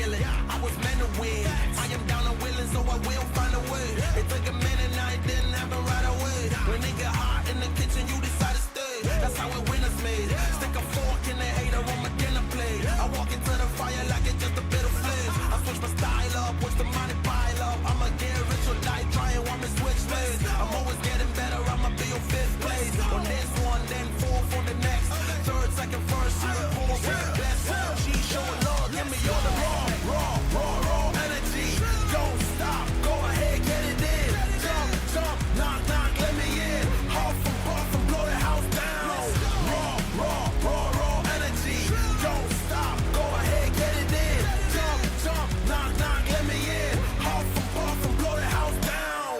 feeling. I was meant to win. I am down and willing, so I will find a way. It took a minute, now it didn't happen right away. When it get hot in the kitchen, you decide to stay. That's how it winners made. Stick a fork in the hater on my dinner plate. I walk into the fire like it's just a bit of flames. I switch my style up, watch the money pile up. I'ma get rich or die trying, want me switch lanes. I'm always getting better, I'ma be your fifth place. On this one, then four for the next. Third, second, first, third, fourth, with the best. She showing love, give me all the raw energy. Don't stop, go ahead, get it in. Jump, knock, let me in. Huff and puff and blow the house down. Raw energy. Don't stop, go ahead, get it in. Jump, knock, let me in. Huff and puff and blow the house down.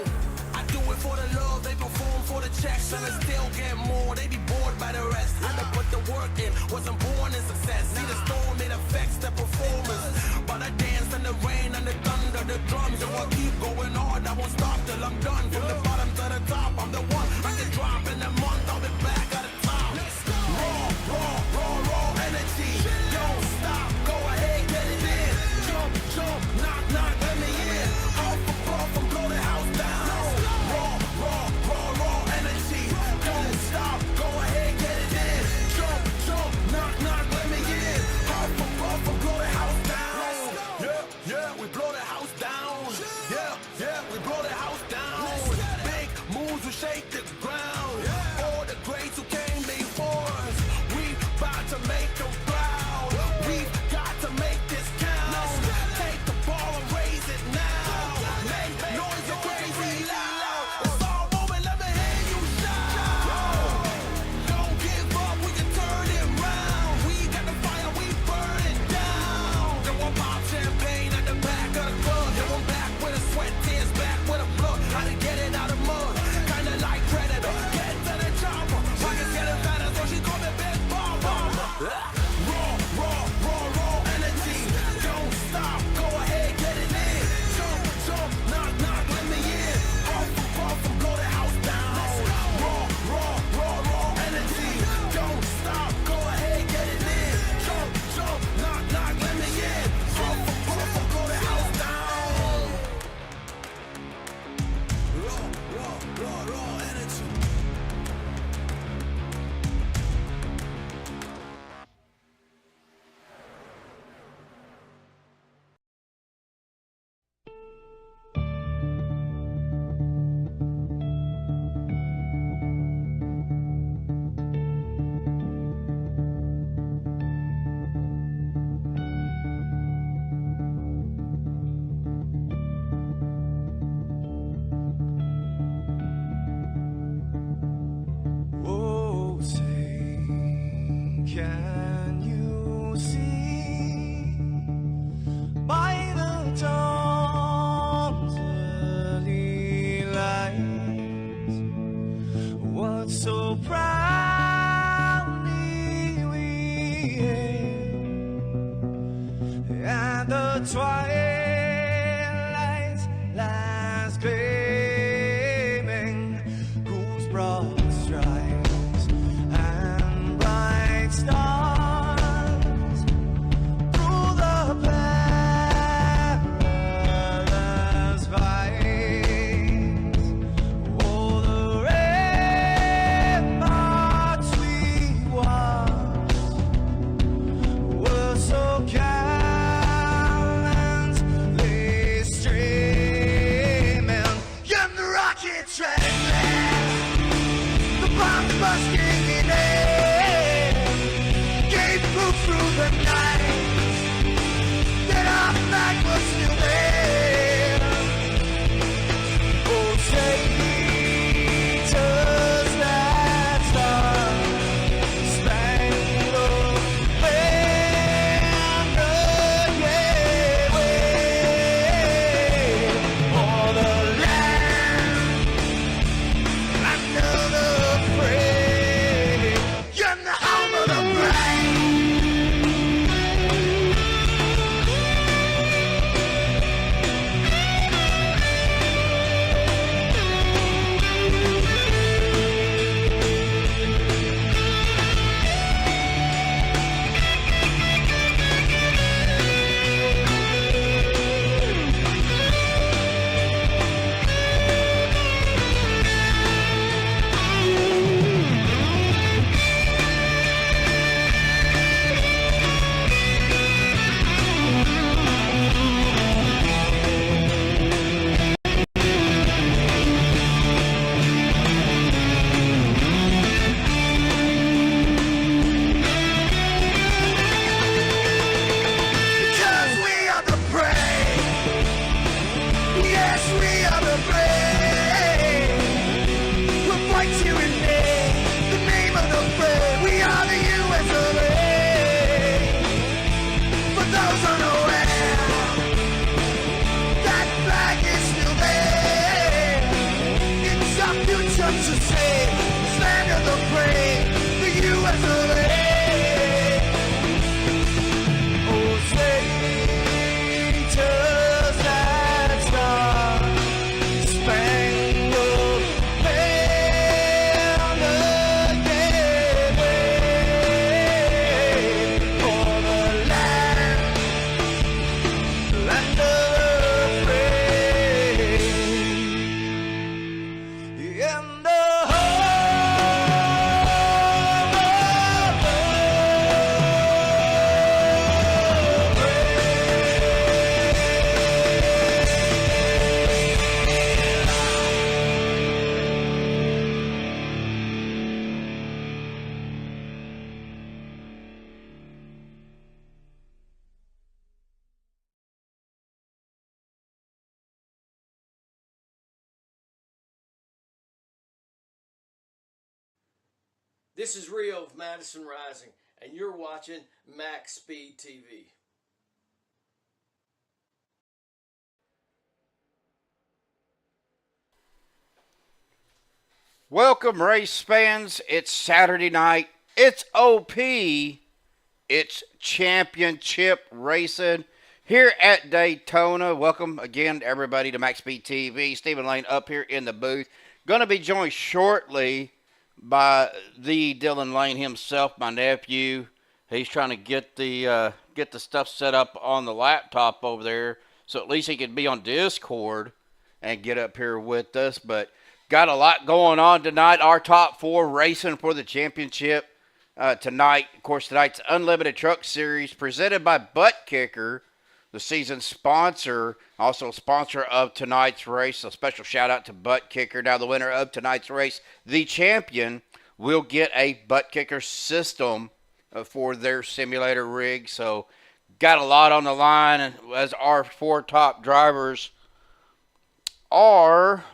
I do it for the love, they perform for the checks, and I still get more. They be bored by the rest. Had to put the work in, wasn't born in success. See the storm, it affects the performance. But I dance in the rain and the thunder, the drums, and I'll keep going hard. I won't stop till I'm done. From the bottom to the top, I'm the one. I can drop in a month, I'll be back at the top. Raw energy. Don't stop, go ahead, get it in. Jump, knock, let me in. Off and puff and blow the house down. Raw energy. Don't stop, go ahead, get it in. Jump, knock, let me in. Off and puff and blow the house down. Yeah, we blow the house down. Yeah, we blow the house down. Big moves will shake the ground. All the greats who came before us, we about to make them proud. We've got to make this count. Take the ball and raise it now. Make noise and crazy loud. It's all moment, let me hear you shout. Don't give up, we can turn it round. We got the fire, we burn it down. Then we'll pop champagne at the back of the club. Then we're back with a sweat, tears back with a blood. How to get it out of mud, kinda like Predator. Get to the chopper, pockets getting fatter, so she call me Big Mama. Raw energy. Don't stop, go ahead, get it in. Jump, knock, let me in. Off and puff and blow the house down. Raw energy. Don't stop, go ahead, get it in. Jump, knock, let me in. Off and puff and blow the house down. Raw energy. Oh, say, can you see by the dawn's early light what so proudly we hailed at the twilight's last gleaming, whose broad stripes and bright stars through the perilous fights, oh, the ramparts we watched were so gallant This is Rio of Madison Rising, and you're watching MaxspeedTV. Welcome, race fans. It's Saturday night. It's OP. It's championship racing here at Daytona. Welcome again, everybody, to MaxspeedTV. Stephen Lane up here in the booth. Going to be joined shortly by the Dylan Lane himself, my nephew. He's trying to get the stuff set up on the laptop over there, so at least he can be on Discord and get up here with us. But got a lot going on tonight. Our top four racing for the championship tonight. Of course, tonight's Unlimited Truck Series presented by Buttkicker, the season sponsor, also sponsor of tonight's race. A special shout out to Buttkicker. Now, the winner of tonight's race, the champion, will get a Buttkicker system for their simulator rig. So, got a lot on the line, as our four top drivers are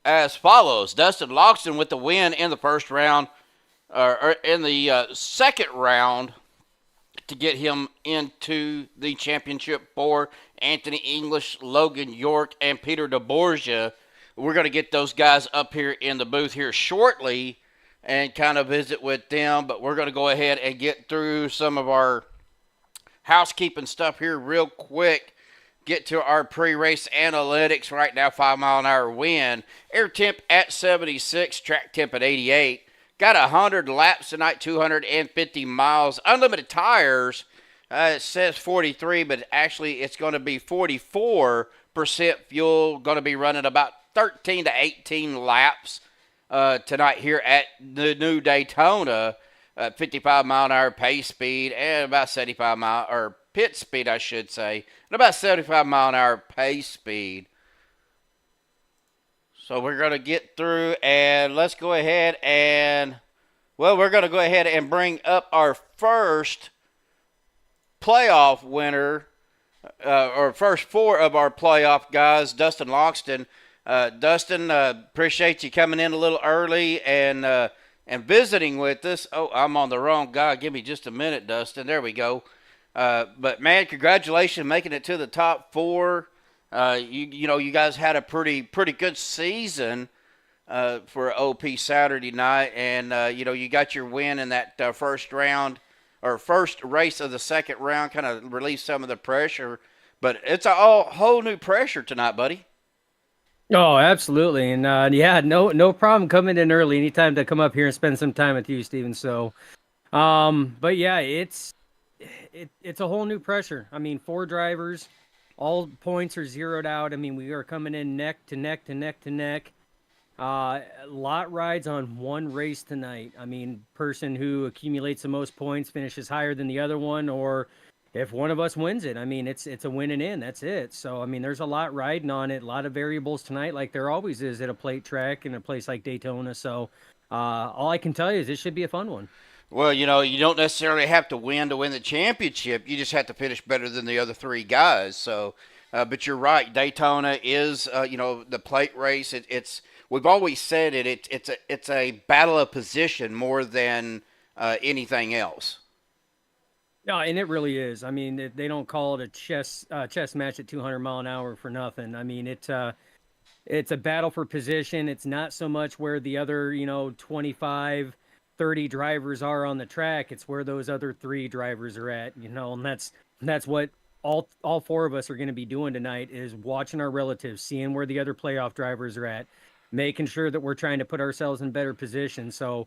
as follows. Dustin Loxton with the win in the first round, or in the second round, to get him into the championship for Anthony English, Logan York, and Peter DeBorgia. We're going to get those guys up here in the booth here shortly and kind of visit with them, but we're going to go ahead and get through some of our housekeeping stuff here real quick. Get to our pre-race analytics right now. 5 mile an hour wind. Air temp at 76. Track temp at 88. Got 100 laps tonight, 250 miles. Unlimited tires, it says 43, but actually it's going to be 44% fuel. Going to be running about 13 to 18 laps tonight here at the new Daytona. 55 mile an hour pace speed and about 75 mile, or pit speed, I should say, and about 75 mile an hour pace speed. So we're going to get through, and let's go ahead and, well, we're going to go ahead and bring up our first playoff winner, or first four of our playoff guys, Dustin Loxton. Dustin, appreciate you coming in a little early and visiting with us. Oh, I'm on the wrong guy. Give me just a minute, Dustin. There we go. But, man, congratulations making it to the top four. You guys had a pretty good season for OP Saturday night, and you got your win in that first round, or first race of the second round, kind of relieved some of the pressure. But it's a whole new pressure tonight, buddy. Oh, absolutely, and no problem coming in early. Anytime to come up here and spend some time with you, Steven. So, but yeah, it's a whole new pressure. I mean, four drivers. All points are zeroed out. I mean, we are coming in neck to neck to neck to neck. Lot rides on one race tonight. I mean, person who accumulates the most points finishes higher than the other one, or if one of us wins it, I mean, it's a win and in. That's it. So, I mean, there's a lot riding on it. A lot of variables tonight, like there always is at a plate track in a place like Daytona. So, all I can tell you is it should be a fun one. Well, you don't necessarily have to win the championship. You just have to finish better than the other three guys. So, but you're right. Daytona is, the plate race. It's we've always said it's a battle of position more than anything else. No, and it really is. I mean, they don't call it a chess match at 200 mile an hour for nothing. I mean, it's a battle for position. It's not so much where the other, 25, 30 drivers are on the track. It's where those other three drivers are at, and that's what all four of us are going to be doing tonight, is watching our relatives, seeing where the other playoff drivers are at, making sure that we're trying to put ourselves in better position. So,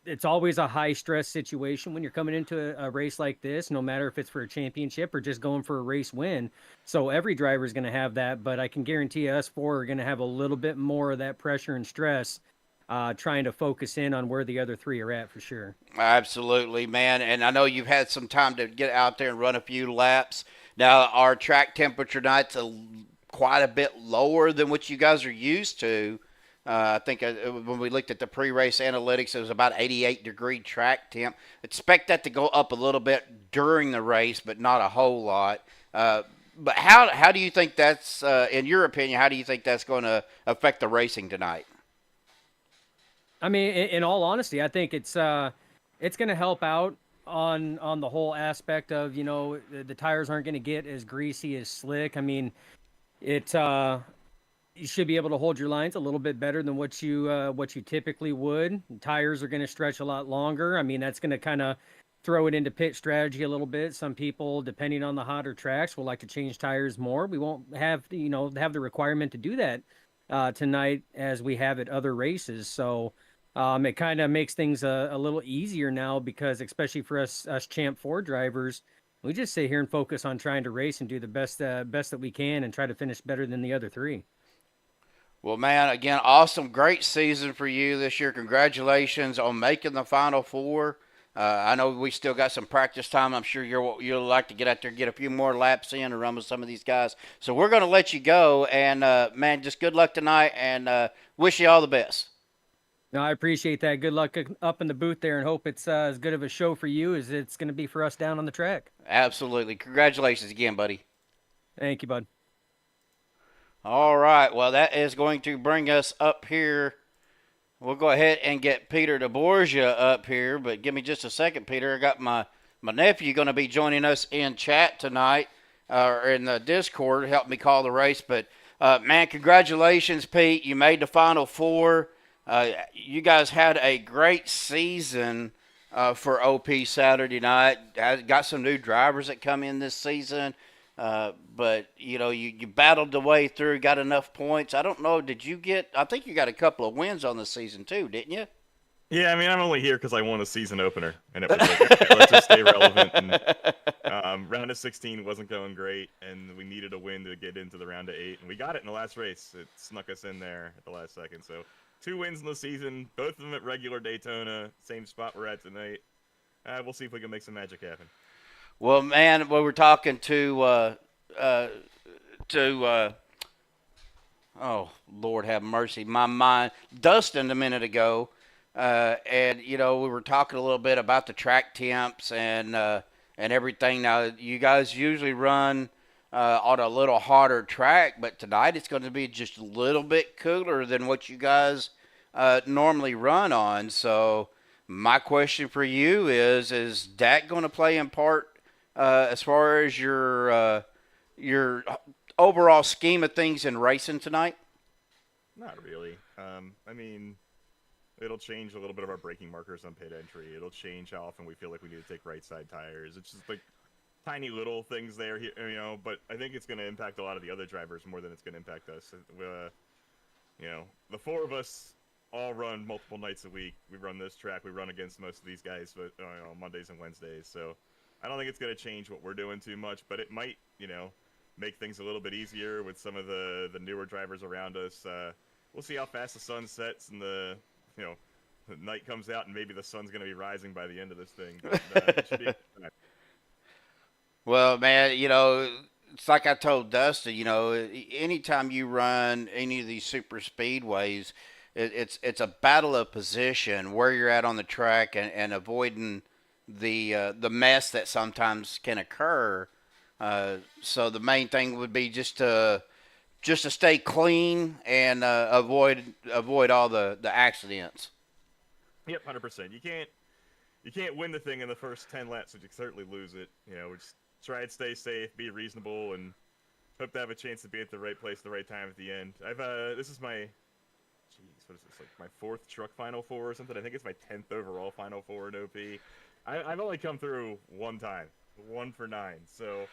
it's always a high stress situation when you're coming into a race like this, no matter if it's for a championship or just going for a race win. So every driver is going to have that, but I can guarantee us four are going to have a little bit more of that pressure and stress, trying to focus in on where the other three are at for sure. Absolutely, man. And I know you've had some time to get out there and run a few laps. Now, our track temperature tonight's quite a bit lower than what you guys are used to. I think when we looked at the pre-race analytics, it was about 88-degree track temp. Expect that to go up a little bit during the race, but not a whole lot. But how do you think that's, in your opinion, how do you think that's going to affect the racing tonight? I mean, in all honesty, I think it's going to help out on the whole aspect of, the tires aren't going to get as greasy as slick. I mean, it you should be able to hold your lines a little bit better than what you typically would. Tires are going to stretch a lot longer. I mean, that's going to kind of throw it into pit strategy a little bit. Some people, depending on the hotter tracks, will like to change tires more. We won't have have the requirement to do that tonight as we have at other races. So it kind of makes things a little easier now because, especially for us Champ 4 drivers, we just sit here and focus on trying to race and do the best that we can and try to finish better than the other three. Well, man, again, awesome, great season for you this year. Congratulations on making the Final Four. I know we still got some practice time. I'm sure you'll like to get out there and get a few more laps in and run with some of these guys. So we're going to let you go. And, man, just good luck tonight and wish you all the best. No, I appreciate that. Good luck up in the booth there and hope it's as good of a show for you as it's going to be for us down on the track. Absolutely. Congratulations again, buddy. Thank you, bud. All right. Well, that is going to bring us up here. We'll go ahead and get Peter DeBorgia up here, but give me just a second, Peter. I got my nephew going to be joining us in chat tonight, or in the Discord, help me call the race. But, man, congratulations, Pete. You made the Final Four. You guys had a great season for OP Saturday night. Got some new drivers that come in this season. But, you battled the way through, got enough points. I don't know, I think you got a couple of wins on the season too, didn't you? Yeah, I mean, I'm only here because I won a season opener, and it was like, okay, let's just stay relevant. And, round of 16 wasn't going great, and we needed a win to get into the round of 8, and we got it in the last race. It snuck us in there at the last second. So 2 wins in the season, both of them at regular Daytona, same spot we're at tonight. We'll see if we can make some magic happen. Well, man, we were talking to oh, Lord have mercy, my mind, Dustin a minute ago, and, we were talking a little bit about the track temps and everything. Now, you guys usually run on a little harder track, but tonight it's going to be just a little bit cooler than what you guys normally run on. So my question for you is that going to play in part as far as your overall scheme of things in racing tonight? Not really. I mean, it'll change a little bit of our braking markers on pit entry. It'll change how often we feel like we need to take right side tires. It's just like tiny little things there, but I think it's going to impact a lot of the other drivers more than it's going to impact us. The 4 of us all run multiple nights a week. We run this track. We run against most of these guys, but Mondays and Wednesdays. So I don't think it's going to change what we're doing too much, but it might, make things a little bit easier with some of the newer drivers around us. We'll see how fast the sun sets and the night comes out, and maybe the sun's going to be rising by the end of this thing. But, it should be Well, man, it's like I told Dustin, anytime you run any of these super speedways, it's a battle of position where you're at on the track and avoiding the mess that sometimes can occur. So the main thing would be just to stay clean and avoid all the accidents. Yep, 100%. You can't win the thing in the first 10 laps, but you can certainly lose it. We just try and stay safe, be reasonable, and hope to have a chance to be at the right place at the right time at the end. This is my, what is this, like my 4th truck Final Four or something? I think it's my 10th overall Final Four in OP. I've only come through one time, 1 for 9, so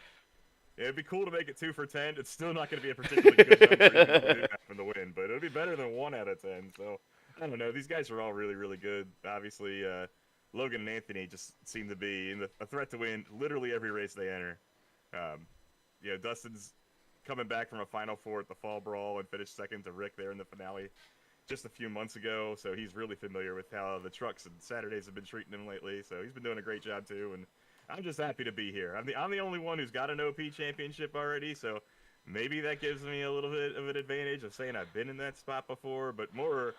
it'd be cool to make it 2 for 10. It's still not going to be a particularly good number to do that from the win, but it'll be better than 1 out of 10, so I don't know. These guys are all really, really good. Obviously, Logan and Anthony just seem to be a threat to win literally every race they enter. Dustin's coming back from a Final Four at the Fall Brawl and finished second to Rick there in the finale just a few months ago, so he's really familiar with how the trucks and Saturdays have been treating him lately, so he's been doing a great job too, and I'm just happy to be here. I'm the only one who's got an OP championship already, so maybe that gives me a little bit of an advantage of saying I've been in that spot before, but more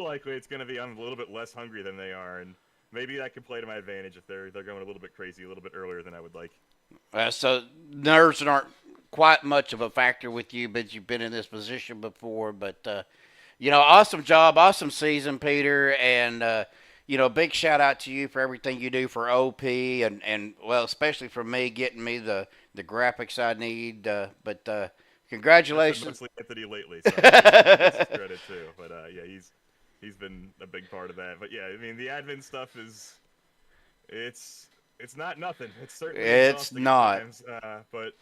likely it's going to be I'm a little bit less hungry than they are, and maybe that can play to my advantage if they're going a little bit crazy a little bit earlier than I would like. So nerves aren't quite much of a factor with you, but you've been in this position before. But Awesome job, awesome season, Peter, and big shout out to you for everything you do for OP, and well, especially for me getting me the graphics I need. But That's been congratulations. mostly Anthony lately, so he gets his credit too. But yeah, he's been a big part of that. But yeah, I mean, the admin stuff it's not nothing. It's certainly It's exhausting not. at times. But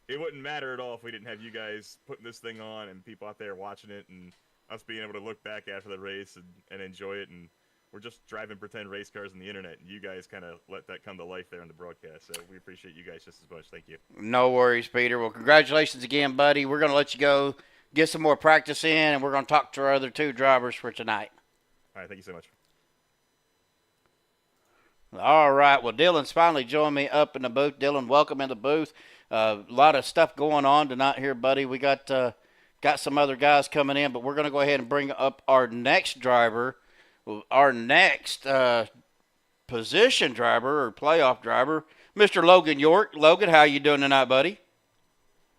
it wouldn't matter at all if we didn't have you guys putting this thing on and people out there watching it and us being able to look back after the race and enjoy it. And we're just driving pretend race cars on the internet, and you guys kind of let that come to life there on the broadcast. So we appreciate you guys just as much. Thank you. No worries, Peter. Well, congratulations again, buddy. We're going to let you go get some more practice in, and we're going to talk to our other 2 drivers for tonight. All right, thank you so much. All right. Well, Dylan's finally joined me up in the booth. Dylan, welcome in the booth. A lot of stuff going on tonight here, buddy. We got some other guys coming in, but we're going to go ahead and bring up our next driver, our next position driver or playoff driver, Mr. Logan York. Logan, how you doing tonight, buddy?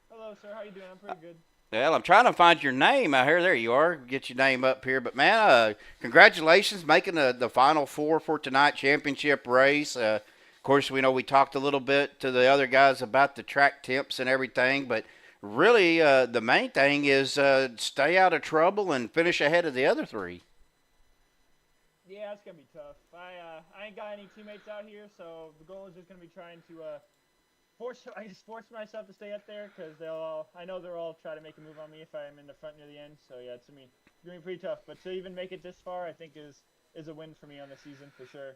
Hello, sir. How you doing? I'm pretty good. Well, I'm trying to find your name out here. There you are. Get your name up here. But, man, congratulations making the Final Four for tonight's championship race. Of course, we know we talked a little bit to the other guys about the track temps and everything. But really, the main thing is stay out of trouble and finish ahead of the other 3. Yeah, it's gonna be tough. I ain't got any teammates out here, so the goal is just gonna be trying to force myself to stay up there because I know they'll all try to make a move on me if I'm in the front near the end. So yeah, it's gonna be pretty tough. But to even make it this far, I think is a win for me on the season for sure.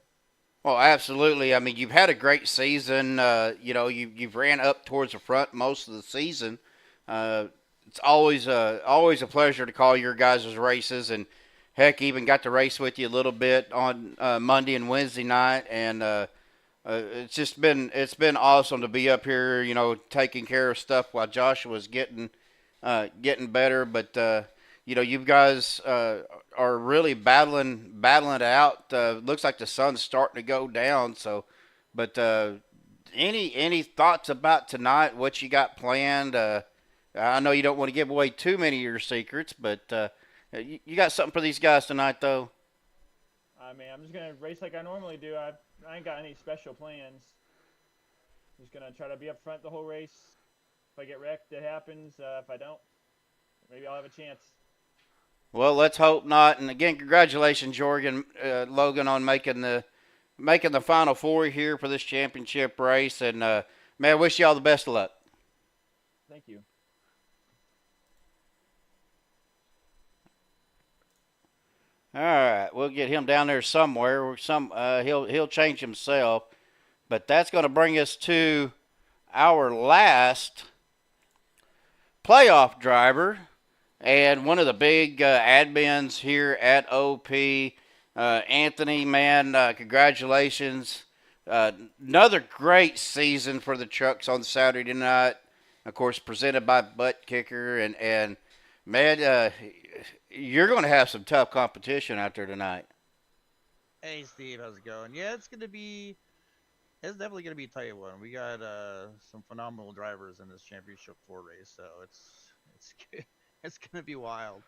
Well, absolutely. I mean, you've had a great season. You've ran up towards the front most of the season. It's always a pleasure to call your guys' races, and heck, even got to race with you a little bit on Monday and Wednesday night, and it's been awesome to be up here, taking care of stuff while Joshua's getting better. But you guys are really battling it out. Looks like the sun's starting to go down. So, but any thoughts about tonight? What you got planned? I know you don't want to give away too many of your secrets, but you got something for these guys tonight, though. I mean, I'm just gonna race like I normally do. I ain't got any special plans. Just gonna try to be up front the whole race. If I get wrecked, it happens. If I don't, maybe I'll have a chance. Well, let's hope not. And again, congratulations, Logan, on making the Final Four here for this championship race. And man, I wish you all the best of luck. Thank you. All right, we'll get him down there somewhere. He'll change himself, but that's going to bring us to our last playoff driver, and one of the big admins here at OP, Anthony. Man, congratulations! Another great season for the trucks on Saturday night. Of course, presented by Buttkicker, and man. You're going to have some tough competition out there tonight. Hey Steve, how's it going? Yeah, it's definitely gonna be a tight one. We got some phenomenal drivers in this championship 4 race, so it's gonna be wild.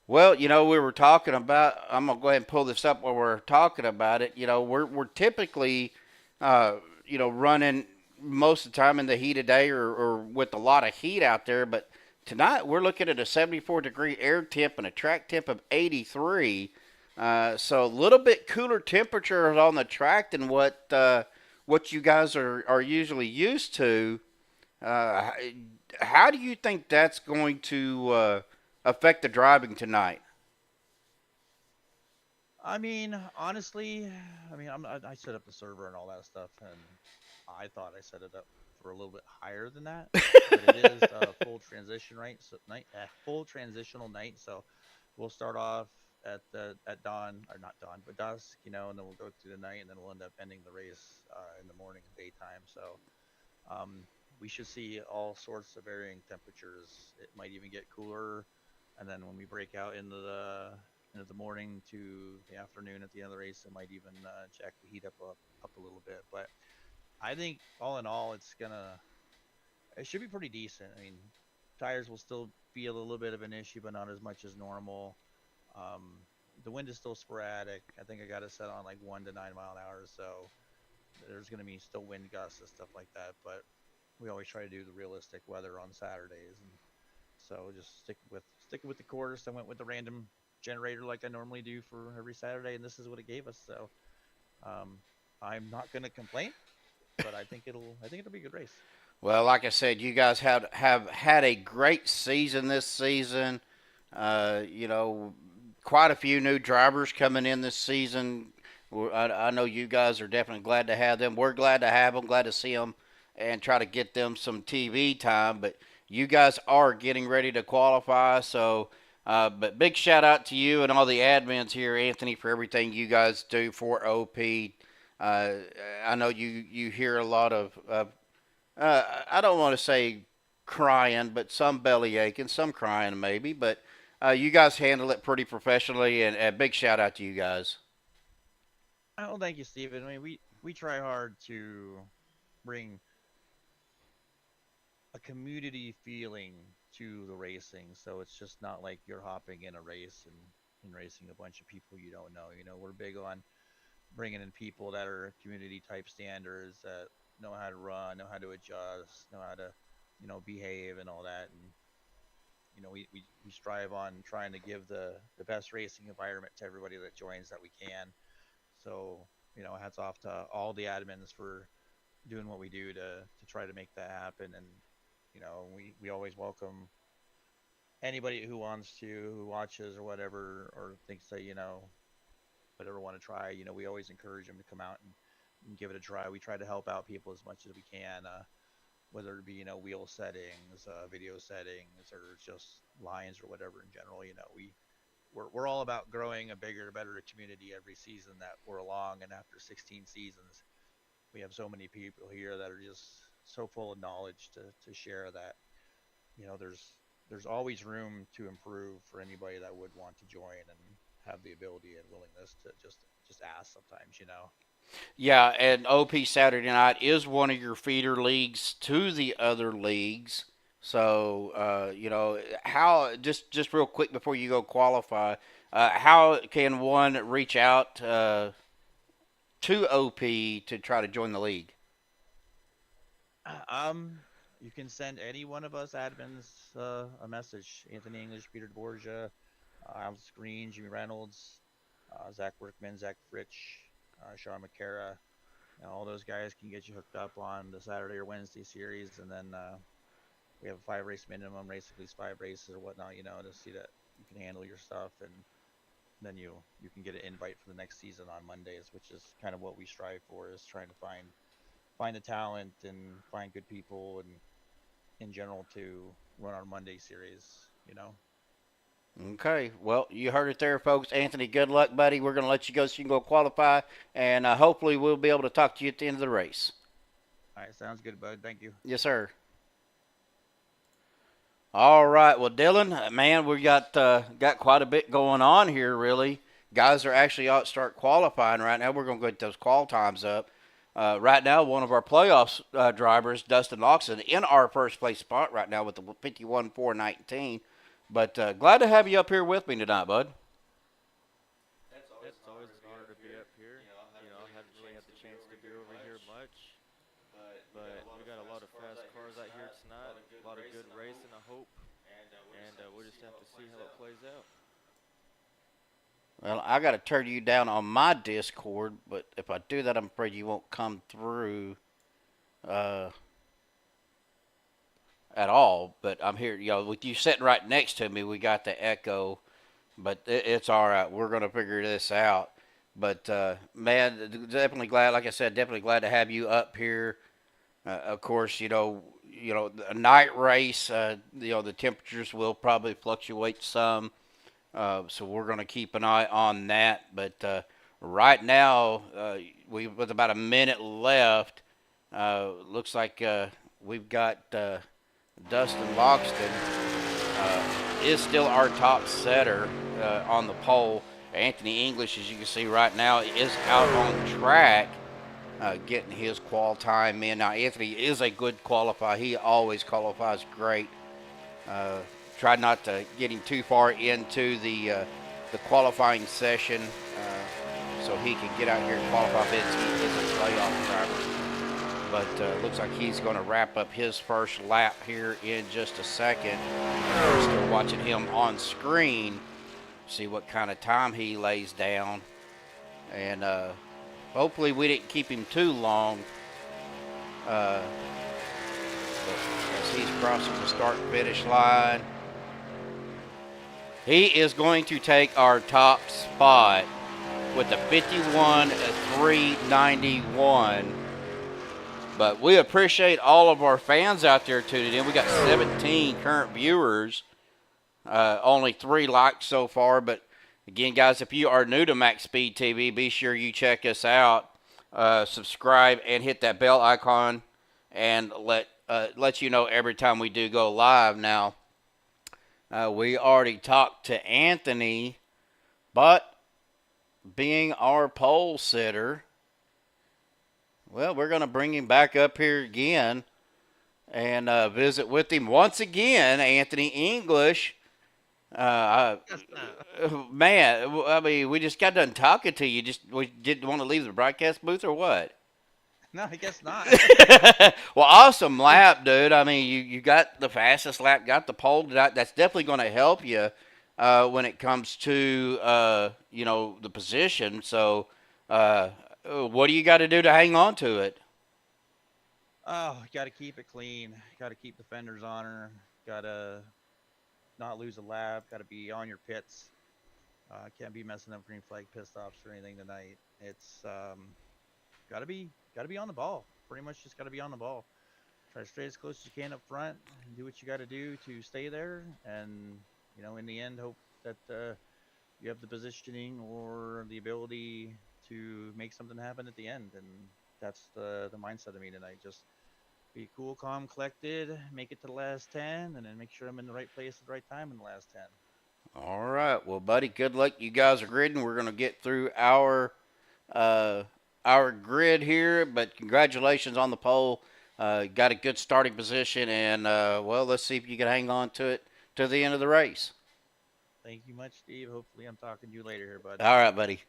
Well, we were talking about. I'm gonna go ahead and pull this up while we're talking about it. We're typically, running most of the time in the heat of day or with a lot of heat out there, but tonight we're looking at a 74-degree air temp and a track temp of 83. So a little bit cooler temperatures on the track than what you guys are usually used to. How do you think that's going to affect the driving tonight? I mean, honestly, I set up the server and all that stuff, and I thought I set it up for a little bit higher than that. But it is a full transitional night. So we'll start off at dawn, or not dawn, but dusk, and then we'll go through the night, and then we'll end up ending the race in the morning and daytime. So we should see all sorts of varying temperatures. It might even get cooler, and then when we break out into the morning to the afternoon at the end of the race, it might even jack the heat up a little bit. But I think all in all, it should be pretty decent. I mean, tires will still be a little bit of an issue, but not as much as normal. The wind is still sporadic. I think I got it set on like 1 to 9 mile an hour, so there's going to be still wind gusts and stuff like that. But we always try to do the realistic weather on Saturdays, and so just sticking with the course. I went with the random generator like I normally do for every Saturday, and this is what it gave us. So I'm not going to complain, but I think it'll be a good race. Well, like I said, you guys have had a great season this season. You know, quite a few new drivers coming in this season. I know you guys are definitely glad to have them. We're glad to have them, glad to see them, and try to get them some TV time. But you guys are getting ready to qualify. So, but big shout out to you and all the admins here, Anthony, for everything you guys do for OP. I know you hear a lot of, I don't want to say crying, but some belly aching, some crying maybe. But you guys handle it pretty professionally, and a big shout out to you guys. Oh, thank you, Steven. I mean, we try hard to bring a community feeling to the racing, so it's just not like you're hopping in a race and racing a bunch of people you don't know. You know, we're big on bringing in people that are community type standards, that know how to run, know how to adjust, know how to, you know, behave and all that. And you know, we strive on trying to give the best racing environment to everybody that joins that we can. So, you know, hats off to all the admins for doing what we do to try to make that happen. And, you know, we always welcome anybody who wants to, who watches or whatever, or thinks that, you know, whatever want to try. You know, we always encourage them to come out and give it a try. We try to help out people as much as we can, whether it be, you know, wheel settings, video settings, or just lines or whatever in general. You know, we're all about growing a bigger, better community every season that we're along. And after 16 seasons, we have so many people here that are just so full of knowledge to share that, you know, there's always room to improve for anybody that would want to join and have the ability and willingness to just ask sometimes, you know. Yeah, and OP Saturday Night is one of your feeder leagues to the other leagues. So, you know, how just real quick before you go qualify, how can one reach out to OP to try to join the league? You can send any one of us admins a message. Anthony English, Peter Borgia, Alex Green, Jimmy Reynolds, Zach Workman, Zach Fritsch, Sean McCara. You know, all those guys can get you hooked up on the Saturday or Wednesday series, and then we have a 5 race minimum, race at least 5 races or whatnot, you know, to see that you can handle your stuff, and then you can get an invite for the next season on Mondays, which is kind of what we strive for, is trying to find the talent and find good people and in general to run our Monday series, you know. Okay, well, you heard it there, folks. Anthony, good luck, buddy. We're going to let you go so you can go qualify, and hopefully we'll be able to talk to you at the end of the race. All right, sounds good, bud. Thank you. Yes, sir. All right, well, Dylan, man, we got quite a bit going on here, really. Guys are actually out to start qualifying right now. We're going to get those call times up. Right now, one of our playoffs drivers, Dustin Loxton, in our first place spot right now with the 51.419. But glad to have you up here with me tonight, bud. It's always an honor to be up here. You know, I haven't really had the chance to be over here much, but we got a lot of fast cars out here tonight, a lot of good racing, I hope, and we'll just have to see how it plays out. Well, I got to turn you down on my Discord, but if I do that, I'm afraid you won't come through at all. But I'm here, you know, with you sitting right next to me, we got the echo, but it's all right. We're going to figure this out. But, man, definitely glad, like I said, definitely glad to have you up here. Of course, you know, a night race, you know, the temperatures will probably fluctuate some. So we're going to keep an eye on that. But right now, with about a minute left, looks like we've got Dustin Loxton is still our top setter on the pole. Anthony English, as you can see right now, is out on track getting his qual time in. Now, Anthony is a good qualifier. He always qualifies great. Tried not to get him too far into the qualifying session so he can get out here and qualify. He is a playoff driver. But looks like he's going to wrap up his first lap here in just a second. We're still watching him on screen, see what kind of time he lays down. And hopefully we didn't keep him too long. But as he's crossing the start-finish line, he is going to take our top spot with a 51.391. But we appreciate all of our fans out there tuning in. We got 17 current viewers, only 3 likes so far. But again, guys, if you are new to MaxspeedTV, be sure you check us out, subscribe, and hit that bell icon, and let you know every time we do go live. Now, we already talked to Anthony, but being our pole sitter, well, we're going to bring him back up here again and visit with him once again. Anthony English. Man, I mean, we just got done talking to you. We didn't want to leave the broadcast booth or what? No, I guess not. Well, awesome lap, dude. I mean, you got the fastest lap, got the pole. That's definitely going to help you when it comes to, the position. So, what do you got to do to hang on to it? Oh, got to keep it clean. Got to keep the fenders on her. Got to not lose a lap. Got to be on your pits. Can't be messing up green flag pit stops or anything tonight. It's got to be on the ball. Pretty much just got to be on the ball. Try to stay as close as you can up front and do what you got to do to stay there. And in the end, hope that you have the positioning or the ability to make something happen at the end. And that's the mindset of me tonight. Just be cool, calm, collected, make it to the last 10, and then make sure I'm in the right place at the right time in the last 10. All right. Well, buddy, good luck. You guys are gridding. We're going to get through our grid here, but congratulations on the pole. Got a good starting position, and, let's see if you can hang on to it to the end of the race. Thank you much, Steve. Hopefully I'm talking to you later here, bud. All right, buddy.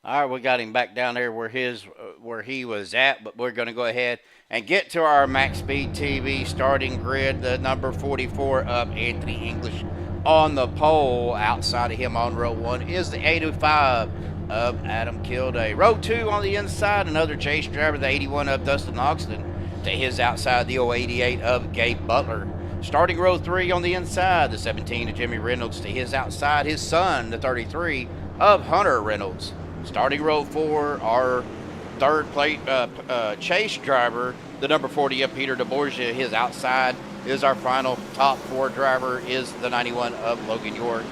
All right, we got him back down there where he was at, but we're going to go ahead and get to our MaxspeedTV starting grid. The number 44 up, Anthony English on the pole. Outside of him on row 1 is the 85 of Adam Kilday. Row 2 on the inside, another chase driver, the 81 of Dustin Oxton. To his outside, the 088 of Gabe Butler. Starting row 3 on the inside, the 17 of Jimmy Reynolds. To his outside, his son, the 33 of Hunter Reynolds. Starting row 4, our third plate chase driver, the number 40 of Peter DeBorgia. His outside is our final top 4 driver, is the 91 of Logan York.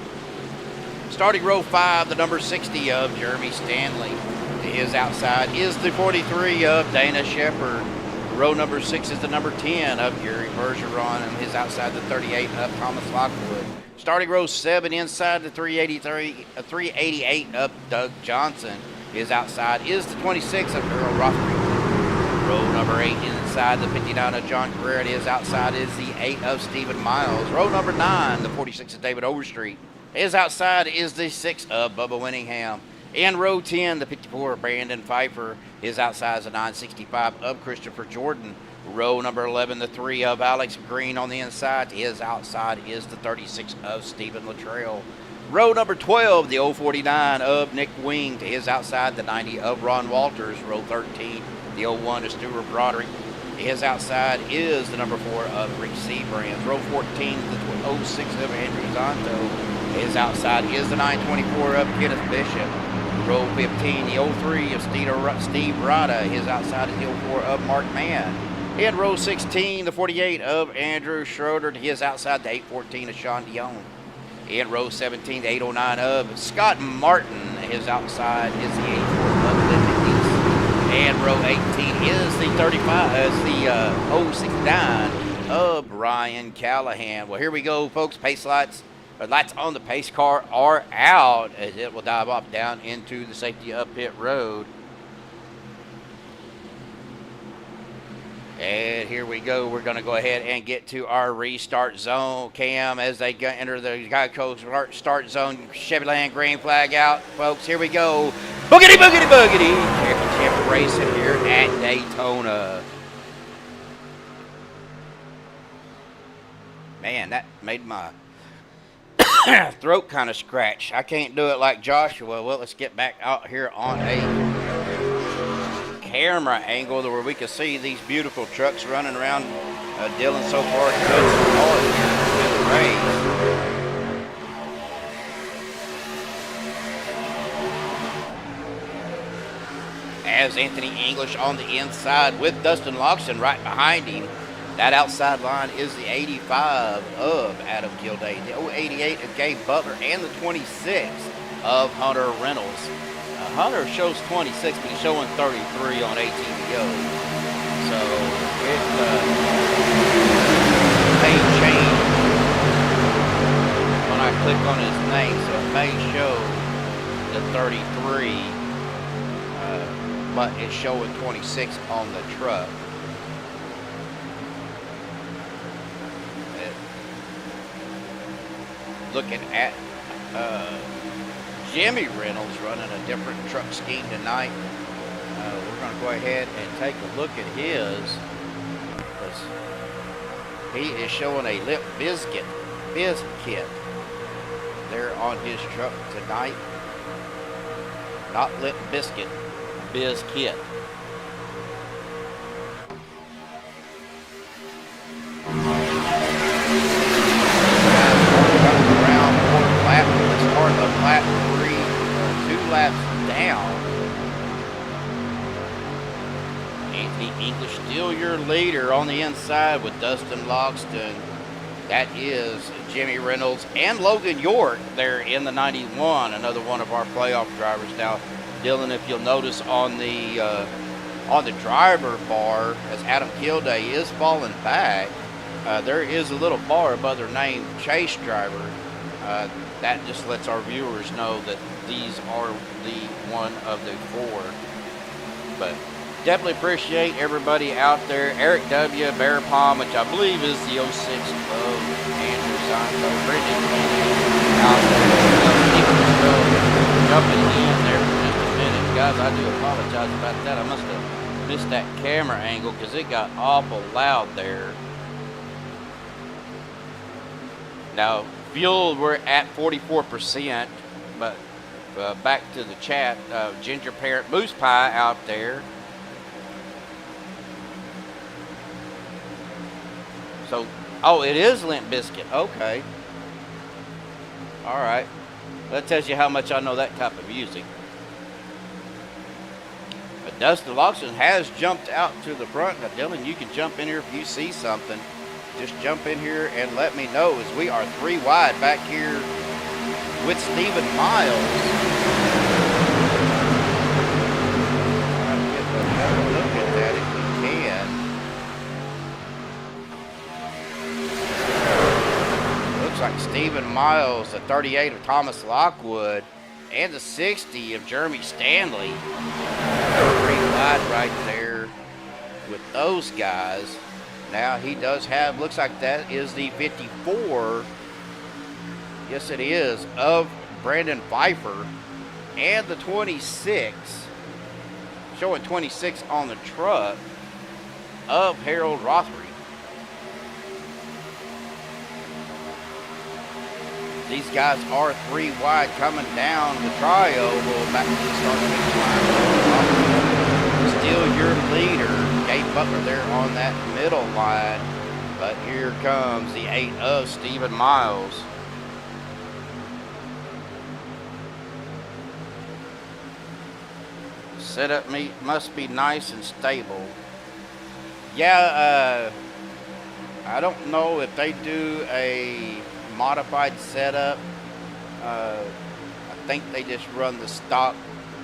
Starting row 5, the number 60 of Jeremy Stanley. To his outside is the 43 of Dana Shepard. Row number 6 is the number 10 of Gary Bergeron, and his outside the 38 of Thomas Lockwood. Starting row 7 inside the 388 of Doug Johnson. His outside is the 26 of Earl Rothery. Row number 8 inside the 59 of John Carrera. His outside is the 8 of Stephen Miles. Row number 9, the 46 of David Overstreet. His outside is the 6 of Bubba Winningham. In row 10, the 54 of Brandon Pfeiffer. His outside is the 965 of Christopher Jordan. Row number 11, the 3 of Alex Green on the inside. His outside is the 36 of Stephen Luttrell. Row number 12, the 049 of Nick Wing. To his outside, the 90 of Ron Walters. Row 13, the 01 of Stuart Broderick. His outside is the number 4 of Rick Seabrands. Row 14, the 06 of Andrew Zonto. His outside is the 924 of Kenneth Bishop. Row 15, the 03 of Steve Rada. His outside is the 04 of Mark Mann. In row 16, the 48 of Andrew Schroeder. To his outside, the 814 of Sean Dion. In row 17, the 809 of Scott Martin. His outside is the 84 of Lyndon East. And row 18 is the 069 of Brian Callahan. Well, here we go, folks. Pace lights on the pace car are out as it will dive off down into the safety of pit road. And here we go. We're going to go ahead and get to our restart zone cam as they enter the Geico start zone. Chevyland green flag out, folks. Here we go. Boogity, boogity, boogity. Championship racing here at Daytona. Man, that made my throat kind of scratch. I can't do it like Joshua. Well, let's get back out here on a camera angle where we can see these beautiful trucks running around. Dylan so far good support here in the race. As Anthony English on the inside with Dustin Loxton right behind him. That outside line is the 85 of Adam Gilday, the 88 of Gabe Butler, and the 26 of Hunter Reynolds. Hunter shows 26, but he's showing 33 on ATVO. So it may change when I click on his name. So it may show the 33, but it's showing 26 on the truck. Looking at Jimmy Reynolds running a different truck scheme tonight. We're going to go ahead and take a look at his. He is showing a Limp Bizkit there on his truck tonight. Not Limp Bizkit, Bizkit. Start of lap 3, 2 laps down. Anthony English still your leader on the inside with Dustin Loxton. That is Jimmy Reynolds and Logan York there in the 91, another one of our playoff drivers. Now, Dylan, if you'll notice on the driver bar, as Adam Gilday is falling back, there is a little bar above their name, Chase Driver. That just lets our viewers know that these are the one of the 4. But definitely appreciate everybody out there. Eric W. Bear Palm, which I believe is the 06 of Andrew Santo. Brendan out there. Jumping in there for just a minute. Guys, I do apologize about that. I must have missed that camera angle because it got awful loud there. Now, fuel, we're at 44%, but back to the chat, Ginger Parent Moose Pie out there. So, oh, it is Limp Bizkit. Okay. All right. That tells you how much I know that type of music. But Dustin Loxton has jumped out to the front. Now, Dylan, you can jump in here if you see something. Just jump in here and let me know, as we are 3 wide back here with Stephen Miles. Get a look at that if we can. Looks like Stephen Miles, the 38 of Thomas Lockwood, and the 60 of Jeremy Stanley. 3 wide right there with those guys. Now he does have, looks like that is the 54, yes it is, of Brandon Pfeiffer, and the 26, showing 26 on the truck, of Harold Rothery. These guys are 3 wide coming down the trio. We'll back to the start line. Still your leader, Gabe Butler there on that middle line. But here comes the 8 of Stephen Miles. Setup must be nice and stable. Yeah, I don't know if they do a modified setup. I think they just run the stock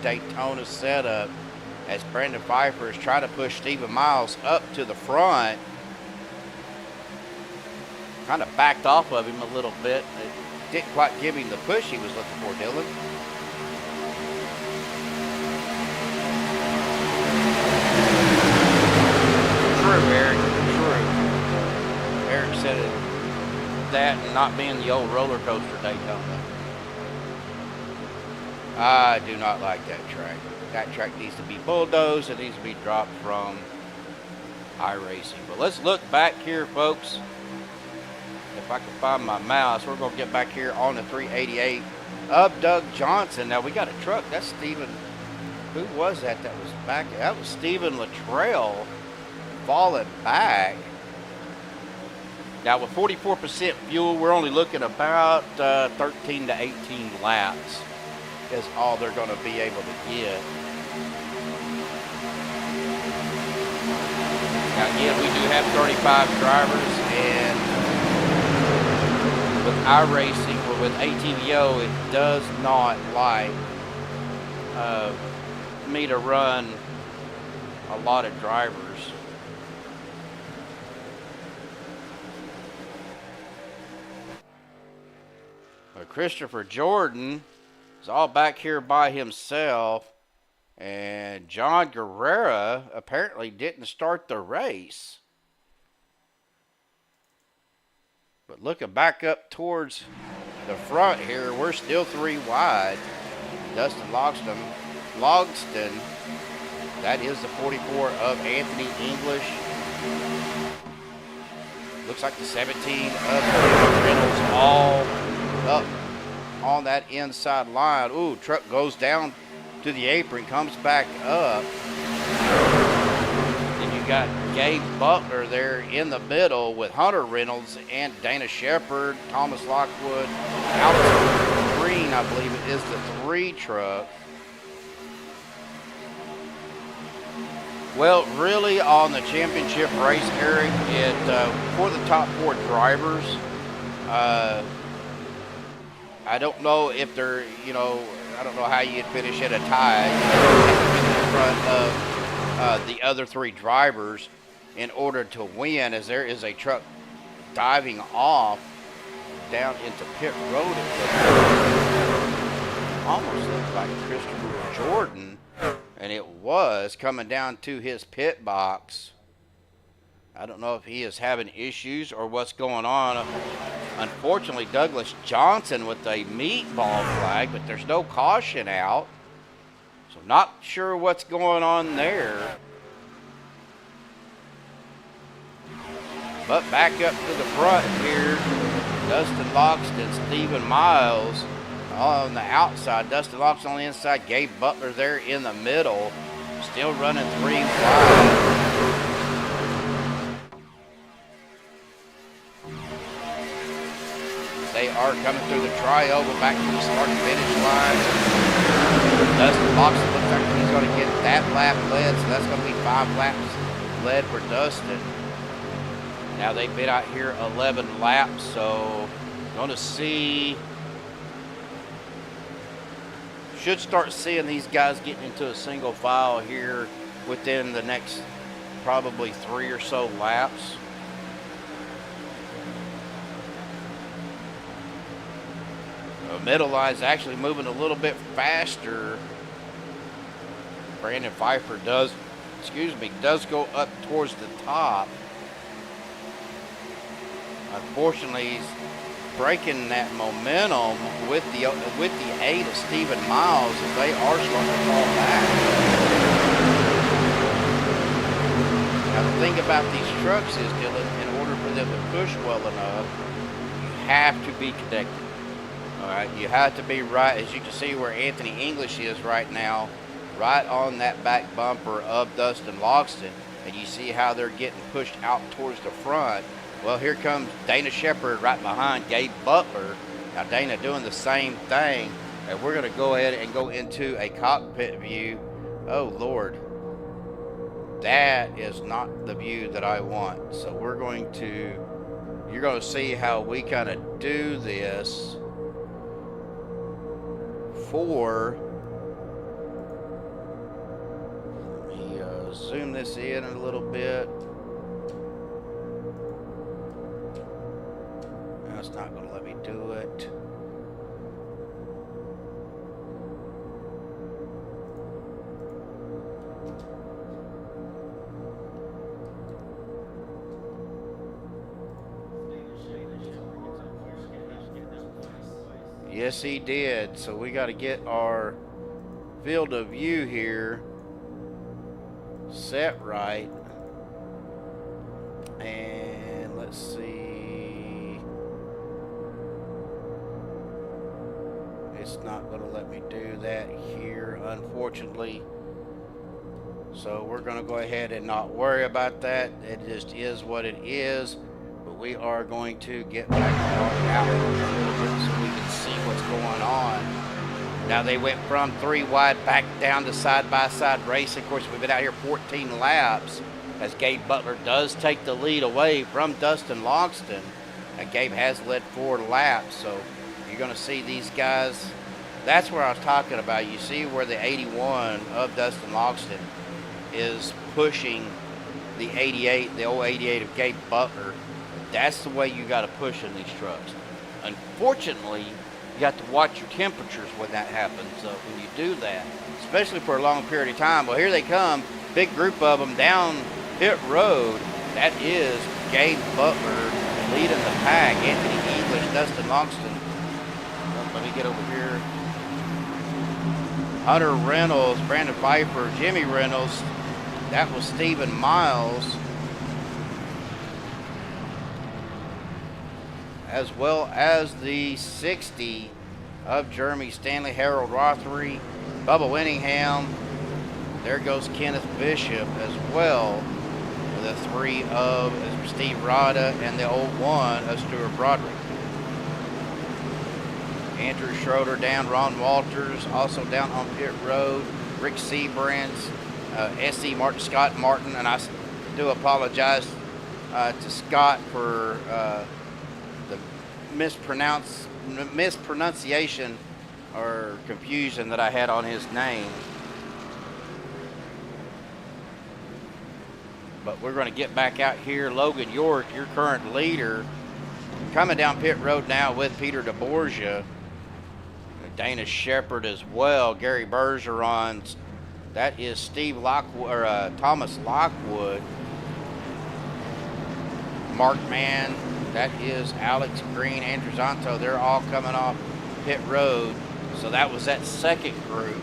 Daytona setup, as Brandon Pfeiffer is trying to push Stephen Miles up to the front. Kind of backed off of him a little bit. It didn't quite give him the push he was looking for, Dylan. True, Eric. not being the old roller coaster Daytona. I do not like that track. That track needs to be bulldozed. It needs to be dropped from iRacing. But let's look back here, folks. If I can find my mouse, we're going to get back here on the 388 of Doug Johnson. Now, we got a truck. That's Stephen. Who was that was back? That was Stephen Luttrell falling back. Now, with 44% fuel, we're only looking about 13 to 18 laps is all they're going to be able to get. Now, again, we do have 35 drivers, and with iRacing or with ATVO, it does not like me to run a lot of drivers. But Christopher Jordan is all back here by himself, and John Guerrera apparently didn't start the race. But looking back up towards the front here, we're still 3 wide. Dustin Logston, that is the 44 of Anthony English. Looks like the 17 of Reynolds all up on that inside line. Ooh, truck goes down to the apron, comes back up. Then you got Gabe Butler there in the middle with Hunter Reynolds and Dana Shepard, Thomas Lockwood, Alex Green, I believe it is the 3 truck. Well, really on the championship race, Eric, for the top 4 drivers, I don't know if they're, I don't know how you'd finish at a tie in front of the other 3 drivers in order to win, as there is a truck diving off down into pit road. It almost looks like Christopher Jordan, and it was coming down to his pit box. I don't know if he is having issues or what's going on. Unfortunately, Douglas Johnson with a meatball flag, but there's no caution out. So not sure what's going on there. But back up to the front here, Dustin Logston, Stephen Miles on the outside. Dustin Logston on the inside, Gabe Butler there in the middle. Still running 3 wide. They are coming through the tri-oval back to the start and finish line. Dustin Logston looks like he's going to get that lap led, so that's going to be 5 laps led for Dustin. Now they've been out here 11 laps, so going to see, should start seeing these guys getting into a single file here within the next probably 3 or so laps. The middle line's actually moving a little bit faster. Brandon Pfeiffer does go up towards the top. Unfortunately, he's breaking that momentum with the aid of Stephen Miles as they are starting to fall back. Now the thing about these trucks is, Dylan, in order for them to push well enough, you have to be connected. All right, you have to be right, as you can see where Anthony English is right now, right on that back bumper of Dustin Logston, and you see how they're getting pushed out towards the front. Well, here comes Dana Shepard right behind Gabe Butler. Now Dana doing the same thing, and we're going to go ahead and go into a cockpit view. Oh Lord, that is not the view that I want. So you're going to see how we kind of do this for, let me zoom this in a little bit. No, it's not going to let me do it. Yes, he did. So we got to get our field of view here set right. And let's see. It's not going to let me do that here, unfortunately. So we're going to go ahead and not worry about that. It just is what it is. But we are going to get back out a little bit so we can see what's going on. Now they went from 3 wide back down to side-by-side racing. Of course, we've been out here 14 laps as Gabe Butler does take the lead away from Dustin Longston. Gabe has led 4 laps, so you're going to see these guys. That's where I was talking about. You see where the 81 of Dustin Longston is pushing the 88, the old 88 of Gabe Butler. That's the way you got to push in these trucks. Unfortunately, you got to watch your temperatures when that happens. So when you do that, especially for a long period of time. Well, here they come, big group of them down pit road. That is Gabe Butler leading the pack. Anthony English, Dustin Longston. Let me get over here. Hunter Reynolds, Brandon Pfeiffer, Jimmy Reynolds. That was Stephen Miles. As well as the 60 of Jeremy Stanley, Harold Rothery, Bubba Winningham. There goes Kenneth Bishop as well. The 3 of Steve Rada and the 1 of Stuart Broderick. Andrew Schroeder down, Ron Walters also down on pit road. Rick Seabrands, S.E. Martin, Scott Martin, and I do apologize to Scott for the mispronunciation or confusion that I had on his name. But we're going to get back out here. Logan York, your current leader, coming down pit road now with Peter DeBorgia. Dana Shepard as well. Gary Bergeron. That is Steve Lockwood, or Thomas Lockwood. Mark Mann. That is Alex Green, Andrew Zonto. They're all coming off pit road. So that was that second group.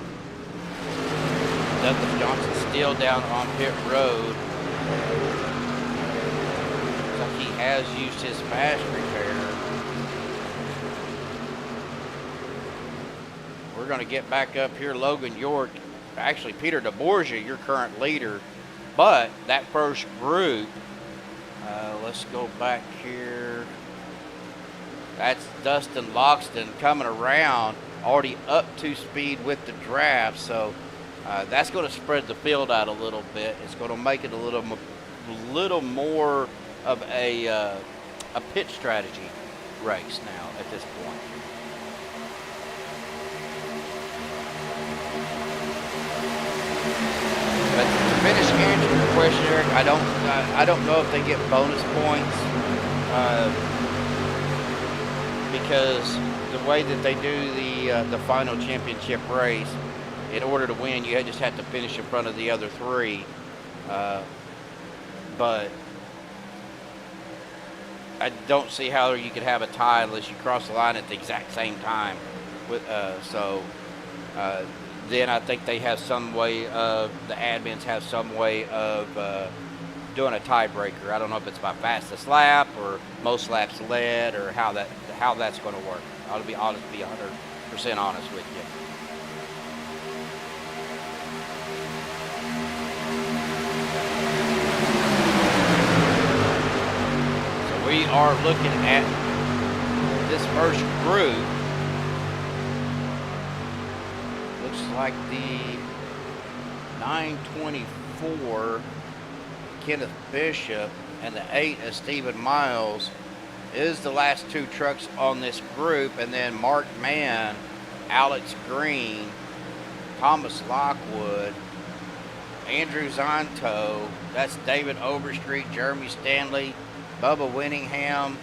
Douglas Johnson still down on pit road. Looks like he has used his fast repair. We're going to get back up here. Logan York, actually Peter DeBorgia, your current leader. But that first group, let's go back here. That's Dustin Longston coming around, already up to speed with the draft. So that's going to spread the field out a little bit. It's going to make it a little more of a pit strategy race now at this point. But to finish answering your question, Eric, I don't know if they get bonus points because the way that they do the final championship race, in order to win, you just have to finish in front of the other 3. But I don't see how you could have a tie unless you cross the line at the exact same time. Then I think they have some way of, the admins have some way of doing a tiebreaker. I don't know if it's by fastest lap or most laps led or how that's going to work. I'll be 100% honest with you. So we are looking at this first group. Looks like the 924 Kenneth Bishop and the 8 of Stephen Miles is the last 2 trucks on this group, and then Mark Mann, Alex Green, Thomas Lockwood, Andrew Zonto, that's David Overstreet, Jeremy Stanley, Bubba Winningham,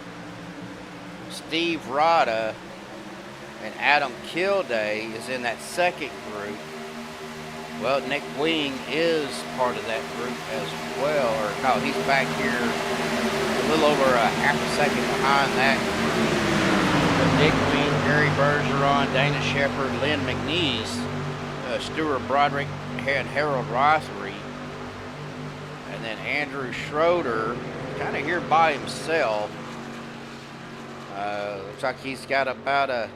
Steve Rada, and Adam Kilday is in that second group. Well, Nick Wing is part of that group as well. Or no, he's back here a little over a half a second behind that group. But Nick Wing Gary Bergeron, Dana Shepard, Lynn McNeese, Stuart Broderick, and Harold Rothery. And then Andrew Schroeder, kind of here by himself. Looks like he's got about a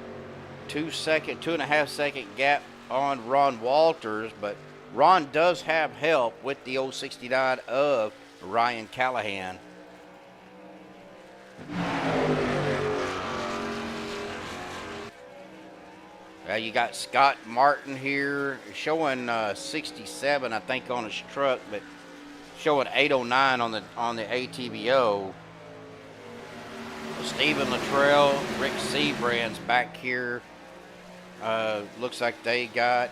2.5 second gap on Ron Walters, but Ron does have help with the 069 of Ryan Callahan. You got Scott Martin here showing 67, I think, on his truck, but showing 809 on the ATVO. Stephen Luttrell, Rick Seabrand's back here. Looks like they got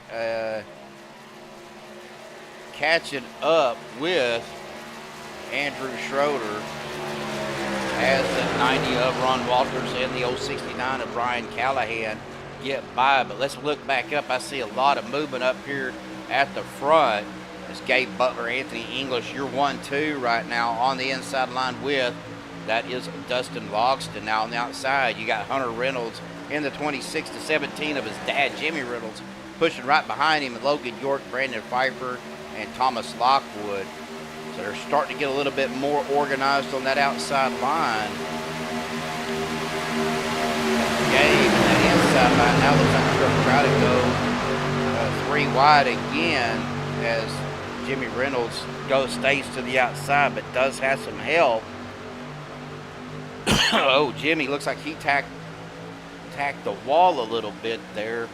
catching up with Andrew Schroeder as the 90 of Ron Walters and the 069 of Brian Callahan get by. But let's look back up. I see a lot of movement up here at the front. It's Gabe Butler, Anthony English. You're 1-2 right now on the inside line with, that is Dustin Logston. Now on the outside, you got Hunter Reynolds in the 26-17 of his dad, Jimmy Reynolds, pushing right behind him, and Logan York, Brandon Pfeiffer, and Thomas Lockwood. So they're starting to get a little bit more organized on that outside line. Gabe, and that inside line now looks like they're going to try to go 3 wide again as Jimmy Reynolds stays to the outside, but does have some help. Oh, Jimmy looks like he tacked the wall a little bit there.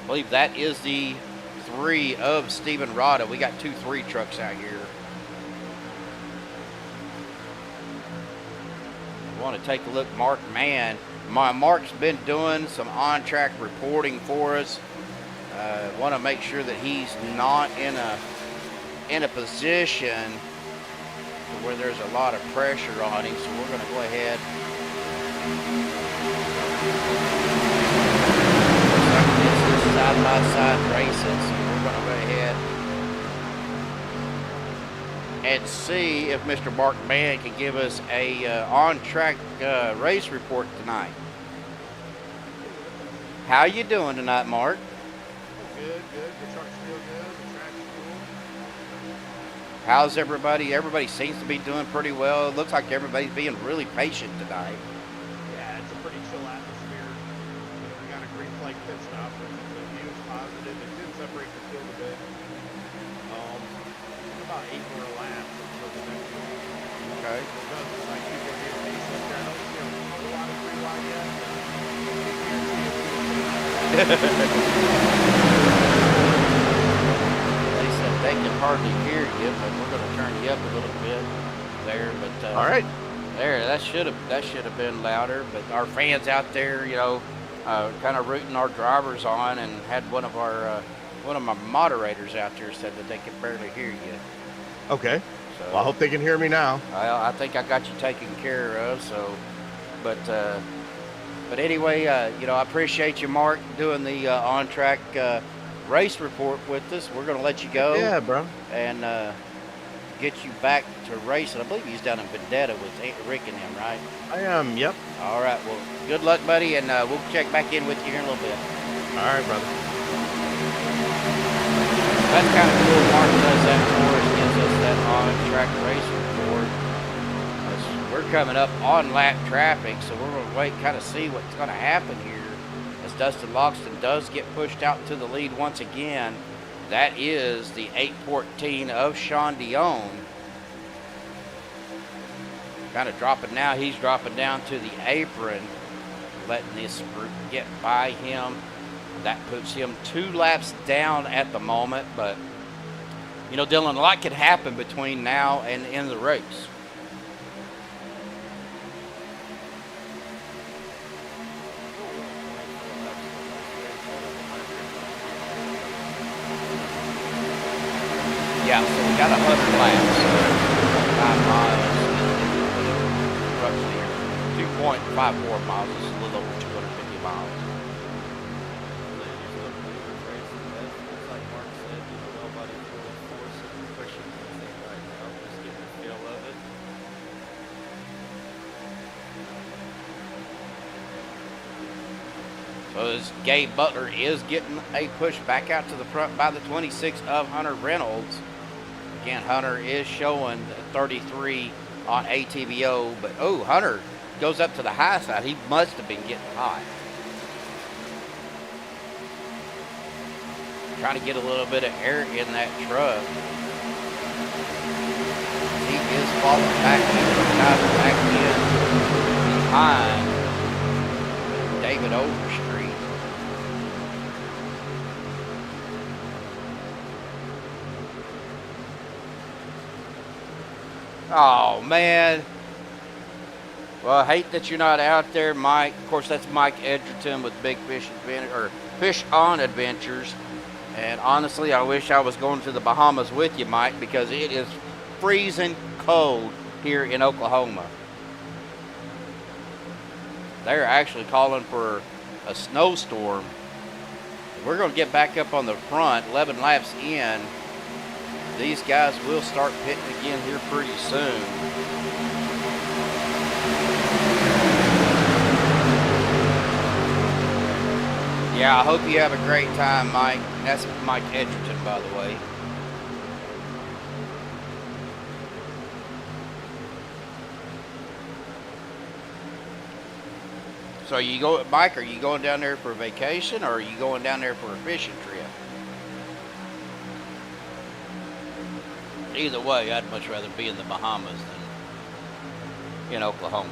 I believe that is the 3 of Stephen Rada. We got 2 3 trucks out here. I want to take a look. Mark Mann. Mark's been doing some on-track reporting for us. Want to make sure that he's not in a position where there's a lot of pressure on him, so we're going to go ahead. This is side-by-side racing, so we're going to go ahead and see if Mr. Mark Mann can give us a on-track race report tonight. How you doing tonight, Mark? Good. The truck's feel good. The track's cool. How's everybody? Everybody seems to be doing pretty well. It looks like everybody's being really patient tonight. Yeah, it's a pretty chill atmosphere. We got a green flag pit stop, which is a huge positive. It did separate the field a bit. About 8 more laps until the next one. Okay. It does look like people are getting patient. There don't see a lot of 3 wide yet. They said they can hardly hear you, but we're going to turn you up a little bit there. But All right. There, that should have been louder. But our fans out there, kind of rooting our drivers on, and had one of my moderators out there said that they could barely hear you. Okay. So, Well, I hope they can hear me now. I think I got you taken care of. So, but anyway, I appreciate you, Mark, doing the on-track race report with us. We're going to let you go. Yeah, bro. And get you back to racing. I believe he's down in Vendetta with Rick and him, right? I am, yep. All right. Well, good luck, buddy, and we'll check back in with you here in a little bit. All right, brother. That's kind of cool. Mark does that for us, gives us that on-track race report. We're coming up on lap traffic, so we're going to wait, kind of see what's going to happen here as Dustin Logston does get pushed out to the lead once again. That is the 814 of Sean Dion. Kind of dropping now. He's dropping down to the apron, letting this group get by him. That puts him 2 laps down at the moment, but, Dylan, a lot could happen between now and the end of the race. Yeah, so we got 100 laps, 5 miles, roughly 2.54 miles, is a little over 250 miles. It's like Mark said, nobody's really forcing or pushing anything right now. Just getting the feel of it. As Gabe Butler is getting a push back out to the front by the 26 of Hunter Reynolds. Again, Hunter is showing 33 on ATVO, but oh, Hunter goes up to the high side. He must have been getting hot. Trying to get a little bit of air in that truck. He is falling back in behind David Overstreet. Oh, man. Well, I hate that you're not out there, Mike. Of course, that's Mike Edgerton with Big Fish Fish On Adventures. And honestly, I wish I was going to the Bahamas with you, Mike, because it is freezing cold here in Oklahoma. They're actually calling for a snowstorm. We're going to get back up on the front, 11 laps in. These guys will start pitting again here pretty soon. Yeah, I hope you have a great time, Mike. That's Mike Edgerton, by the way. So you go, Mike, are you going down there for a vacation or are you going down there for a fishing trip? Either way, I'd much rather be in the Bahamas than in Oklahoma.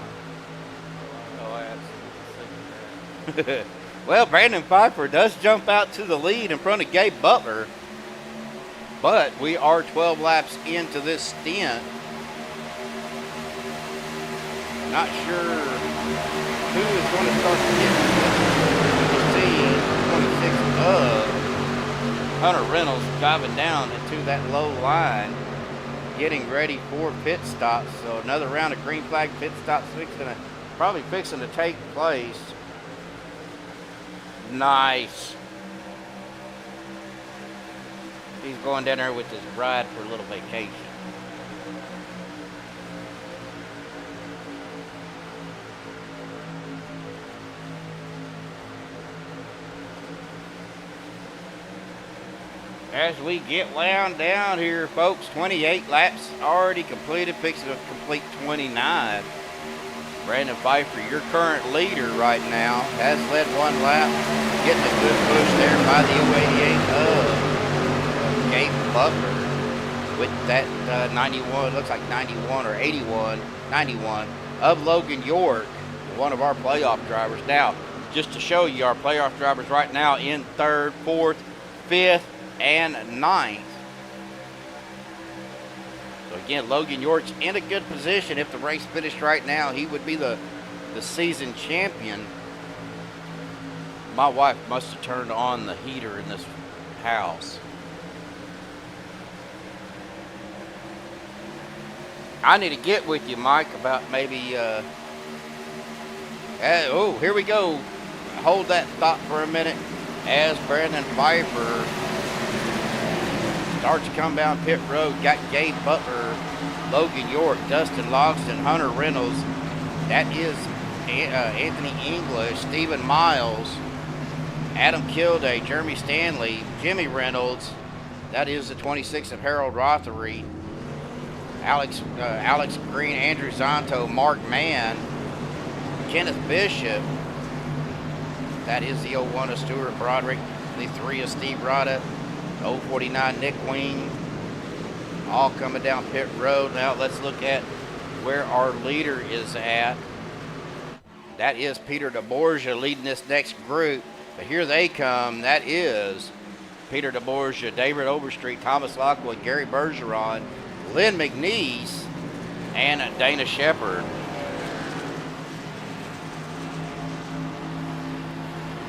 Oh, I absolutely think that. Well, Brandon Pfeiffer does jump out to the lead in front of Gabe Butler, but we are 12 laps into this stint. Not sure who is going to start to get the 26 of Hunter Reynolds driving down into that low line, getting ready for pit stops. So another round of green flag pit stops probably fixing to take place. Nice. He's going down there with his bride for a little vacation. As we get wound down here, folks, 28 laps already completed, fixing to complete 29. Brandon Pfeiffer, your current leader right now, has led one lap, getting a good push there by the 088 of Gabe Butler with that 91, looks like 91 or 81, 91 of Logan York, one of our playoff drivers. Now, just to show you our playoff drivers right now in 3rd, 4th, 5th, and 9th. So again, Logan York's in a good position. If the race finished right now, he would be the season champion. My wife must have turned on the heater in this house. I need to get with you, Mike, about maybe oh, here we go. Hold that thought for a minute as Brandon Pfeiffer starts to come down pit road. Got Gabe Butler, Logan York, Dustin Logston, Hunter Reynolds. That is Anthony English, Stephen Miles, Adam Kilday, Jeremy Stanley, Jimmy Reynolds. That is the 26th of Harold Rothery. Alex Green, Andrew Zonto, Mark Mann, Kenneth Bishop. That is the 01 of Stuart Broderick, the 3 of Steve Rada, 049 Nick Wing, all coming down pit road. Now let's look at where our leader is at. That is Peter DeBorgia leading this next group. But here they come. That is Peter DeBorgia, David Overstreet, Thomas Lockwood, Gary Bergeron, Lynn McNeese, and Dana Shepard.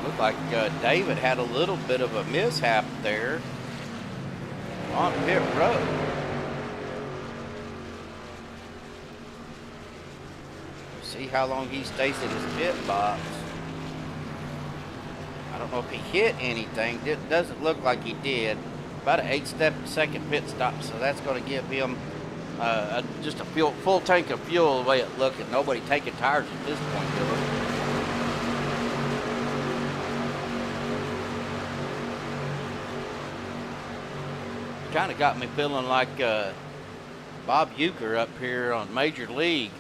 Looked like David had a little bit of a mishap there on pit road. See how long he stays in his pit box. I don't know if he hit anything. It doesn't look like he did. About an 8-second pit stop, so that's going to give him just a full tank of fuel the way it looked. And nobody taking tires at this point, do it. kind of got me feeling like Bob Uecker up here on Major League,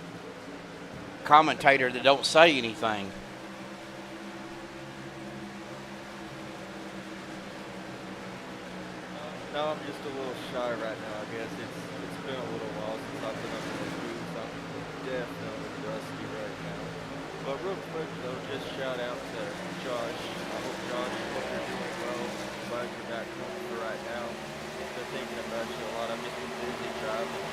commentator that don't say anything. No, I'm just a little shy right now, I guess. It's been a little while since I've been up in the booth. I'm definitely rusty right now. But real quick though, just shout out to Josh. I hope Josh, hope you're doing well. Glad you're back home for right now. Been thinking about you a lot. I've just been busy driving.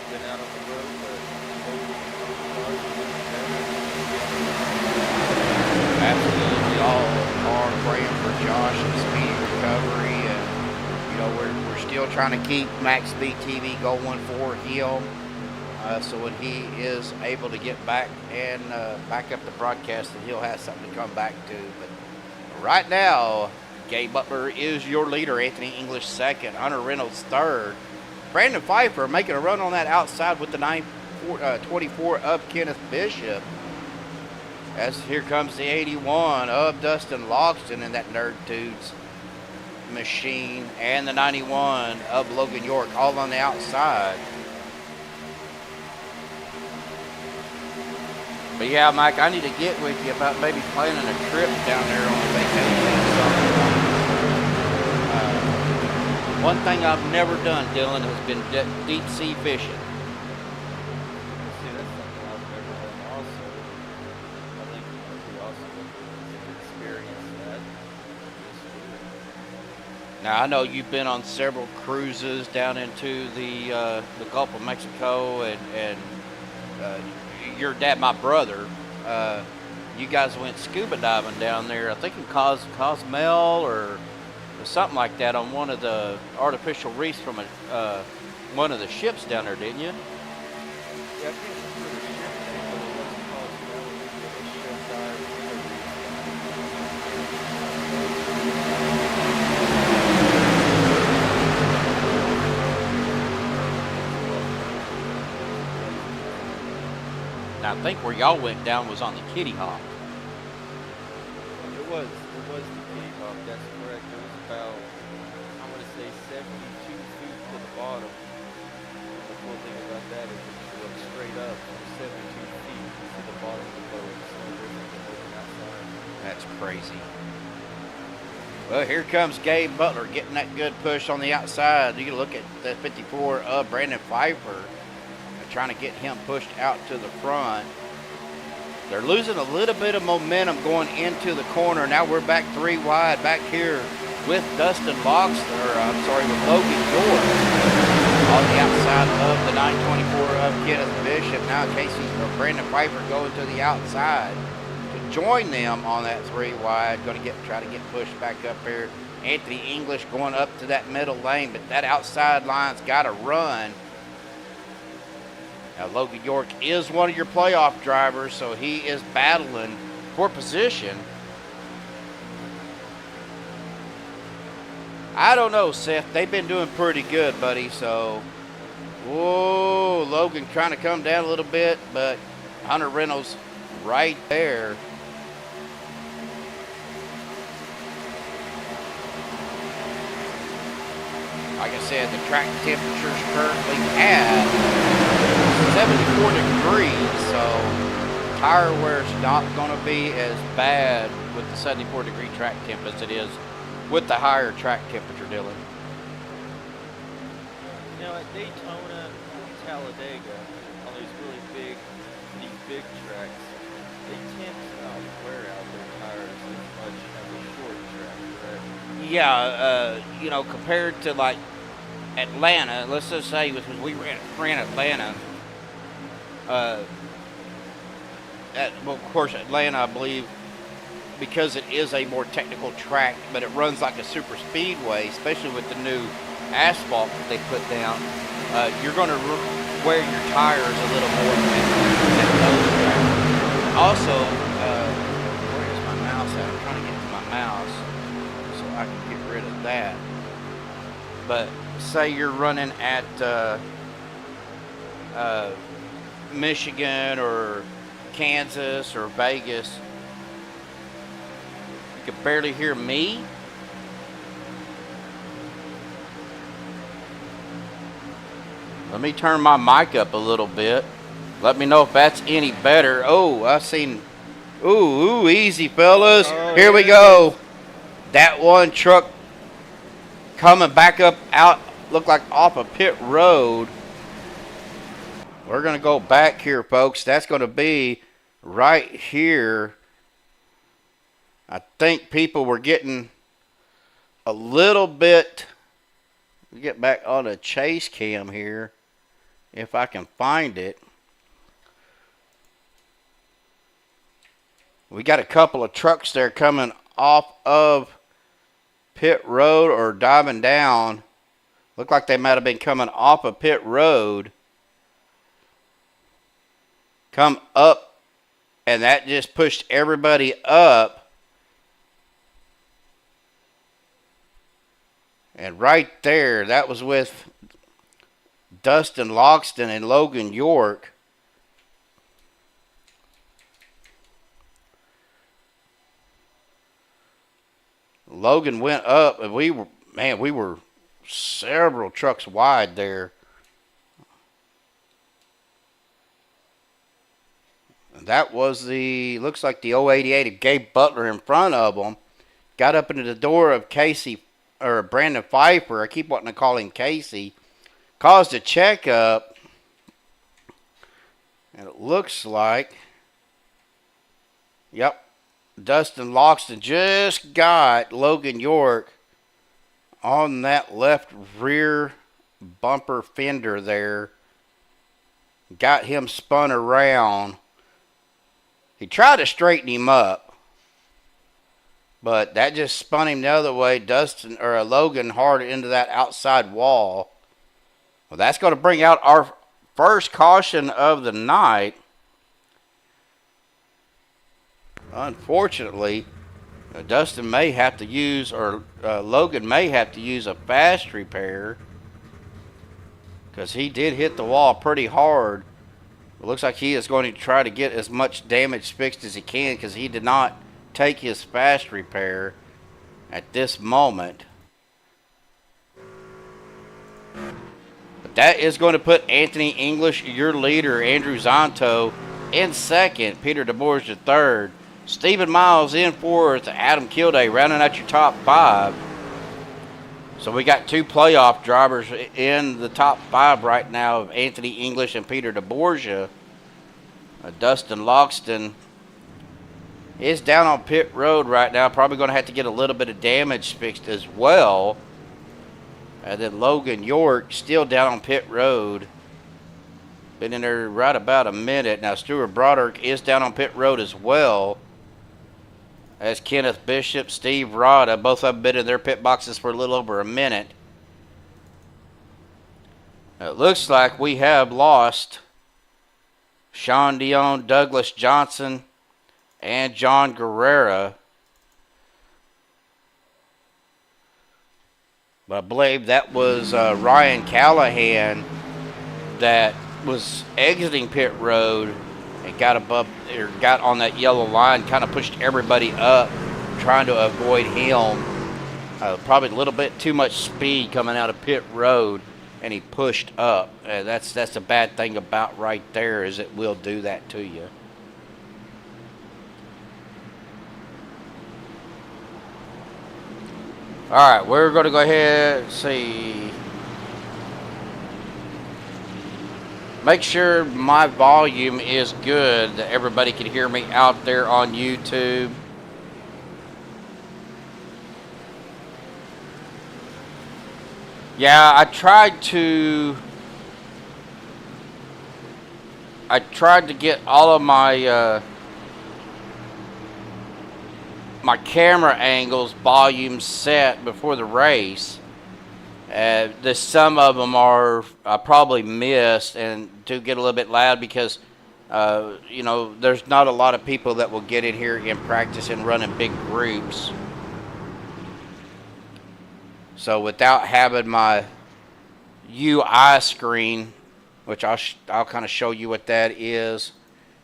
Been out on the road, but Josh is doing better. Absolutely, we all are praying for Josh and speedy recovery, and you know we're still trying to keep MaxspeedTV going for him, so when he is able to get back and back up the broadcast, that he'll have something to come back to. But right now, Gabe Butler is your leader, Anthony English second, Hunter Reynolds third, Brandon Pfeiffer making a run on that outside with the 924 of Kenneth Bishop. As here comes the 81 of Dustin Logston in that Nerd Dudes machine, and the 91 of Logan York, all on the outside. But yeah, Mike, I need to get with you about maybe planning a trip down there on a vacation or something. One thing I've never done, Dylan, has been deep sea fishing. See, that's something I've never done also. I think it would be awesome to experience that. Now I know you've been on several cruises down into the Gulf of Mexico, and your dad, my brother, you guys went scuba diving down there. I think in Cozumel or something like that on one of the artificial reefs from one of the ships down there, didn't you? Yeah, I can't remember the ship name, but it wasn't Cozumel. It was a ship dive in the reef. Now I think where y'all went down was on the Kitty Hawk. It was the Kitty Hawk, that's correct. It was about, I want to say 72 feet to the bottom. The cool thing about that is if you look straight up from 72 feet to the bottom of the boat, it's no different than looking outside. That's crazy. Well, here comes Gabe Butler getting that good push on the outside. You can look at the 54 of Brandon Pfeiffer, trying to get him pushed out to the front. They're losing a little bit of momentum going into the corner. Now we're back 3 wide back here with Dustin Logston, with Logan York on the outside of the 924 of Kenneth Bishop. Now Brandon Pfeiffer going to the outside to join them on that 3 wide. Going to try to get pushed back up here. Anthony English going up to that middle lane, but that outside line's got to run. Now, Logan York is one of your playoff drivers, so he is battling for position. I don't know, Seth. They've been doing pretty good, buddy. So, whoa, Logan trying to come down a little bit, but Hunter Reynolds right there. Like I said, the track temperatures currently at 74 degrees, so tire wear is not going to be as bad with the 74 degree track temp as it is with the higher track temperature, Dylan. You know, at Daytona, Talladega, on these big tracks, they tend to not wear out their tires as much as a short track, correct? Yeah, you know, compared to like Atlanta, let's just say we ran Atlanta. Well, of course, Atlanta, I believe, because it is a more technical track, but it runs like a super speedway, especially with the new asphalt that they put down. You're going to wear your tires a little more than those tracks. Also, where is my mouse at? I'm trying to get to my mouse so I can get rid of that. But say you're running at Michigan or Kansas or Vegas, you can barely hear me. Let me turn my mic up a little bit. Let me know if that's any better. Oh, I've seen. Ooh, easy, fellas. Oh, Here we here it go. That one truck coming back up out, looked like off a pit road. We're going to go back here, folks. That's going to be right here. I think people were getting a little bit. Get back on the chase cam here, if I can find it. We got a couple of trucks there coming off of pit road or diving down. Look like they might have been coming off of pit road. Come up, and that just pushed everybody up. And right there, that was with Dustin Loxton and Logan York. Logan went up, and we were several trucks wide there. And that was looks like the 088 of Gabe Butler in front of them. Got up into the door of Casey, or Brandon Pfeiffer. I keep wanting to call him Casey. Caused a checkup. And it looks like, yep, Dustin Loxton just got Logan York on that left rear bumper fender there. Got him spun around. He tried to straighten him up, but that just spun him the other way. Logan hard into that outside wall. Well, that's going to bring out our first caution of the night. Unfortunately, Dustin may have to use, or Logan may have to use a fast repair, because he did hit the wall pretty hard. It looks like he is going to try to get as much damage fixed as he can, because he did not take his fast repair at this moment. But that is going to put Anthony English, your leader, Andrew Zonto, in second, Peter DeBoerge third, Stephen Miles in fourth, Adam Kilday rounding out your top five. So we got two playoff drivers in the top five right now of Anthony English and Peter DeBoerge. Dustin Loxton is down on pit road right now. Probably going to have to get a little bit of damage fixed as well. And then Logan York still down on pit road. Been in there right about a minute. Now Stuart Broderick is down on pit road as well. As Kenneth Bishop, Steve Rada, both of them been in their pit boxes for a little over a minute. It looks like we have lost Sean Dion, Douglas Johnson, and John Guerrera. But I believe that was Ryan Callahan that was exiting pit road and got on that yellow line, kind of pushed everybody up, trying to avoid him. Probably a little bit too much speed coming out of pit road, and he pushed up. That's a bad thing about right there, is it will do that to you. All right, we're going to go ahead and see. Make sure my volume is good, that everybody can hear me out there on YouTube. Yeah, I tried to get all of my my camera angles volume set before the race. Some of them are probably missed and do get a little bit loud because there's not a lot of people that will get in here and practice and run in big groups. So without having my UI screen, which I'll kind of show you what that is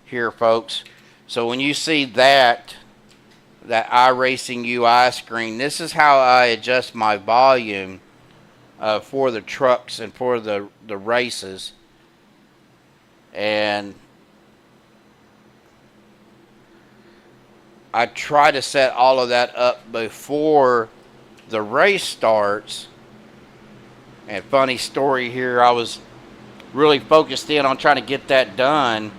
here, folks. So when you see that iRacing UI screen, this is how I adjust my volume for the trucks and for the races. And I try to set all of that up before the race starts. And funny story here, I was really focused in on trying to get that done.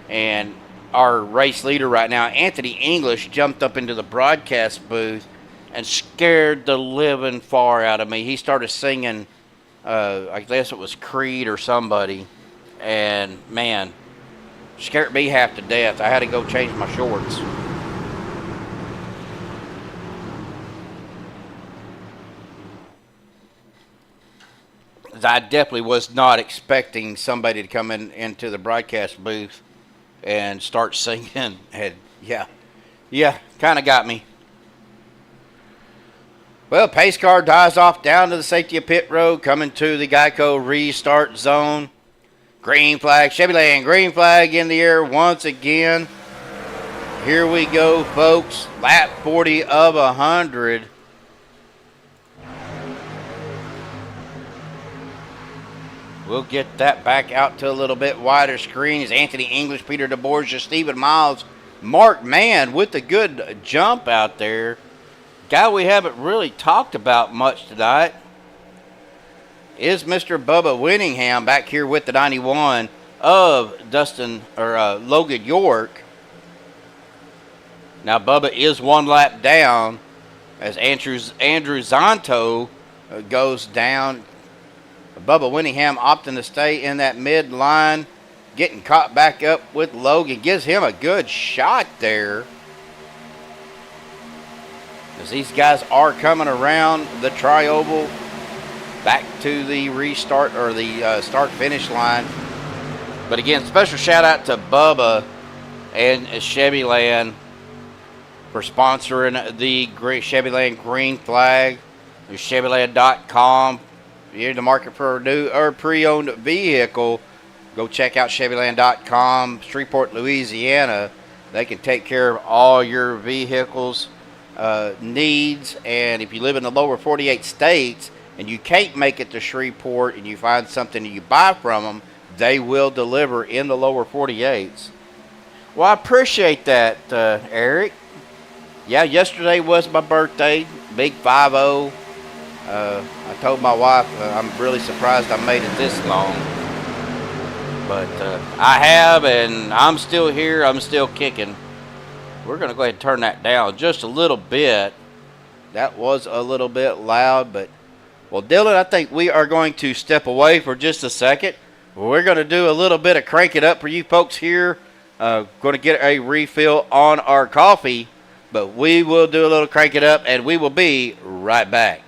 And our race leader right now, Anthony English, jumped up into the broadcast booth and scared the living far out of me. He started singing, I guess it was Creed or somebody. And man, scared me half to death. I had to go change my shorts. I definitely was not expecting somebody to come into the broadcast booth and start singing. And yeah, kind of got me. Well, pace car dives off down to the safety of pit road, coming to the Geico restart zone. Green flag, Chevyland, green flag in the air once again. Here we go, folks. Lap 40 of 100. We'll get that back out to a little bit wider screens. Anthony English, Peter DeBorgia, Stephen Miles, Mark Mann with a good jump out there. Guy we haven't really talked about much tonight is Mr. Bubba Winningham back here with the 91 of Logan York. Now Bubba is one lap down as Andrew Zonto goes down. Bubba Winningham opting to stay in that mid line, getting caught back up with Logan. Gives him a good shot there. As these guys are coming around the tri-oval back to the restart or the start-finish line. But again, special shout out to Bubba and Chevyland for sponsoring the Chevyland Green Flag. Chevyland.com. If you're in the market for a new or pre-owned vehicle, go check out Chevyland.com, Shreveport, Louisiana. They can take care of all your vehicles needs. And if you live in the lower 48 states and you can't make it to Shreveport and you find something that you buy from them, they will deliver in the lower 48s. Well, I appreciate that, Eric. Yeah, yesterday was my birthday, big 5-0. I told my wife I'm really surprised I made it this long. But I have, and I'm still here. I'm still kicking. We're going to go ahead and turn that down just a little bit. That was a little bit loud, but... Well, Dylan, I think we are going to step away for just a second. We're going to do a little bit of crank it up for you folks here. Going to get a refill on our coffee, but we will do a little crank it up, and we will be right back.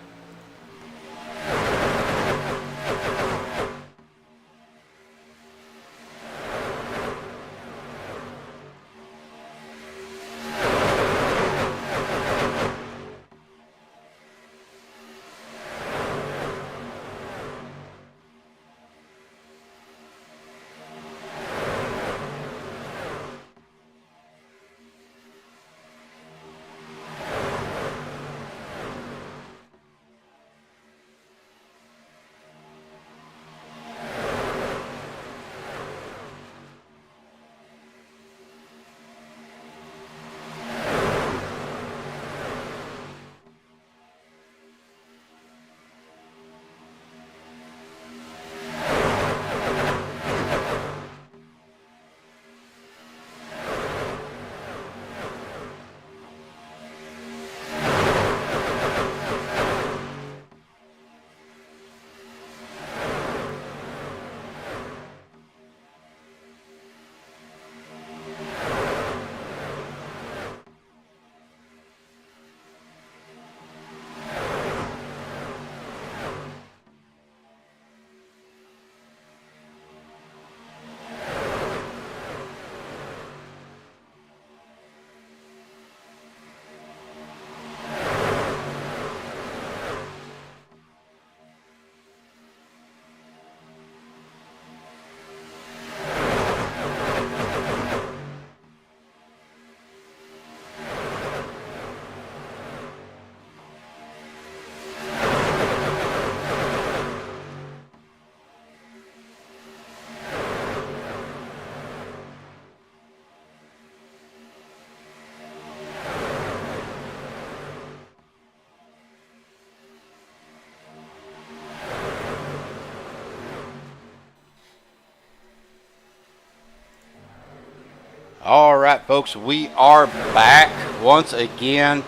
All right, folks, we are back once again.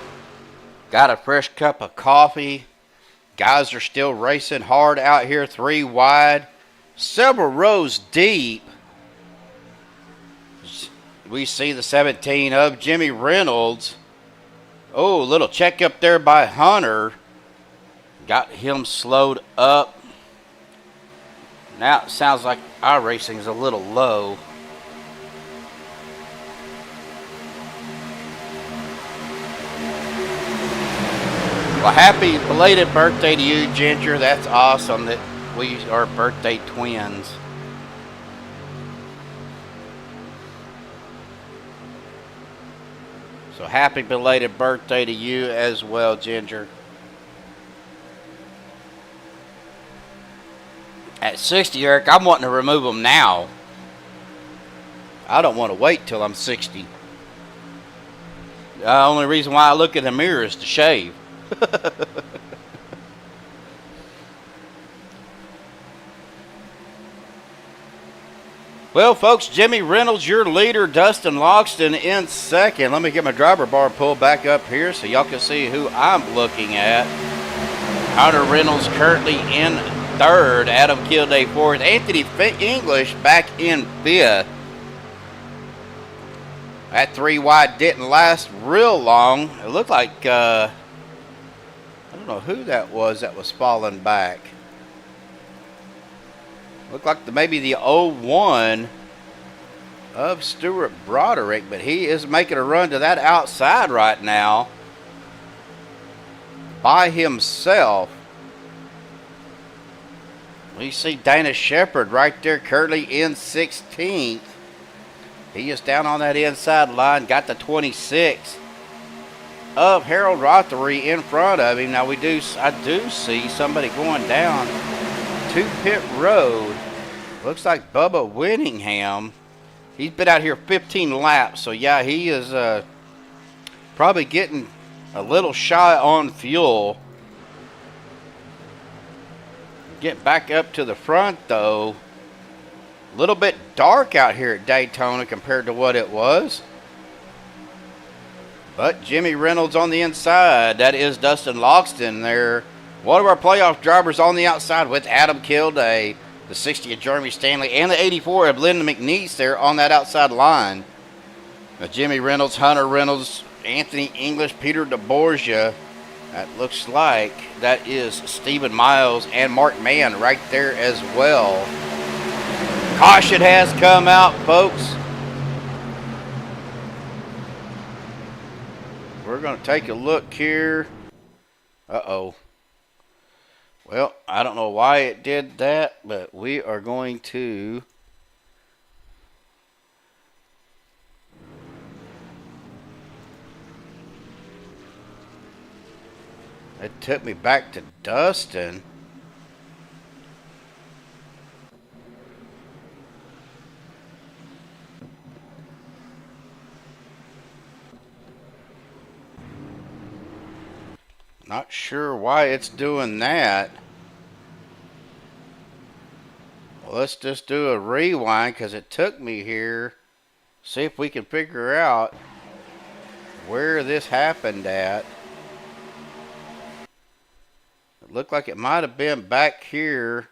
Got a fresh cup of coffee. Guys are still racing hard out here, 3 wide, several rows deep. We see the 17 of Jimmy Reynolds. Oh, little check up there by Hunter. Got him slowed up. Now it sounds like our racing is a little low. Well, happy belated birthday to you, Ginger. That's awesome that we are birthday twins. So happy belated birthday to you as well, Ginger. At 60, Eric, I'm wanting to remove them now. I don't want to wait till I'm 60. The only reason why I look in the mirror is to shave. Well, folks, Jimmy Reynolds, your leader, Dustin Loxton in second. Let me get my driver bar pulled back up here so y'all can see who I'm looking at. Hunter Reynolds currently in third. Adam Kilday fourth. Anthony English back in fifth. That 3 wide didn't last real long. It looked like, I don't know who that was falling back. Looked like maybe the 01 of Stuart Broderick, but he is making a run to that outside right now by himself. We see Dana Shepard right there currently in 16th. He is down on that inside line, got the 26 of Harold Rothery in front of him. Now I do see somebody going down to pit road. Looks like Bubba Winningham. He's been out here 15 laps, so yeah, he is probably getting a little shy on fuel. Get back up to the front though. A little bit dark out here at Daytona compared to what it was. But Jimmy Reynolds on the inside. That is Dustin Loxton there. One of our playoff drivers on the outside with Adam Kilday. The 60 of Jeremy Stanley and the 84 of Lyndon McNeese there on that outside line. Now Jimmy Reynolds, Hunter Reynolds, Anthony English, Peter DeBorgia. That looks like that is Stephen Miles and Mark Mann right there as well. Caution has come out, folks. We're going to take a look here. Uh-oh. Well, I don't know why it did that, but we are going to it took me back to Dustin. Not sure why it's doing that. Well, let's just do a rewind because it took me here. See if we can figure out where this happened at. It looked like it might have been back here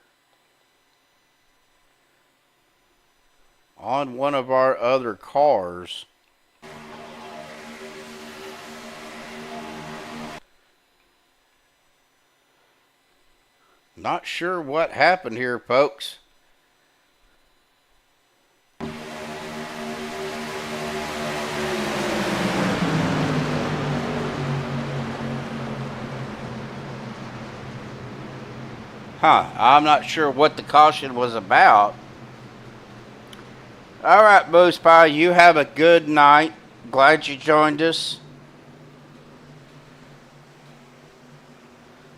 on one of our other cars. Not sure what happened here, folks. I'm not sure what the caution was about. All right, Boost Pie, you have a good night. Glad you joined us.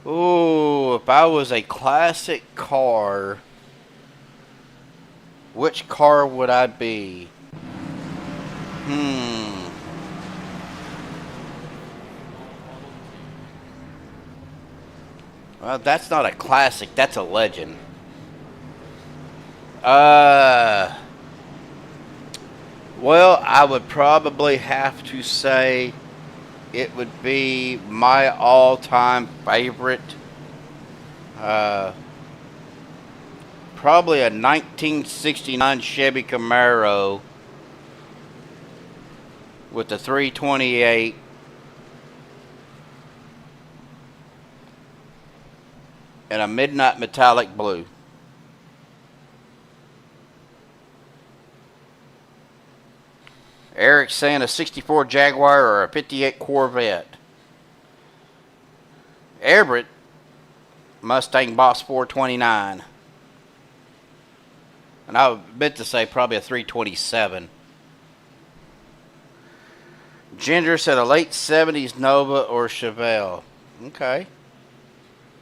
Ooh, if I was a classic car, which car would I be? Well, that's not a classic, that's a legend. Well, I would probably have to say it would be my all-time favorite. Probably a 1969 Chevy Camaro with the 328 and a midnight metallic blue. Eric saying a 64 Jaguar or a 58 Corvette. Everett, Mustang Boss 429. And I meant to say probably a 327. Ginger said a late 70s Nova or Chevelle. Okay.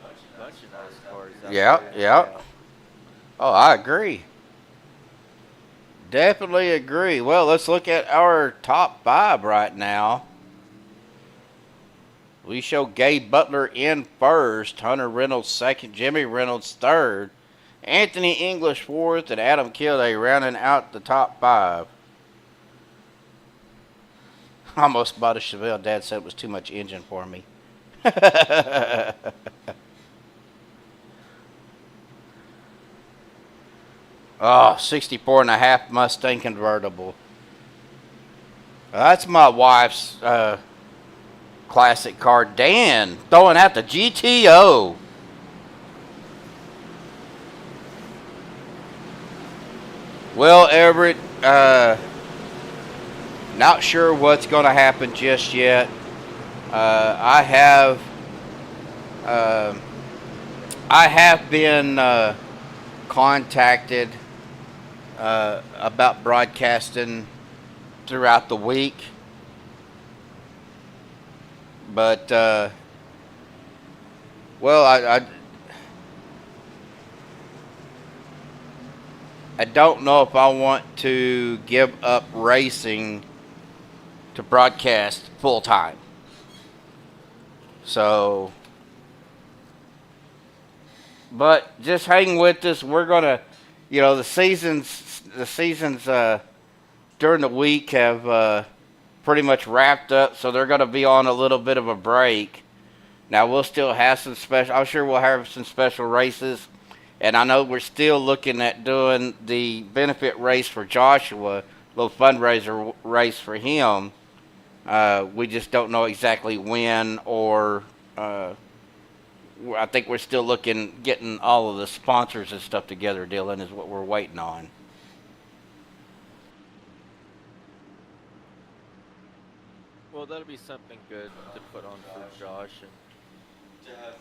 Bunch of nice cars out Yeah, there. yeah. Oh, I agree. Definitely agree. Well, let's look at our top 5 right now. We show Gabe Butler in first, Hunter Reynolds second, Jimmy Reynolds third, Anthony English fourth, and Adam Kilday rounding out the top 5. I almost bought a Chevelle. Dad said it was too much engine for me. Oh, 64 and a half Mustang convertible. That's my wife's classic car. Dan throwing out the GTO. Well, Everett, not sure what's going to happen just yet. I have been contacted about broadcasting throughout the week, but well, I don't know if I want to give up racing to broadcast full time. So, but just hang with us. We're gonna, the seasons during the week have pretty much wrapped up, so they're gonna be on a little bit of a break. Now we'll still have some special. I'm sure we'll have some special races, and I know we're still looking at doing the benefit race for Joshua, little fundraiser race for him. We just don't know exactly when, or I think we're still getting all of the sponsors and stuff together, Dylan, is what we're waiting on. Well, that'll be something good to put on for Josh, and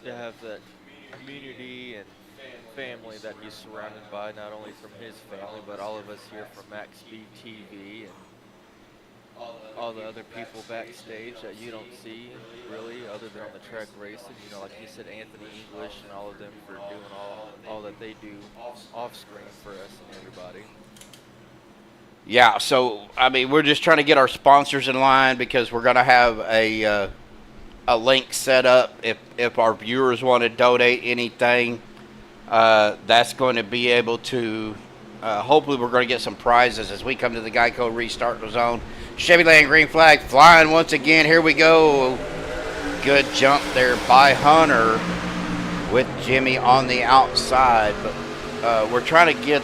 to have that community and family that he's surrounded by, not only from his family, but all of us here from MaxspeedTV and all the other people backstage that you don't see really, other than on the track racing. Like you said, Anthony English and all of them for doing all that they do off screen for us and everybody. Yeah, so I mean, we're just trying to get our sponsors in line, because we're gonna have a link set up if our viewers want to donate anything. That's going to be able to. Hopefully, we're going to get some prizes as we come to the Geico Restart Zone. Chevyland green flag flying once again. Here we go. Good jump there by Hunter with Jimmy on the outside. But we're trying to get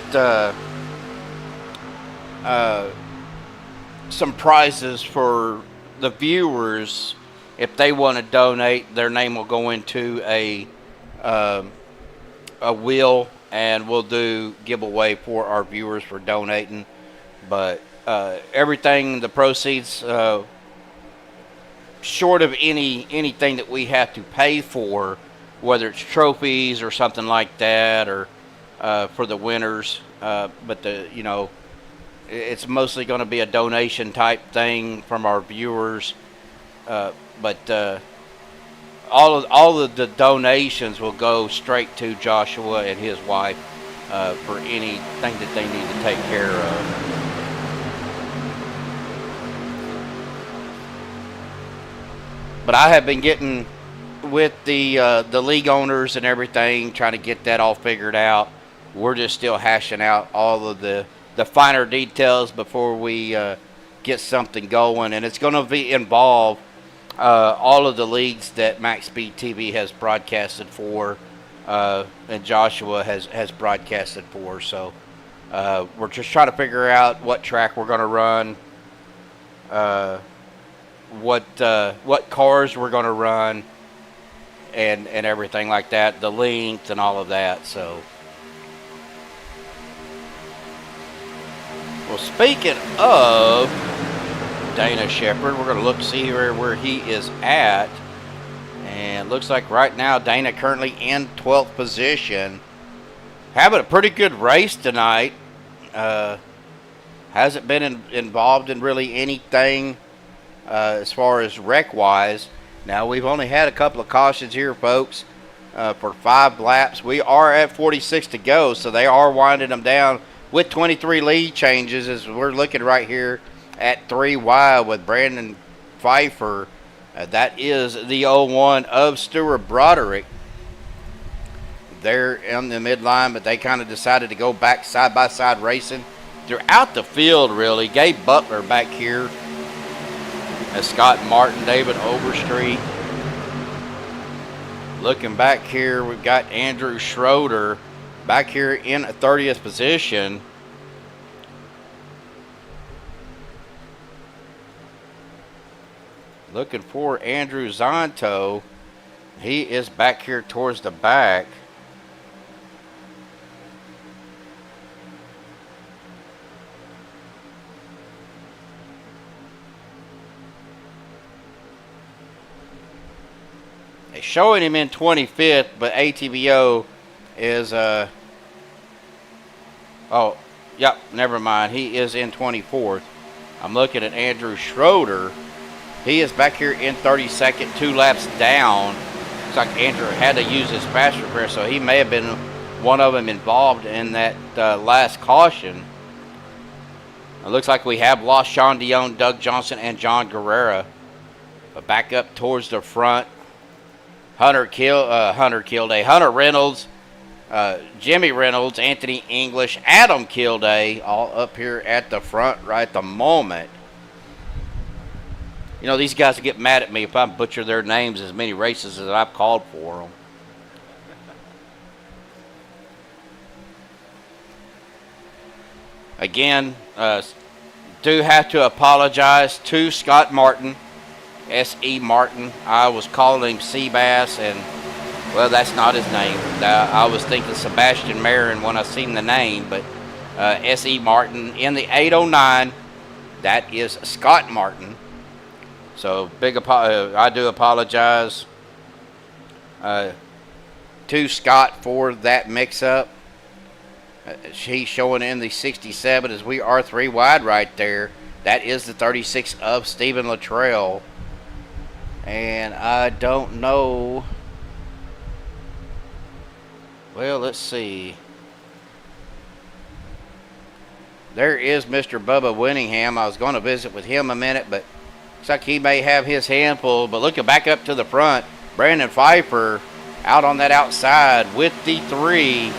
some prizes for the viewers. If they want to donate, their name will go into a wheel, and we'll do giveaway for our viewers for donating. But everything, the proceeds, short of anything that we have to pay for, whether it's trophies or something like that, or for the winners, but it's mostly going to be a donation type thing from our viewers. But all of the donations will go straight to Joshua and his wife for anything that they need to take care of. But I have been getting with the league owners and everything, trying to get that all figured out. We're just still hashing out all of the the finer details before we get something going, and it's going to be involve all of the leagues that MaxspeedTV has broadcasted for, and Joshua has broadcasted for. So we're just trying to figure out what track we're going to run, what cars we're going to run, and everything like that, the length and all of that. So, well, speaking of Dana Shepard, we're going to look to see where he is at. And it looks like right now Dana currently in 12th position. Having a pretty good race tonight. Hasn't been involved in really anything as far as wreck-wise. Now, we've only had a couple of cautions here, folks, for 5 laps. We are at 46 to go, so they are winding them down with 23 lead changes as we're looking right here at 3 wide with Brandon Pfeiffer. That is the 01 of Stuart Broderick. They're in the midline, but they kind of decided to go back side-by-side racing throughout the field, really. Gabe Butler back here as Scott Martin, David Overstreet. Looking back here, we've got Andrew Schroeder back here in 30th position. Looking for Andrew Zonto. He is back here towards the back. They're showing him in 25th, but ATVO is oh, yep, never mind. He is in 24th. I'm looking at Andrew Schroeder. He is back here in 32nd, 2 laps down. Looks like Andrew had to use his fast repair, so he may have been one of them involved in that last caution. It looks like we have lost Sean Dion, Doug Johnson, and John Guerrera. But back up towards the front, Hunter Reynolds, Jimmy Reynolds, Anthony English, Adam Kilday, all up here at the front right at the moment. You know, these guys will get mad at me if I butcher their names as many races as I've called for them. Again, do have to apologize to Scott Martin, S.E. Martin. I was calling him Seabass, and, well, that's not his name. I was thinking Sebastian Marin when I seen the name, but S.E. Martin in the 809, that is Scott Martin. So I do apologize to Scott for that mix-up. He's showing in the 67 as we are 3 wide right there. That is the 36 of Stephen Luttrell. And I don't know. Well, let's see. There is Mr. Bubba Winningham. I was going to visit with him a minute, but looks like he may have his hand full. But looking back up to the front, Brandon Pfeiffer out on that outside with the 3.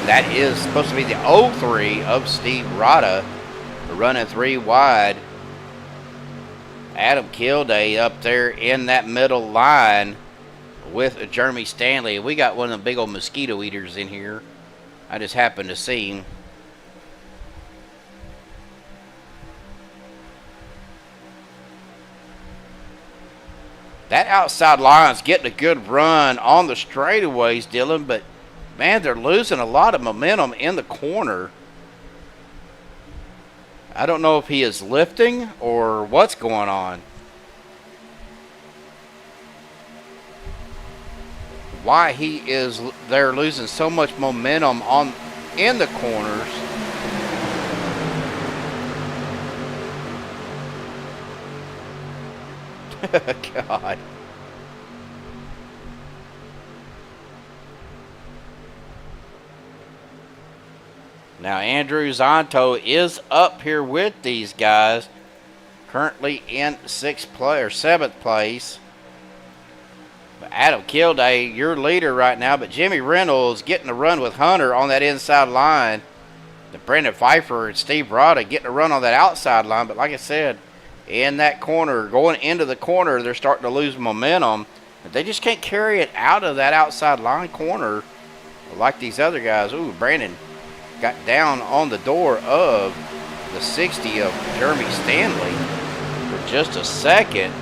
That is supposed to be the 03 of Steve Rada, running 3 wide. Adam Kilday up there in that middle line with Jeremy Stanley. We got one of them big old mosquito eaters in here. I just happened to see him. That outside line's getting a good run on the straightaways, Dylan, but man, they're losing a lot of momentum in the corner. I don't know if he is lifting or what's going on. Why he is they're losing so much momentum in the corners. God. Now Andrew Zonto is up here with these guys, currently in 7th place. But Adam Kilday, your leader right now, but Jimmy Reynolds getting a run with Hunter on that inside line. the Brandon Pfeiffer and Steve Rada getting a run on that outside line. But like I said, in that corner, going into the corner, they're starting to lose momentum. They just can't carry it out of that outside line corner like these other guys. Ooh, Brandon got down on the door of the 60 of Jeremy Stanley for just a second.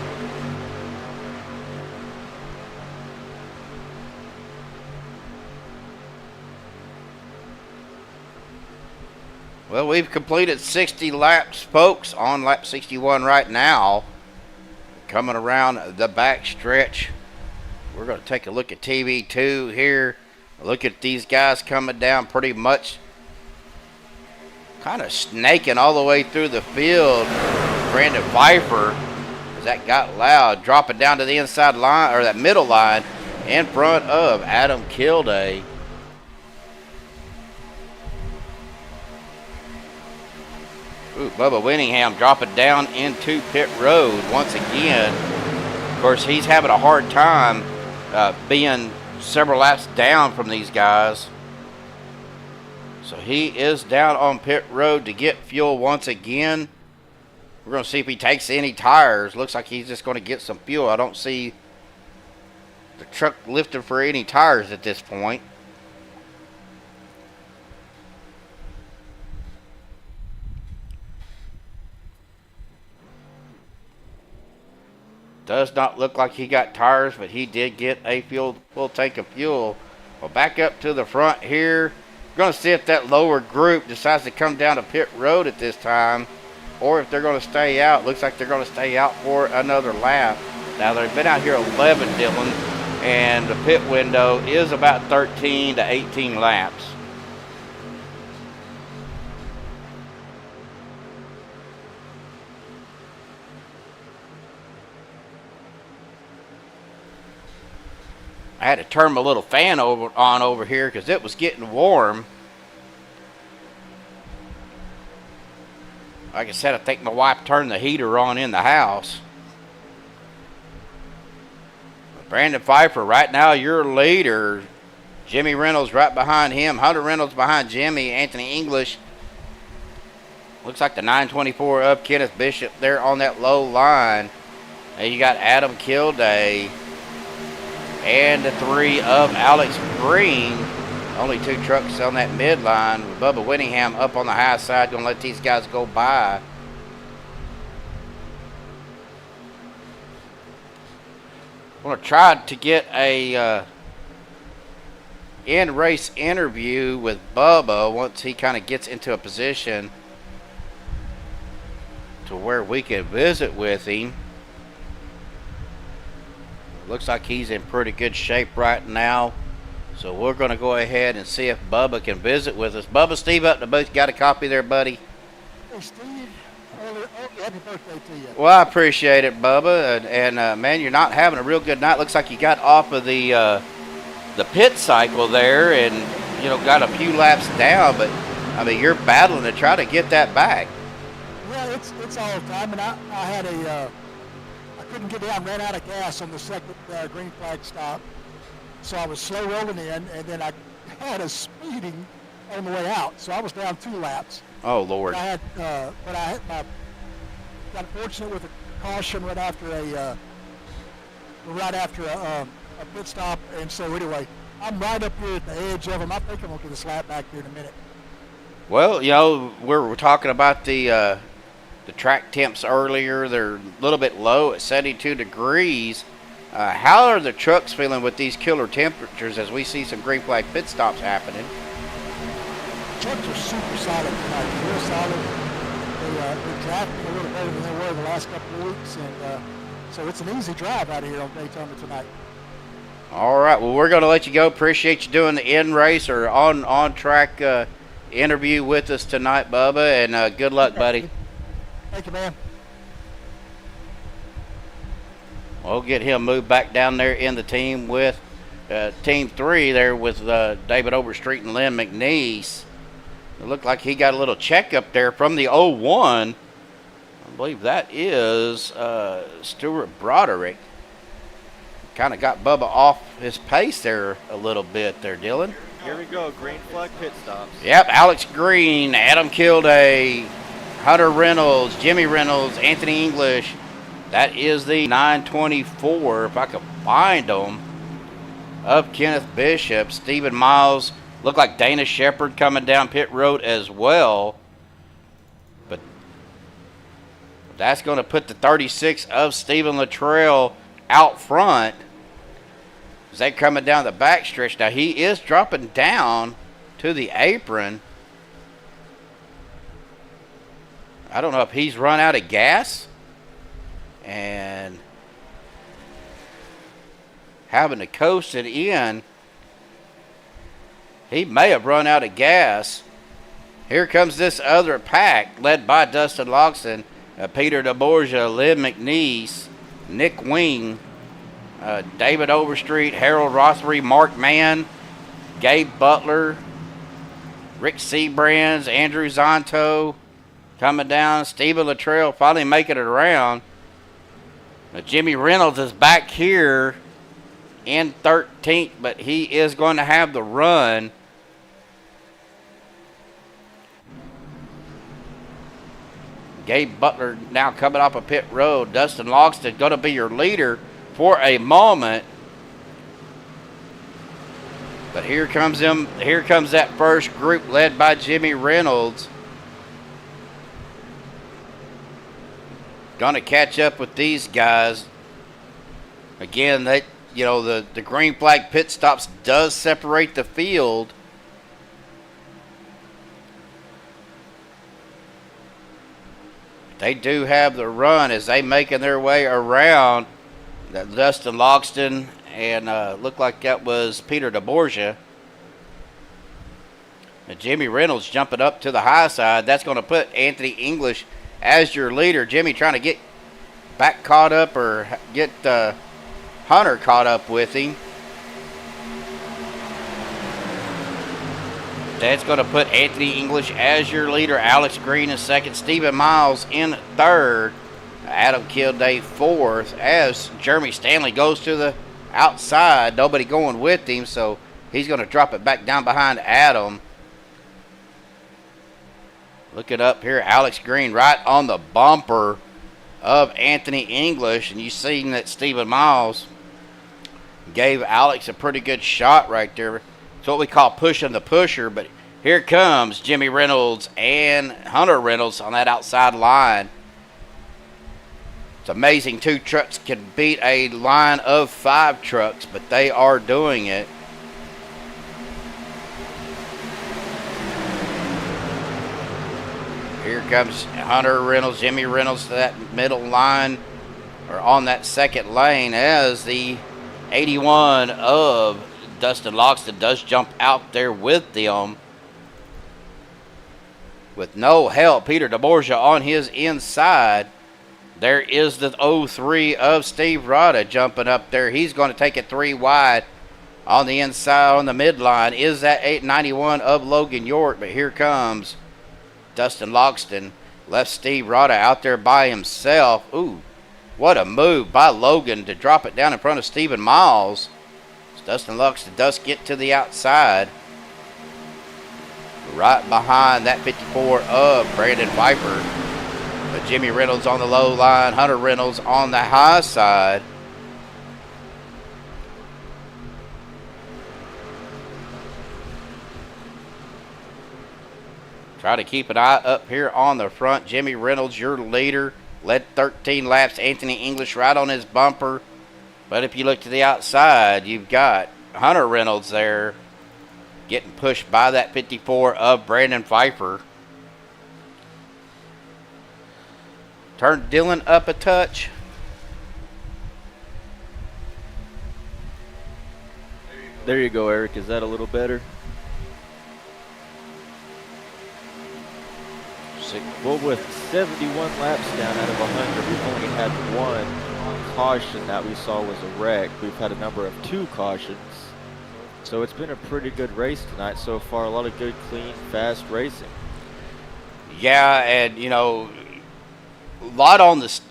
Well, we've completed 60 laps, folks, on lap 61 right now. Coming around the back stretch. We're going to take a look at TV2 here. Look at these guys coming down pretty much kind of snaking all the way through the field. Brandon Pfeiffer, as that got loud, dropping down to the inside line, or that middle line, in front of Adam Kilday. Ooh, Bubba Winningham dropping down into pit road once again. Of course, he's having a hard time being several laps down from these guys. So he is down on pit road to get fuel once again. We're going to see if he takes any tires. Looks like he's just going to get some fuel. I don't see the truck lifting for any tires at this point. Does not look like he got tires, but he did get a full tank of fuel. Well, back up to the front here. We're going to see if that lower group decides to come down to pit road at this time, or if they're going to stay out. Looks like they're going to stay out for another lap. Now, they've been out here 11, Dylan, and the pit window is about 13 to 18 laps. I had to turn my little fan on over here because it was getting warm. Like I said, I think my wife turned the heater on in the house. Brandon Pfeiffer, right now your leader. Jimmy Reynolds right behind him. Hunter Reynolds behind Jimmy. Anthony English. Looks like the 924 of Kenneth Bishop there on that low line. And you got Adam Kilday. And the 3 of Alex Green. Only 2 trucks on that midline with Bubba Winningham up on the high side. Going to let these guys go by. I'm going to try to get a in-race interview with Bubba once he kind of gets into a position to where we can visit with him. Looks like he's in pretty good shape right now. So we're going to go ahead and see if Bubba can visit with us. Bubba, Steve up in the booth. Got a copy there, buddy? Hey, Steve. Happy birthday to you. Well, I appreciate it, Bubba. And man, you're not having a real good night. Looks like you got off of the pit cycle there and, you know, got a few laps down. But, I mean, you're battling to try to get that back. Yeah, it's all the time. And I had I couldn't get down, ran out of gas on the second green flag stop. So I was slow rolling in, and then I had a speeding on the way out. So I was down 2 laps. Oh, Lord. I got fortunate with a caution right after a pit stop. And so anyway, I'm right up here at the edge of them. I think I'm going to get a slap back here in a minute. Well, you know, we're talking about the track temps earlier. They're a little bit low at 72 degrees. How are the trucks feeling with these killer temperatures as we see some green flag pit stops happening? Trucks are super solid tonight. Real solid. They're driving a little better than they were the last couple of weeks, and so it's an easy drive out here on Daytona tonight. All right. Well, we're going to let you go. Appreciate you doing the in-race or on-track interview with us tonight, Bubba, and good luck, buddy. Thank you, man. We'll get him moved back down there in the team with Team 3 there with David Overstreet and Lynn McNeese. It looked like he got a little checkup there from the 01. I believe that is Stuart Broderick. Kind of got Bubba off his pace there a little bit there, Dylan. Here we go, green flag pit stops. Yep, Alex Green, Adam Kilday, Hunter Reynolds, Jimmy Reynolds, Anthony English. That is the 924, if I can find them, of Kenneth Bishop. Stephen Miles, looked like Dana Shepard coming down pit road as well. But that's going to put the 36 of Stephen Luttrell out front. As they coming down the backstretch. Now he is dropping down to the apron. I don't know if he's run out of gas and having to coast it in. He may have run out of gas. Here comes this other pack led by Dustin Loxton, Peter DeBorgia, Lynn McNeese, Nick Wing, David Overstreet, Harold Rothery, Mark Mann, Gabe Butler, Rick Seabrands, Andrew Zonto coming down. Stephen Luttrell finally making it around. Now, Jimmy Reynolds is back here in 13th, but he is going to have the run. Gabe Butler now coming off a pit road. Dustin Logston going to be your leader for a moment. But here comes that first group led by Jimmy Reynolds. Going to catch up with these guys. Again, the green flag pit stops does separate the field. They do have the run as they making their way around. Dustin Logston and looked like that was Peter DeBorgia. And Jimmy Reynolds jumping up to the high side. That's going to put Anthony English as your leader. Jimmy trying to get back caught up or get Hunter caught up with him. That's going to put Anthony English as your leader. Alex Green in second. Stephen Miles in third. Adam Kilday fourth. As Jeremy Stanley goes to the outside. Nobody going with him, so he's going to drop it back down behind Adam. Look it up here. Alex Green right on the bumper of Anthony English. And you seen that Stephen Miles gave Alex a pretty good shot right there. It's what we call pushing the pusher. But here comes Jimmy Reynolds and Hunter Reynolds on that outside line. It's amazing 2 trucks can beat a line of 5 trucks, but they are doing it. Here comes Hunter Reynolds, Jimmy Reynolds to that middle line, or on that second lane, as the 81 of Dustin Logston does jump out there with them. With no help, Peter DeBorgia on his inside. There is the 03 of Steve Rada jumping up there. He's going to take it 3 wide on the inside on the midline. Is that 891 of Logan York, but here comes Dustin Logston. Left Steve Rada out there by himself. Ooh, what a move by Logan to drop it down in front of Stephen Miles. Dustin Logston does get to the outside. Right behind that 54 of Brandon Viper. But Jimmy Reynolds on the low line. Hunter Reynolds on the high side. Try to keep an eye up here on the front. Jimmy Reynolds, your leader. Led 13 laps. Anthony English right on his bumper. But if you look to the outside, you've got Hunter Reynolds there getting pushed by that 54 of Brandon Pfeiffer. Turn Dylan up a touch. There you go, Eric. Is that a little better? Well, with 71 laps down out of 100, we've only had 1 caution that we saw was a wreck. We've had a number of 2 cautions. So it's been a pretty good race tonight so far. A lot of good, clean, fast racing. Yeah, and, a lot on the,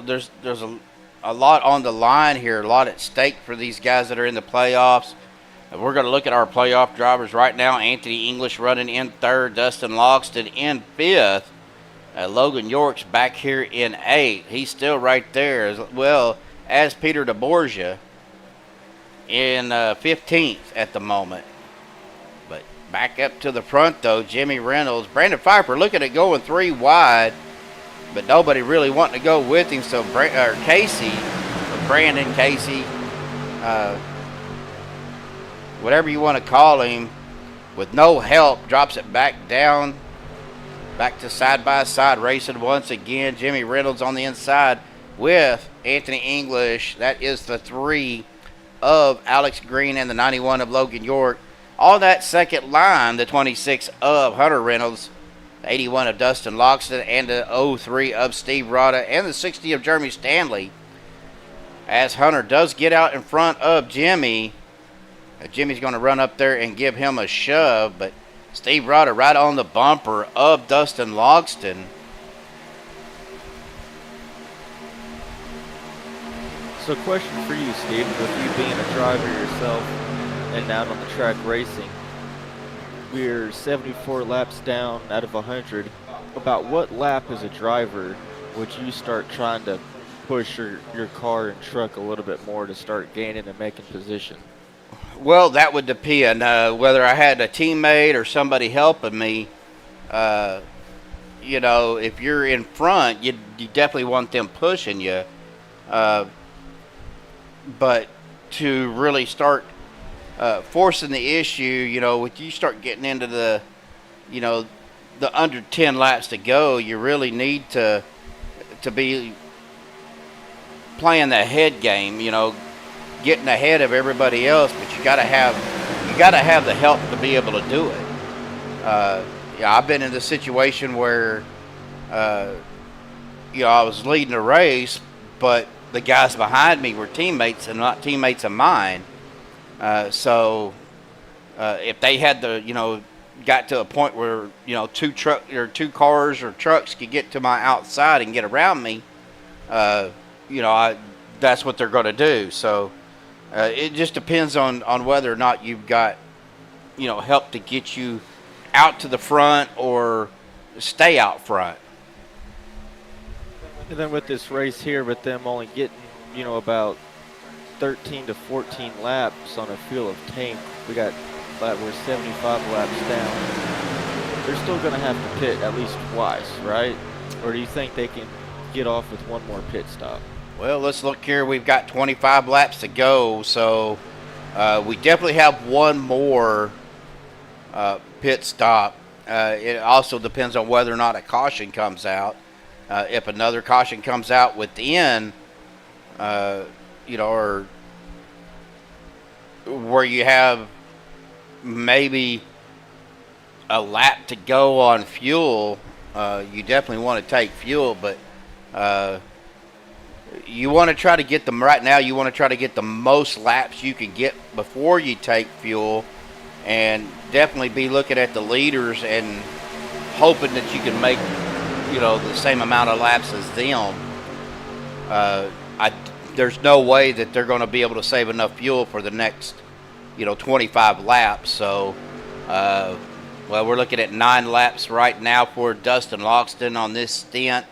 there's a lot on the line here, a lot at stake for these guys that are in the playoffs. We're going to look at our playoff drivers right now. Anthony English running in third, Dustin Logston in fifth. Logan York's back here in eighth. He's still right there, as well as Peter DeBorgia in 15th at the moment. But back up to the front, though, Jimmy Reynolds. Brandon Pfeiffer looking at going 3 wide, but nobody really wanting to go with him. So Brandon Casey, whatever you want to call him, with no help, drops it back down. Back to side-by-side racing once again. Jimmy Reynolds on the inside with Anthony English. That is the 3 of Alex Green and the 91 of Logan York. On that second line, the 26 of Hunter Reynolds, the 81 of Dustin Logston, and the 03 of Steve Rada, and the 60 of Jeremy Stanley. As Hunter does get out in front of Jimmy. Jimmy's going to run up there and give him a shove, but Steve Rada right on the bumper of Dustin Logston. So question for you, Steve, with you being a driver yourself and out on the track racing, we're 74 laps down out of 100. About what lap as a driver would you start trying to push your car and truck a little bit more to start gaining and making position? Well, that would depend whether I had a teammate or somebody helping me. You know, if you're in front, you definitely want them pushing you. But to really start forcing the issue, you know, when you start getting into the, you know, the under 10 laps to go, you really need to be playing the head game, you know, getting ahead of everybody else, but you gotta have the help to be able to do it. Yeah, I've been in the situation where you know, I was leading a race, but the guys behind me were teammates and not teammates of mine. So if they had the, you know, got to a point where, you know, two cars or trucks could get to my outside and get around me, you know, that's what they're going to do. So it just depends on whether or not you've got, you know, help to get you out to the front or stay out front. And then with this race here, with them only getting, you know, about 13 to 14 laps on a field of tank, we're 75 laps down. They're still going to have to pit at least twice, right? Or do you think they can get off with one more pit stop? Well, let's look here. We've got 25 laps to go, so we definitely have one more pit stop. It also depends on whether or not a caution comes out. If another caution comes out within, you know, or where you have maybe a lap to go on fuel, you definitely want to take fuel, but you want to try to get them right now. You want to try to get the most laps you can get before you take fuel, and definitely be looking at the leaders and hoping that you can make, you know, the same amount of laps as them. There's no way that they're going to be able to save enough fuel for the next, you know, 25 laps. So, well, we're looking at 9 laps right now for Dustin Logston on this stint.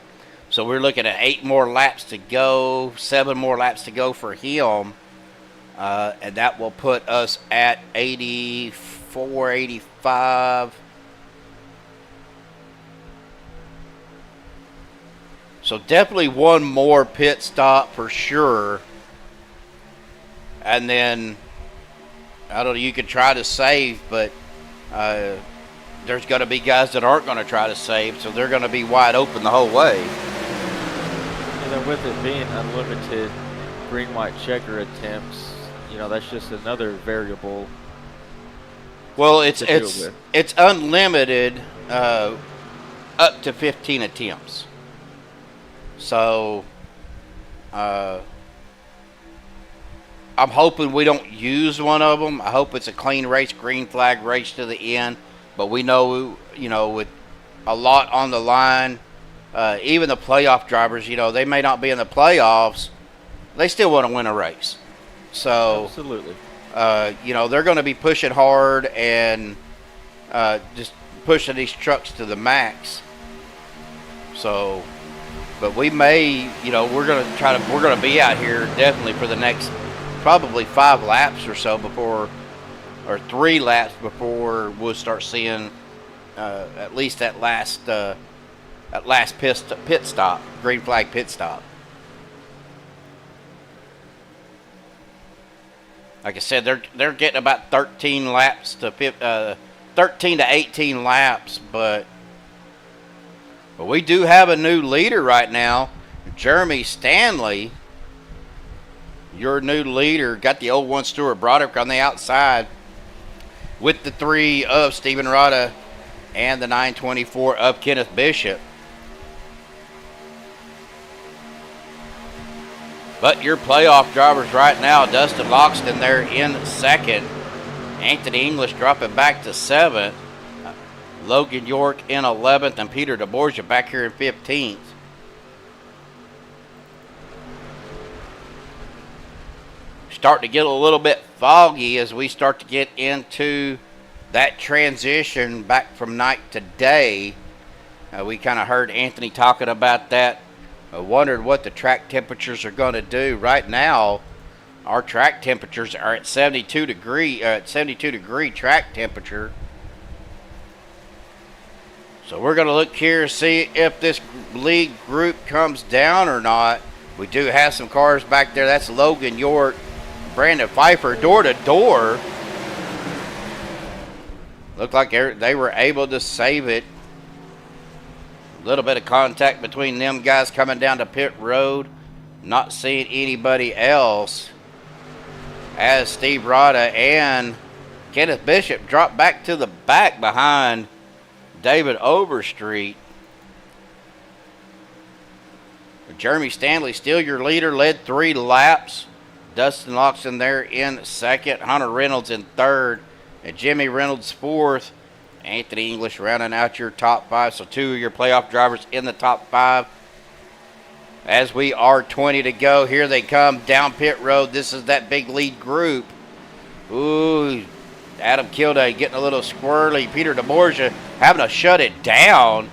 So we're looking at 8 more laps to go, 7 more laps to go for him. And that will put us at 84, 85. So definitely one more pit stop for sure. And then, I don't know, you could try to save, but there's going to be guys that aren't going to try to save, so they're going to be wide open the whole way. And then with it being unlimited green, white checker attempts, you know, that's just another variable. Well, it's unlimited up to 15 attempts. So, I'm hoping we don't use one of them. I hope it's a clean race, green flag race to the end. But we know, you know, with a lot on the line, even the playoff drivers, you know, they may not be in the playoffs. They still want to win a race. So, absolutely. You know, they're going to be pushing hard and just pushing these trucks to the max. So, but we may, you know, we're going to be out here definitely for the next probably 5 laps or so before, or 3 laps before we'll start seeing at least that last pit stop, green flag pit stop. Like I said, they're getting about 13 laps to 13 to 18 laps, but we do have a new leader right now, Jeremy Stanley. Your new leader, got the old one, Stuart Broderick, on the outside with the 3 of Stephen Rada and the 924 of Kenneth Bishop. But your playoff drivers right now, Dustin Loxton there in second. Anthony English dropping back to 7th. Logan York in 11th, and Peter DeBorgia back here in 15th. Starting to get a little bit foggy as we start to get into that transition back from night to day. We kind of heard Anthony talking about that. I wondered what the track temperatures are going to do. Right now, our track temperatures are at 72 degree track temperature. So we're going to look here and see if this lead group comes down or not. We do have some cars back there. That's Logan York, Brandon Pfeiffer, door to door. Looked like they were able to save it. A little bit of contact between them guys coming down to pit road. Not seeing anybody else as Steve Rada and Kenneth Bishop drop back to the back behind David Overstreet. Jeremy Stanley still your leader, led 3 laps. Dustin Loxton there in second. Hunter Reynolds in third. And Jimmy Reynolds 4th. Anthony English rounding out your top 5. So 2 of your playoff drivers in the top 5. As we are 20 to go, here they come down pit road. This is that big lead group. Ooh, Adam Kilday getting a little squirrely. Peter DeBorgia having to shut it down.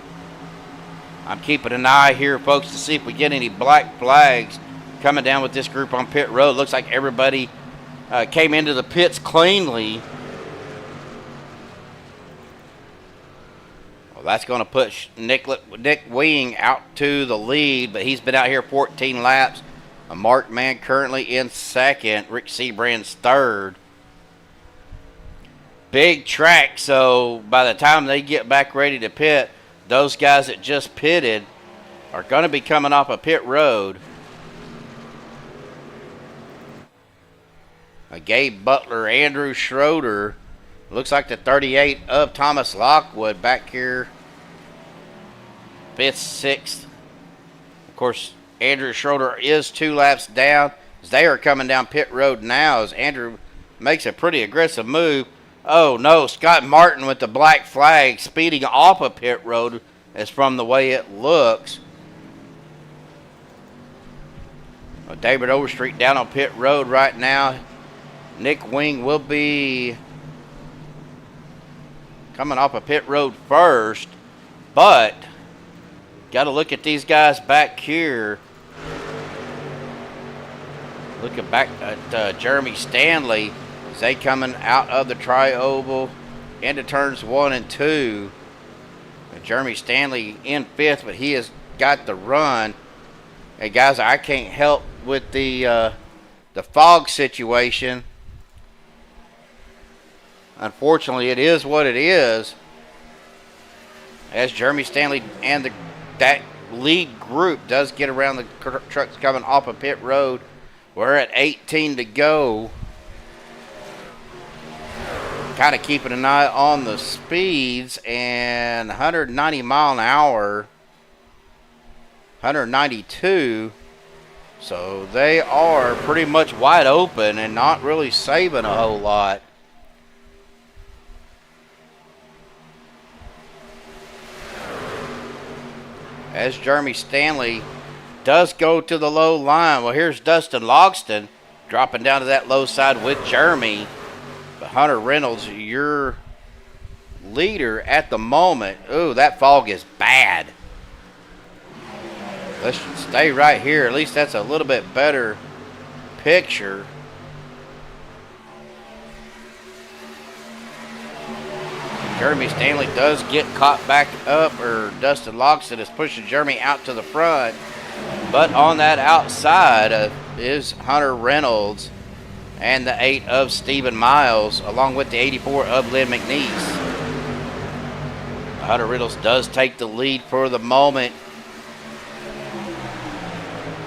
I'm keeping an eye here, folks, to see if we get any black flags coming down with this group on pit road. Looks like everybody came into the pits cleanly. Well, that's going to push Nick Wing out to the lead, but he's been out here 14 laps. Mark Mann currently in second. Rick Seabrand's third. Big track, so by the time they get back ready to pit, those guys that just pitted are going to be coming off a pit road. Gabe Butler, Andrew Schroeder. Looks like the 38 of Thomas Lockwood back here. 5th, 6th. Of course, Andrew Schroeder is 2 laps down. As they are coming down pit road now as Andrew makes a pretty aggressive move. Oh no, Scott Martin with the black flag speeding off of pit road as from the way it looks. Well, David Overstreet down on pit road right now. Nick Wing will be coming off of pit road first, but got to look at these guys back here. Looking back at Jeremy Stanley as they coming out of the tri-oval into turns 1 and 2. Jeremy Stanley in 5th, but he has got the run. Hey guys, I can't help with the fog situation. Unfortunately, it is what it is. As Jeremy Stanley and that lead group does get around the trucks coming off of pit road. We're at 18 to go. Kind of keeping an eye on the speeds, and 190 mile an hour, 192. So they are pretty much wide open and not really saving a whole lot. As Jeremy Stanley does go to the low line. Well, here's Dustin Logston dropping down to that low side with Jeremy. But Hunter Reynolds, your leader at the moment. Ooh, that fog is bad. Let's stay right here. At least that's a little bit better picture. Jeremy Stanley does get caught back up, or Dustin Loxton is pushing Jeremy out to the front. But on that outside is Hunter Reynolds and the 8 of Stephen Miles, along with the 84 of Lynn McNeese. Hunter Reynolds does take the lead for the moment.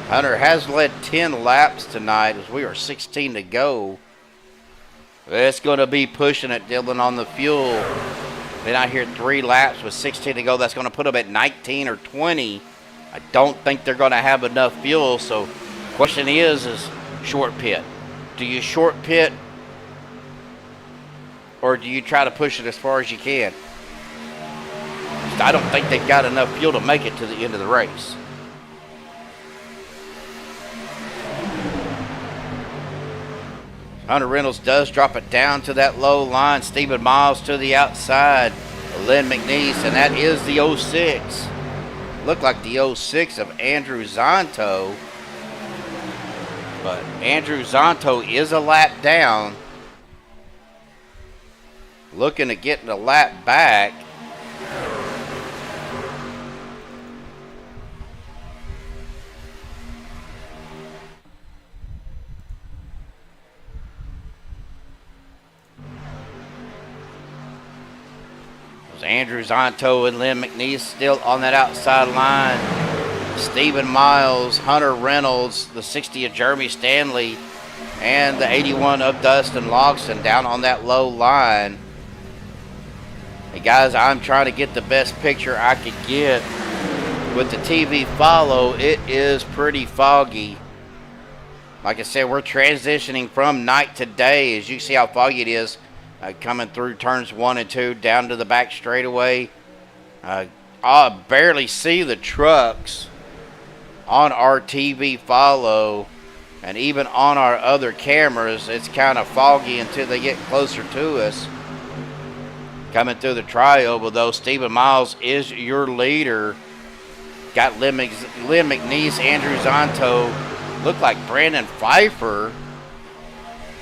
Hunter has led 10 laps tonight as we are 16 to go. It's going to be pushing it, Dylan, on the fuel. Been out here 3 laps with 16 to go. That's going to put them at 19 or 20. I don't think they're going to have enough fuel. So question is short pit. Do you short pit, or do you try to push it as far as you can? I don't think they've got enough fuel to make it to the end of the race. Hunter Reynolds does drop it down to that low line. Stephen Miles to the outside. Lynn McNeese, and that is the 06. Looked like the 06 of Andrew Zonto. But Andrew Zonto is a lap down. Looking to get a lap back. Andrew Zonto and Lynn McNeese still on that outside line. Stephen Miles, Hunter Reynolds, the 60 of Jeremy Stanley, and the 81 of Dustin Loxton down on that low line. Hey guys, I'm trying to get the best picture I could get with the TV follow. It is pretty foggy. Like I said, we're transitioning from night to day. As you see how foggy it is. Coming through turns 1 and 2 down to the back straightaway. I barely see the trucks on our TV follow, and even on our other cameras it's kind of foggy until they get closer to us. Coming through the trioval though, Stephen Miles is your leader. Got Lynn McNeese, Andrew Zonto, look like Brandon Pfeiffer,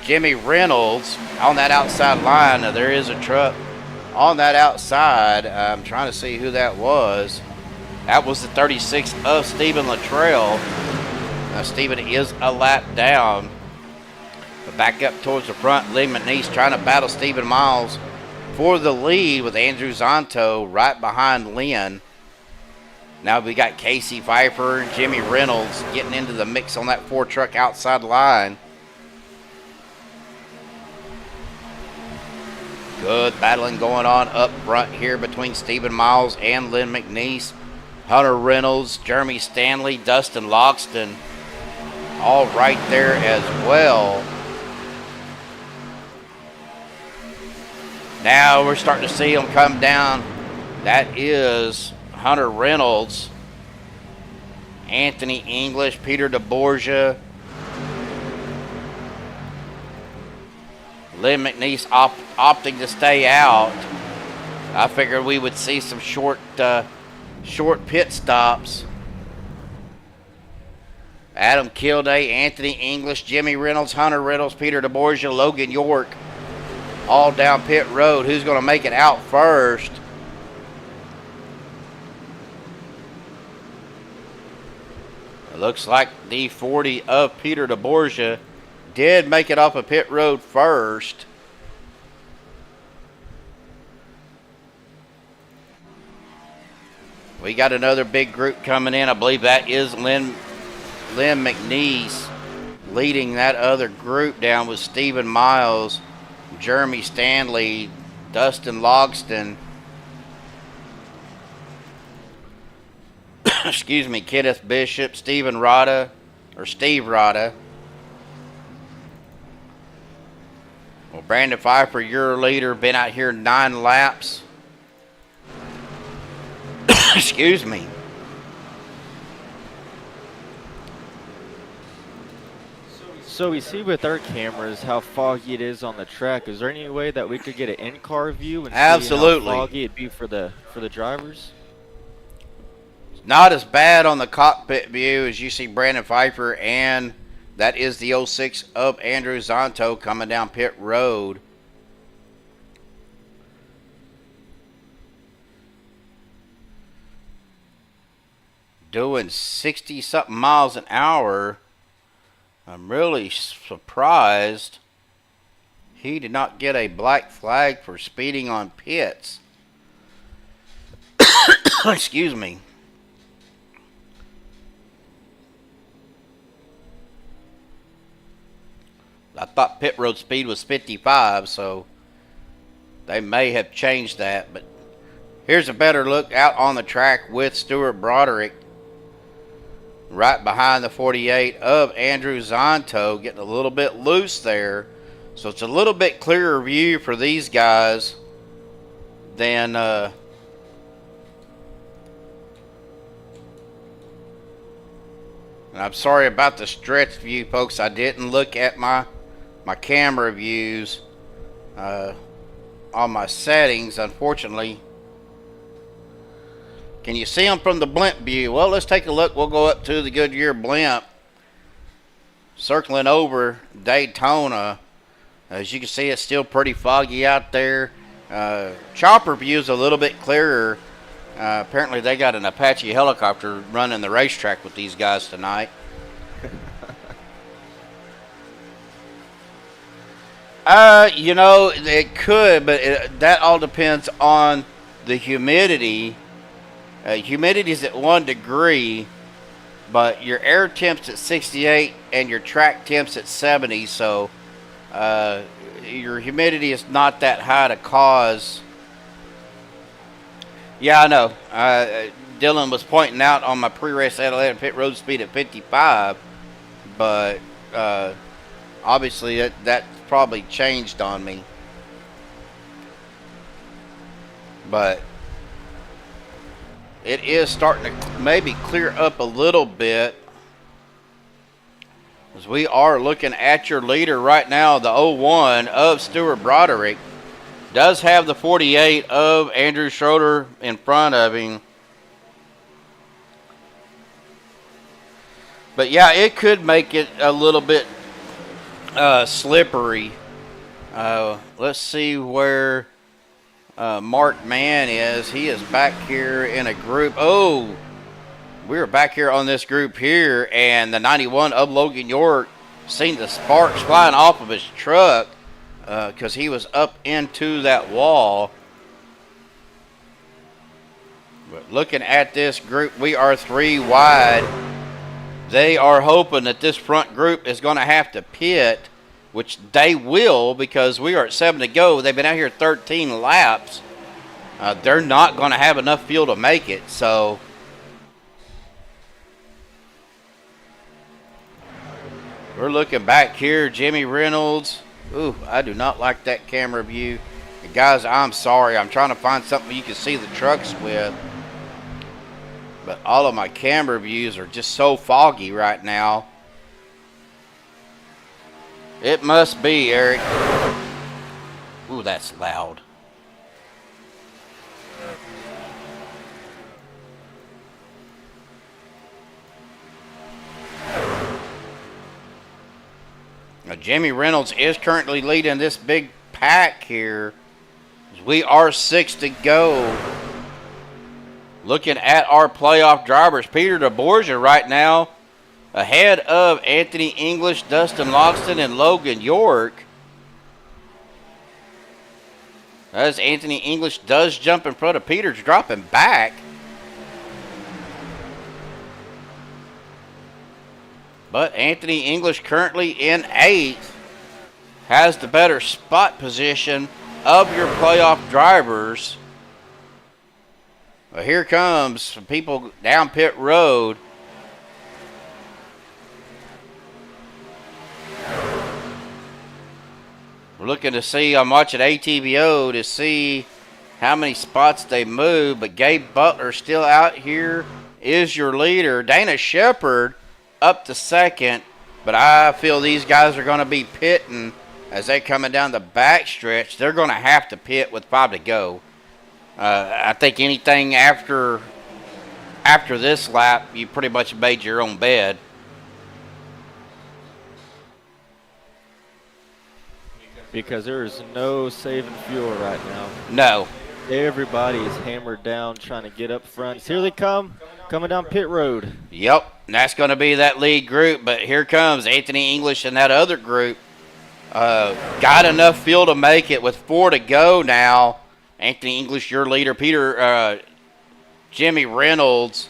Jimmy Reynolds on that outside line. Now, there is a truck on that outside. I'm trying to see who that was. That was the 36 of Stephen Luttrell. Now, Stephen is a lap down. But back up towards the front, Lynn McNeese trying to battle Stephen Miles for the lead with Andrew Zonto right behind Lynn. Now we got Casey Pfeiffer and Jimmy Reynolds getting into the mix on that 4-truck outside line. Good battling going on up front here between Stephen Miles and Lynn McNeese. Hunter Reynolds, Jeremy Stanley, Dustin Loxton, all right there as well. Now we're starting to see them come down. That is Hunter Reynolds, Anthony English, Peter DeBorgia, Lynn McNeese opting to stay out. I figured we would see some short pit stops. Adam Kilday, Anthony English, Jimmy Reynolds, Hunter Reynolds, Peter DeBorgia, Logan York, all down pit road. Who's going to make it out first? It looks like the 40 of Peter DeBorgia did make it off of pit road first. We got another big group coming in. I believe that is Lynn McNeese leading that other group down with Stephen Miles, Jeremy Stanley, Dustin Logston, excuse me, Kenneth Bishop, Steve Rada. Well, Brandon Pfeiffer, your leader, been out here 9 laps. Excuse me. So we see with our cameras how foggy it is on the track. Is there any way that we could get an in-car view and see Absolutely. how foggy it'd be for the drivers? Not as bad on the cockpit view as you see Brandon Pfeiffer, and that is the 06 of Andrew Zonto coming down pit road. Doing 60-something miles an hour. I'm really surprised he did not get a black flag for speeding on pits. Excuse me. I thought pit road speed was 55, so they may have changed that. But here's a better look out on the track with Stuart Broderick right behind the 48 of Andrew Zonto, getting a little bit loose there. So it's a little bit clearer view for these guys than and I'm sorry about the stretch view, folks. I didn't look at my camera views on my settings, unfortunately. Can you see them from the blimp view? Well, let's take a look. We'll go up to the Goodyear blimp, circling over Daytona. As you can see, it's still pretty foggy out there. Chopper view is a little bit clearer. Apparently, they got an Apache helicopter running the racetrack with these guys tonight. You know, it could, but that all depends on the humidity. Humidity is at 1 degree, but your air temp's at 68 and your track temp's at 70, so your humidity is not that high to cause. Yeah, I know. Dylan was pointing out on my pre-race Atlanta pit road speed at 55, but obviously that probably changed on me. But it is starting to maybe clear up a little bit, as we are looking at your leader right now. The 01 of Stuart Broderick does have the 48 of Andrew Schroeder in front of him. But yeah, it could make it a little bit slippery. Let's see where Mark Mann is. He is back here in a group. Oh, we're back here on this group here, and the 91 of Logan York seen the sparks flying off of his truck because he was up into that wall. But looking at this group, we are 3 wide. They are hoping that this front group is going to have to pit, which they will, because we are at 7 to go. They've been out here 13 laps. They're not going to have enough fuel to make it. So we're looking back here. Jimmy Reynolds. Ooh, I do not like that camera view. Guys, I'm sorry. I'm trying to find something you can see the trucks with. But all of my camera views are just so foggy right now. It must be, Eric. Ooh, that's loud. Now, Jamie Reynolds is currently leading this big pack here. We are 6 to go. Looking at our playoff drivers, Peter DeBorgia right now ahead of Anthony English, Dustin Loxton, and Logan York. As Anthony English does jump in front of Peter's dropping back. But Anthony English currently in 8th. Has the better spot position of your playoff drivers. Well, here comes some people down pit road. We're looking to see, I'm watching ATVO to see how many spots they move, but Gabe Butler still out here is your leader. Dana Shepard up to 2nd. But I feel these guys are going to be pitting as they're coming down the back stretch. They're going to have to pit with 5 to go. I think anything after this lap, you pretty much made your own bed. Because there is no saving fuel right now. No. Everybody is hammered down trying to get up front. Here they come, coming down pit road. Yep, and that's going to be that lead group. But here comes Anthony English and that other group. Got enough fuel to make it with 4 to go now. Anthony English, your leader. Jimmy Reynolds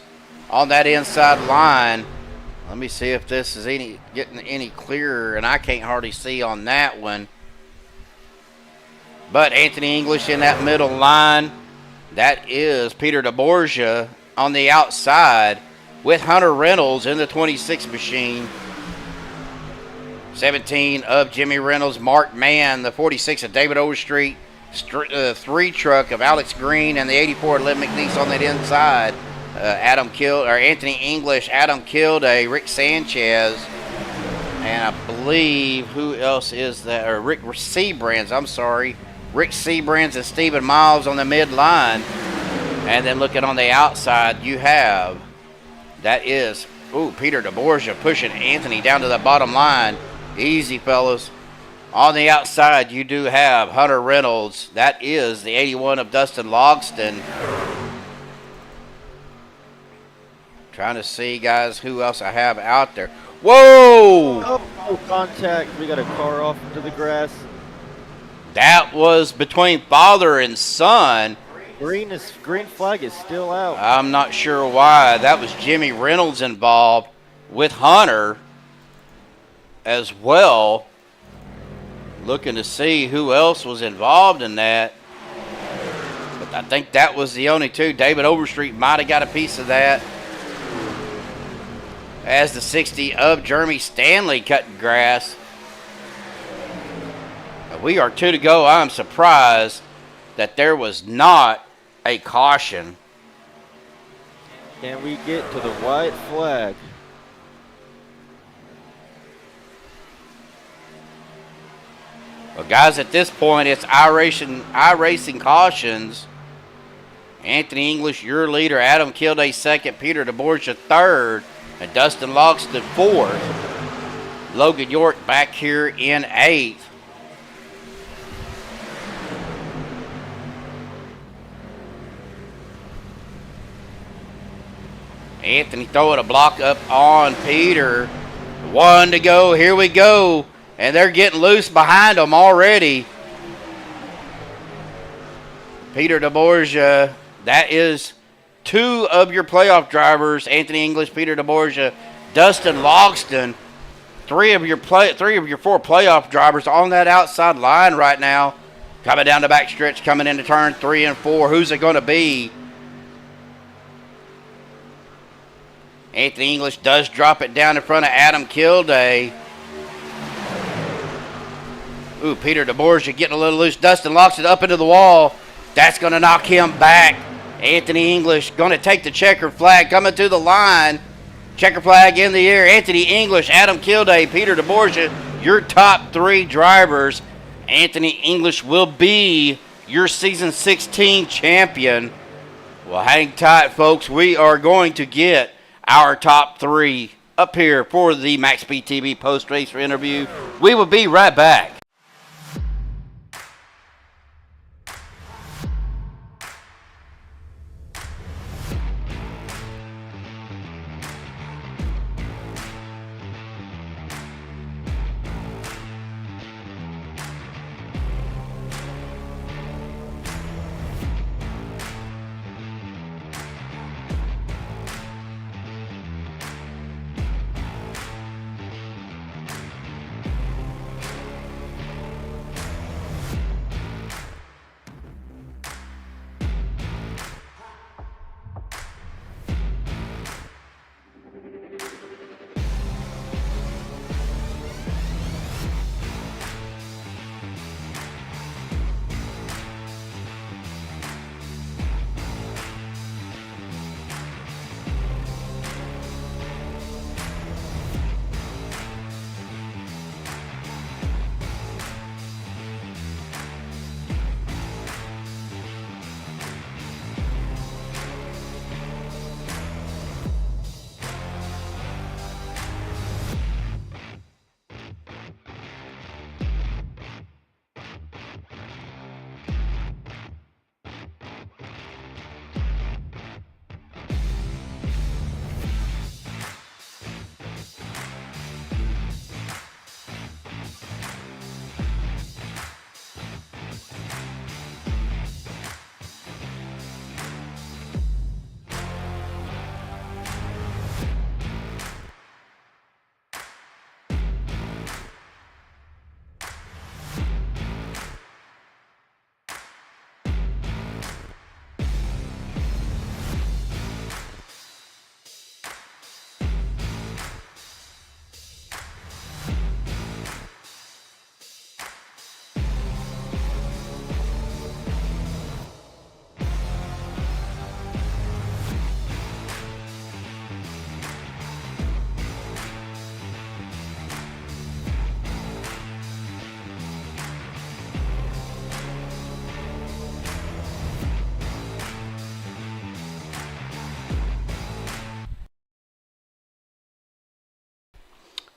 on that inside line. Let me see if this is getting any clearer, and I can't hardly see on that one. But Anthony English in that middle line. That is Peter DeBorgia on the outside with Hunter Reynolds in the 26 machine. 17 of Jimmy Reynolds, Mark Mann, the 46 of David Overstreet, 3 truck of Alex Green, and the 84 of Lynn McNeese on that inside. Anthony English, Adam Kilday, Rick Sanchez, and I believe who else is that? Or Rick Seabrands, I'm sorry. Rick Seabrands and Stephen Miles on the mid-line. And then looking on the outside, you have, that is, Peter DeBorgia pushing Anthony down to the bottom line. Easy, fellas. On the outside, you do have Hunter Reynolds. That is the 81 of Dustin Logston. Trying to see, guys, who else I have out there. Whoa! Oh, no contact. We got a car off into the grass. That was between father and son. Green flag is still out. I'm not sure why. That was Jimmy Reynolds involved with Hunter as well. Looking to see who else was involved in that. But I think that was the only two. David Overstreet might have got a piece of that. As the 60 of Jeremy Stanley cutting grass. We are 2 to go. I'm surprised that there was not a caution. Can we get to the white flag? Well, guys, at this point, it's iRacing cautions. Anthony English, your leader. Adam Kilday, second. Peter DeBorgia, third. And Dustin Logston, fourth. Logan York back here in eighth. Anthony throwing a block up on Peter. 1 to go. Here we go. And they're getting loose behind them already. Peter DeBorgia. That is 2 of your playoff drivers. Anthony English, Peter DeBorgia, Dustin Logston. 3 of your 4 playoff drivers on that outside line right now. Coming down the back stretch, coming into turn 3 and 4. Who's it going to be? Anthony English does drop it down in front of Adam Kilday. Peter DeBorgia getting a little loose. Dustin Logston up into the wall. That's going to knock him back. Anthony English going to take the checkered flag coming to the line. Checker flag in the air. Anthony English, Adam Kilday, Peter DeBorgia, your top 3 drivers. Anthony English will be your season 16 champion. Well, hang tight, folks. We are going to get our top 3 up here for the MaxspeedTV post-race interview. We will be right back.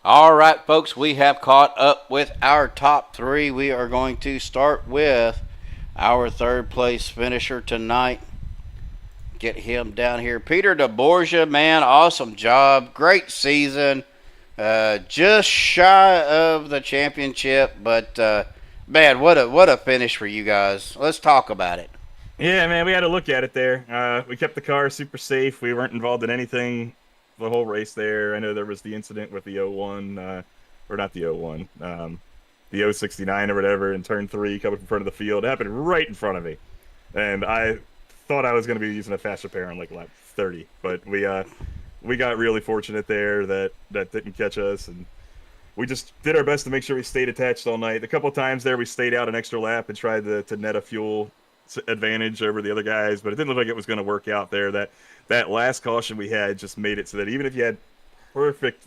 All right, folks, we have caught up with our top three. We are going to start with our third place finisher tonight. Get him down here. Peter DeBorgia, man, awesome job. Great season. Just shy of the championship, but man, what a finish for you guys. Let's talk about it. Yeah, man, we had to look at it there. We kept the car super safe. We weren't involved in anything the whole race there. I know there was the incident with the 01, or not the 01, the 069 or whatever in turn 3 coming in front of the field. It happened right in front of me. And I thought I was going to be using a faster pair on like lap 30. But we got really fortunate there that didn't catch us. And we just did our best to make sure we stayed attached all night. A couple of times there we stayed out an extra lap and tried to net a fuel advantage over the other guys, but it didn't look like it was going to work out there. That last caution we had just made it so that even if you had perfect,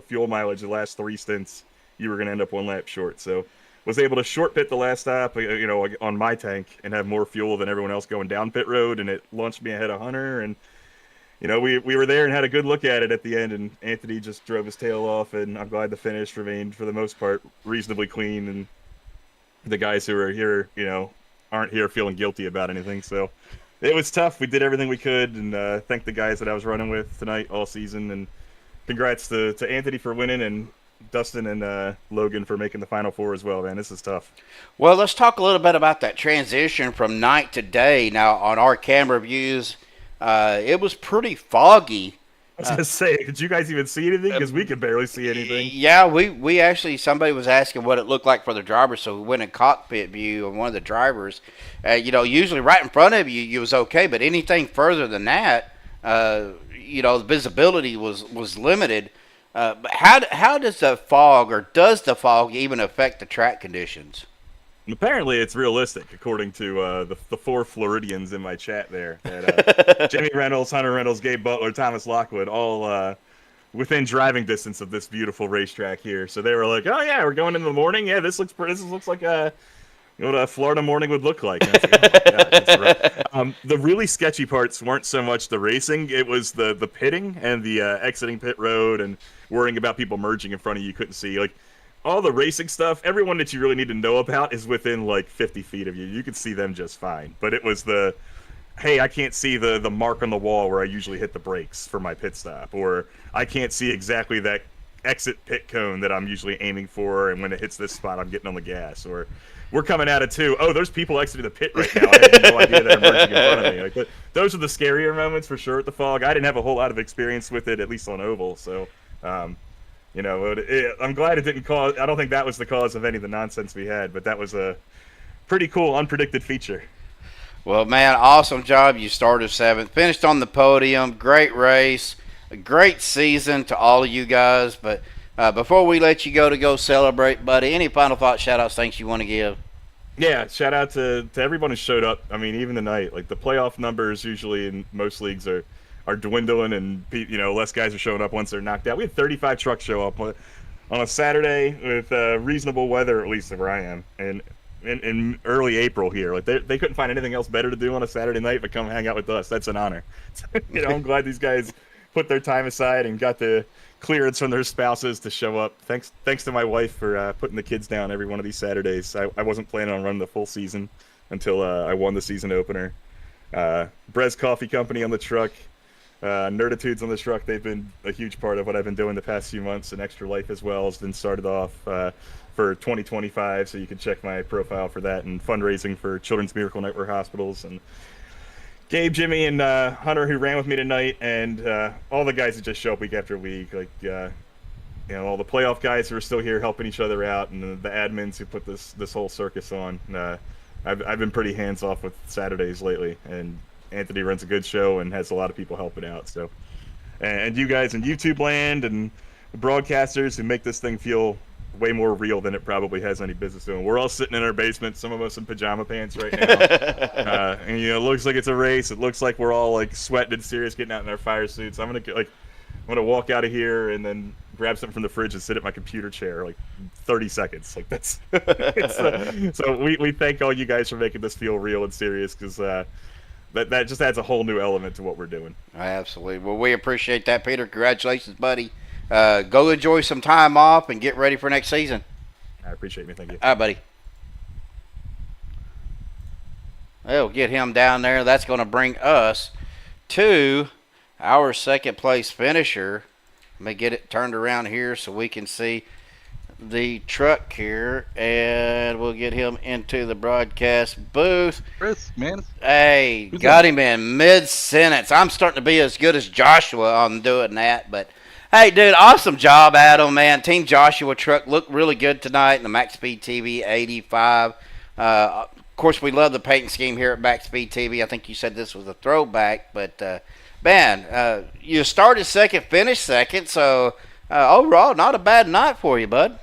fuel mileage the last 3 stints, you were going to end up 1 lap short. So was able to short pit the last stop, on my tank and have more fuel than everyone else going down pit road, and it launched me ahead of Hunter. And we were there and had a good look at it at the end, and Anthony just drove his tail off, and I'm glad the finish remained for the most part reasonably clean, and the guys who are here, aren't here feeling guilty about anything. So it was tough. We did everything we could, and thank the guys that I was running with tonight all season. And congrats to Anthony for winning, and Dustin and Logan for making the Final Four as well, man. This is tough. Well, let's talk a little bit about that transition from night to day. Now, on our camera views, it was pretty foggy. I was going to say, did you guys even see anything? Because we could barely see anything. Yeah, we actually, somebody was asking what it looked like for the drivers, so we went in cockpit view of one of the drivers. Usually right in front of you was okay, but anything further than that, the visibility was limited. But how does the fog, or does the fog even affect the track conditions? Apparently, it's realistic, according to the 4 Floridians in my chat there. Jimmy Reynolds, Hunter Reynolds, Gabe Butler, Thomas Lockwood, all within driving distance of this beautiful racetrack here. So they were like, "Oh yeah, we're going in the morning. Yeah, this looks like what a Florida morning would look like." And I was like, "Oh my God, that's right." The really sketchy parts weren't so much the racing; it was the pitting and the exiting pit road and worrying about people merging in front of you couldn't see. Like, all the racing stuff, everyone that you really need to know about is within like 50 feet of you. You could see them just fine. But it was hey, I can't see the mark on the wall where I usually hit the brakes for my pit stop. Or I can't see exactly that exit pit cone that I'm usually aiming for, and when it hits this spot, I'm getting on the gas. Or we're coming out of 2. Oh, there's people exiting the pit right now. I had no idea they're merging in front of me. Like, those are the scarier moments for sure at the fog. I didn't have a whole lot of experience with it, at least on oval. So, I'm glad it didn't cause. I don't think that was the cause of any of the nonsense we had, but that was a pretty cool, unpredicted feature. Well, man, awesome job. You started 7th, finished on the podium. Great race, a great season to all of you guys. But before we let you go celebrate, buddy, any final thoughts, shout-outs, things you want to give? Yeah, shout out to everyone who showed up. I mean, even tonight, like the playoff numbers usually in most leagues are dwindling, and less guys are showing up once they're knocked out. We had 35 trucks show up on a Saturday with reasonable weather, at least where I am, and in early April here. Like they couldn't find anything else better to do on a Saturday night but come hang out with us. That's an honor. I'm glad these guys put their time aside and got the clearance from their spouses to show up. Thanks to my wife for putting the kids down every one of these Saturdays. I wasn't planning on running the full season until I won the season opener. Brez Coffee Company on the truck. Nerditudes on the truck, they've been a huge part of what I've been doing the past few months, and Extra Life as well has been started off for 2025, so you can check my profile for that, and fundraising for Children's Miracle Network Hospitals, and Gabe, Jimmy, and Hunter, who ran with me tonight, and all the guys that just show up week after week, like all the playoff guys who are still here helping each other out, and the admins who put this whole circus on. I've been pretty hands off with Saturdays lately, and Anthony runs a good show and has a lot of people helping out. So, and you guys in YouTube land and the broadcasters who make this thing feel way more real than it probably has any business doing. We're all sitting in our basement, some of us in pajama pants right now. And it looks like it's a race. It looks like we're all like sweating and serious, getting out in our fire suits. I'm gonna walk out of here and then grab something from the fridge and sit at my computer chair like 30 seconds. Like that's so we thank all you guys for making this feel real and serious, because that just adds a whole new element to what we're doing. Absolutely. Well, we appreciate that, Peter. Congratulations, buddy. Go enjoy some time off and get ready for next season. I appreciate me. Thank you. All right, buddy. We'll get him down there. That's going to bring us to our second place finisher. Let me get it turned around here so we can see the truck here, and we'll get him into the broadcast booth. Chris, man. Hey, got him in mid-sentence. I'm starting to be as good as Joshua on doing that, but hey, dude, awesome job, Adam, man. Team Joshua truck looked really good tonight in the MaxspeedTV 85. Of course, we love the paint scheme here at MaxspeedTV. I think you said this was a throwback, but man, you started second, finished second, so overall, not a bad night for you, bud.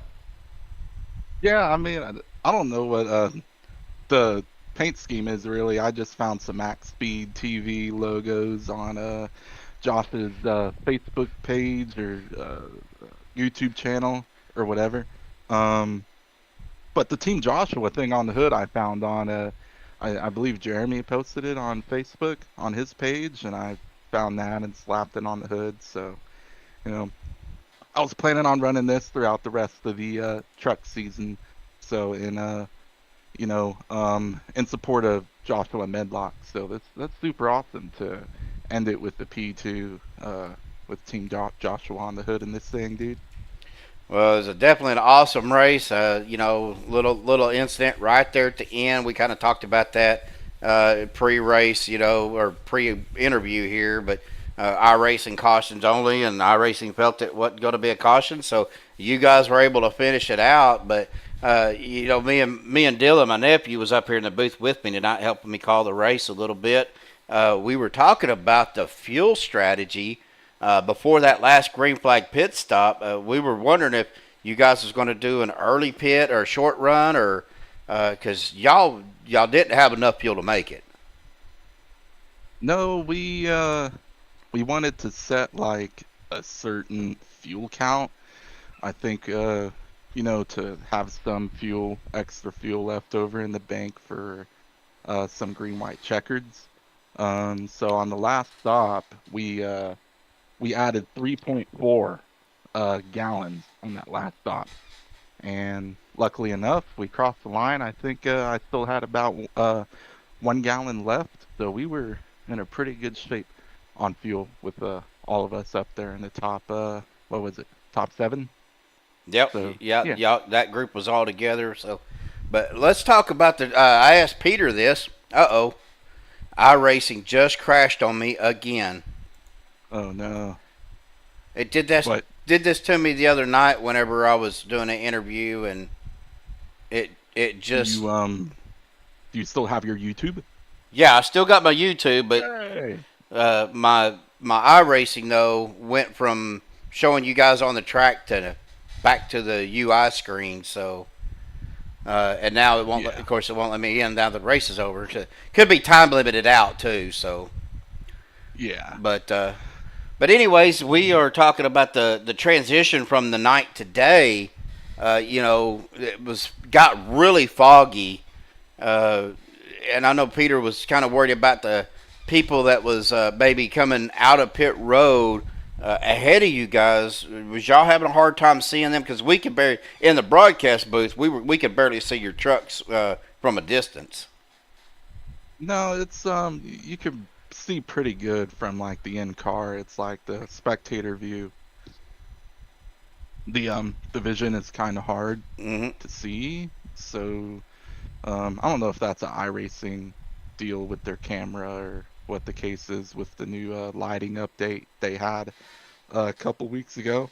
Yeah, I mean, I don't know what the paint scheme is really. I just found some MaxspeedTV logos on Josh's Facebook page or YouTube channel or whatever. But the Team Joshua thing on the hood I found on, I believe Jeremy posted it on Facebook on his page, and I found that and slapped it on the hood. So, you know, I was planning on running this throughout the rest of the truck season. So, in support of Joshua Medlock. So that's super awesome to end it with the P2 with Team Joshua on the hood in this thing, dude. Well, it was definitely an awesome race. Little incident right there at the end. We kind of talked about that pre-race, or pre-interview here, but iRacing cautions only, and iRacing felt it wasn't going to be a caution, so you guys were able to finish it out. But me and Dylan, my nephew, was up here in the booth with me tonight, helping me call the race a little bit. We were talking about the fuel strategy before that last green flag pit stop. We were wondering if you guys was going to do an early pit or a short run, or because y'all didn't have enough fuel to make it. No, we wanted to set like a certain fuel count. I think to have some extra fuel left over in the bank for some green white checkers. So on the last stop, we added 3.4 gallons on that last stop, and luckily enough, we crossed the line. I think I still had about 1 gallon left, so we were in a pretty good shape on fuel with all of us up there in the top. Top 7? Yep. So, yeah. That group was all together. So, but let's talk about the. I asked Peter this. iRacing just crashed on me again. Oh no! It did this. What? Did this to me the other night whenever I was doing an interview, and it just. Do you still have your YouTube? Yeah, I still got my YouTube, but Hey. my iRacing though went from showing you guys on the track to back to the UI screen. So, and now it won't. Of course, it won't let me in now that the race is over. Could be time limited out too. So. Yeah. But anyways, we are talking about the transition from the night to day. It got really foggy, and I know Peter was kind of worried about the people that was maybe coming out of pit road ahead of you guys. Was y'all having a hard time seeing them? Because we could barely, in the broadcast booth, we could barely see your trucks from a distance. No, it's you can see pretty good from like the in car. It's like the spectator view. The vision is kind of hard to see. So I don't know if that's an iRacing deal with their camera or what the case is with the new lighting update they had a couple weeks ago.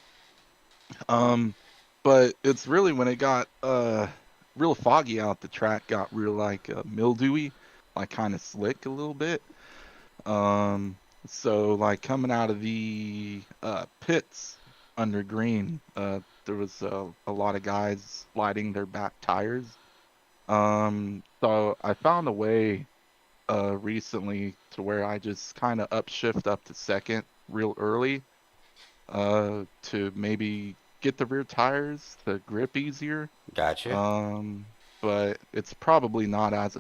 But it's really when it got real foggy out, the track got real like mildewy, like kind of slick a little bit. So like coming out of the pits under green, there was a lot of guys sliding their back tires. So I found a way recently to where I just kind of upshift up to second real early to maybe get the rear tires to grip easier. Gotcha. But it's probably not as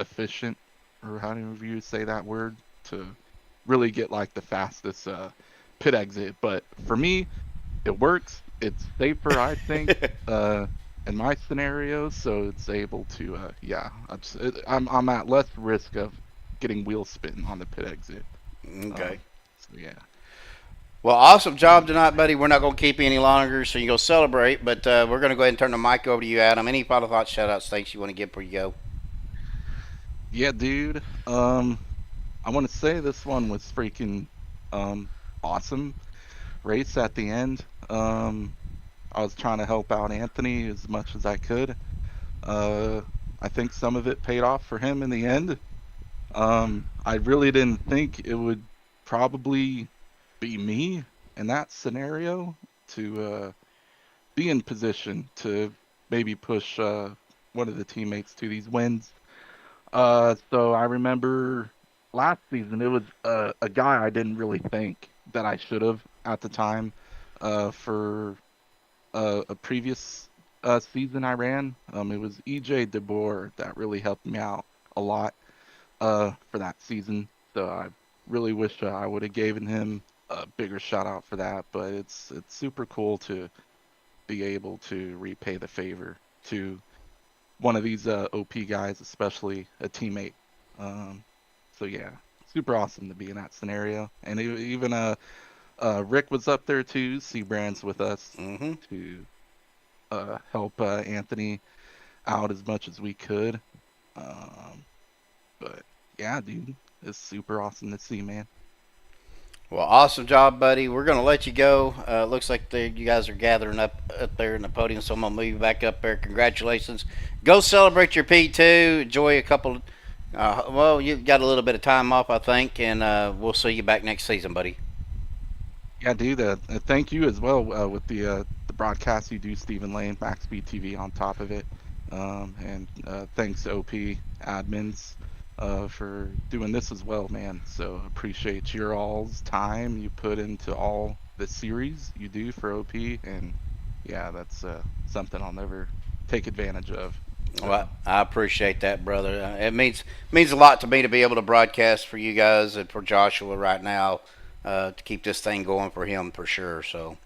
efficient, or how do you say that word, to really get like the fastest pit exit. But for me, it works. It's safer, I think, in my scenario. So it's able to, yeah. I'm at less risk of getting wheel spin on the pit exit. Okay. So yeah. Well, awesome job tonight, buddy. We're not going to keep you any longer, so you go celebrate. But we're going to go ahead and turn the mic over to you, Adam. Any final thoughts, shout-outs, thanks you want to give before you go? Yeah, dude. I want to say this one was freaking awesome race at the end. I was trying to help out Anthony as much as I could. I think some of it paid off for him in the end. I really didn't think it would probably be me in that scenario to be in position to maybe push one of the teammates to these wins. So I remember last season it was a guy I didn't really think that I should have at the time for a previous season I ran. It was EJ DeBoer that really helped me out a lot for that season. So I really wish I would have given him a bigger shout out for that. But it's super cool to be able to repay the favor to one of these OP guys, especially a teammate. So yeah, super awesome to be in that scenario. And even Rick was up there too. Seabrand's with us to help Anthony out as much as we could. But yeah, dude, it's super awesome to see, man. Well, awesome job, buddy. We're going to let you go. Looks like you guys are gathering up there in the podium, so I'm going to move you back up there. Congratulations. Go celebrate your P2. Enjoy a couple. Well, you've got a little bit of time off, I think, and we'll see you back next season, buddy. Yeah, dude. Thank you as well with the broadcast you do, Stephen Lane, MaxspeedTV on top of it. And thanks, OP admins. For doing this as well, man. So appreciate your all's time you put into all the series you do for OP, and yeah, that's something I'll never take advantage of. So. Well, I appreciate that, brother. It means a lot to me to be able to broadcast for you guys and for Joshua right now to keep this thing going for him for sure. So,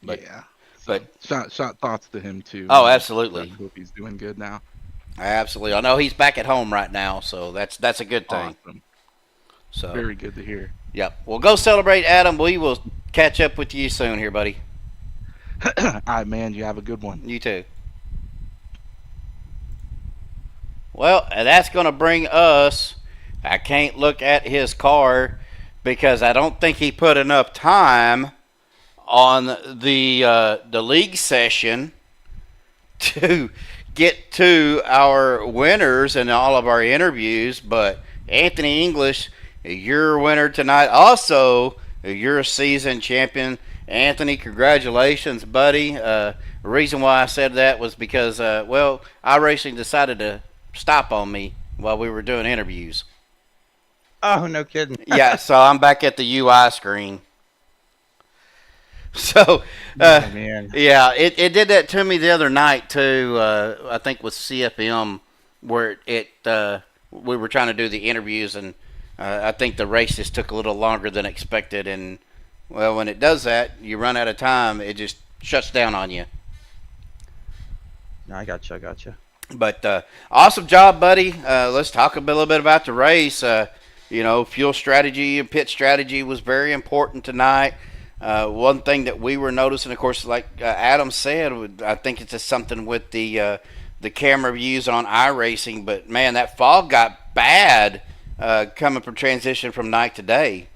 but yeah, but shot thoughts to him too. Oh, absolutely. I hope he's doing good now. Absolutely. I know he's back at home right now, so that's a good thing. Awesome. So very good to hear. Yep. Well, go celebrate, Adam. We will catch up with you soon here, buddy. All right, man. You have a good one. You too. Well, that's going to bring us. I can't look at his car because I don't think he put enough time on the league session to get to our winners and all of our interviews. But Anthony English, your winner tonight. Also, you're a season champion. Anthony, congratulations, buddy. The reason why I said that was because, iRacing decided to stop on me while we were doing interviews. Oh, no kidding. Yeah, so I'm back at the UI screen. So, man. Yeah, it did that to me the other night too. I think with CFM, where we were trying to do the interviews, and I think the race just took a little longer than expected. And well, when it does that, you run out of time. It just shuts down on you. No, I gotcha. But awesome job, buddy. Let's talk a little bit about the race. Fuel strategy and pit strategy was very important tonight. One thing that we were noticing, of course, like Adam said, I think it's just something with the camera views on iRacing. But man, that fog got bad coming from transition from night to day.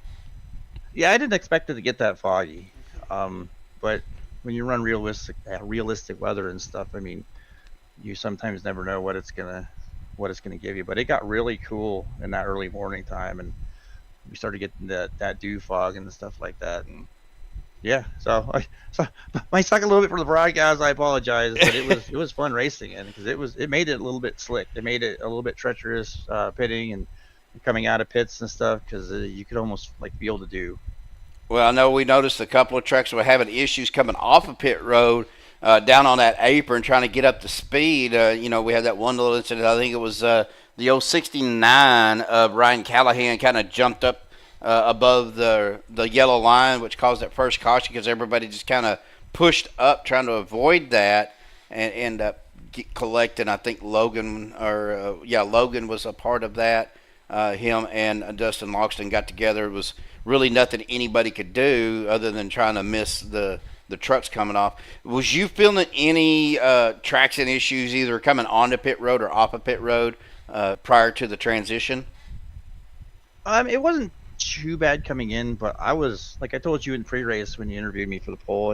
Yeah, I didn't expect it to get that foggy. But when you run realistic weather and stuff, I mean, you sometimes never know what it's gonna give you. But it got really cool in that early morning time, and we started getting that dew fog and stuff like that. And yeah, so I might suck a little bit for the broadcast. I apologize, but it was fun racing, and because it made it a little bit slick. It made it a little bit treacherous pitting and coming out of pits and stuff, because you could almost like feel the dew. Well, I know we noticed a couple of trucks were having issues coming off of pit road down on that apron trying to get up to speed. We had that one little incident. I think it was the 069 of Ryan Callahan kind of jumped up above the yellow line, which caused that first caution because everybody just kind of pushed up trying to avoid that and end up collecting. I think Logan Logan was a part of that. Him and Dustin Loxton got together. It was really nothing anybody could do other than trying to miss the trucks coming off. Was you feeling any traction issues either coming onto pit road or off of pit road prior to the transition? It wasn't too bad coming in, but I was, like I told you in pre-race when you interviewed me for the poll,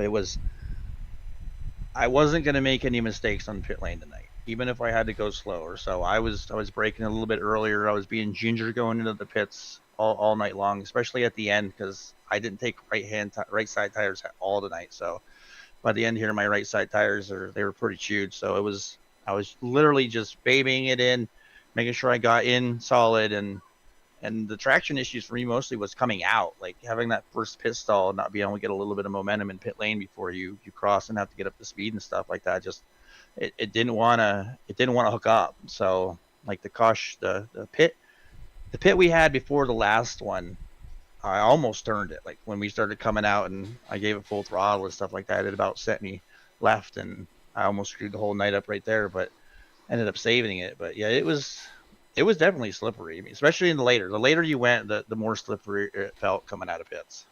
I wasn't going to make any mistakes on pit lane tonight, even if I had to go slower. So I was braking a little bit earlier. I was being ginger going into the pits all night long, especially at the end, because I didn't take right side tires all tonight. So by the end here, my right side tires they were pretty chewed. So I was literally just babying it in, making sure I got in solid, and the traction issues for me mostly was coming out, like having that first pit stall, not being able to get a little bit of momentum in pit lane before you cross and have to get up to speed and stuff like that. Just it didn't want to hook up. So like the pit we had before the last one, I almost turned it. Like when we started coming out and I gave it full throttle and stuff like that, it about sent me left, and I almost screwed the whole night up right there, but ended up saving it. But yeah, it was definitely slippery. I mean, especially in the later you went, the more slippery it felt coming out of pits.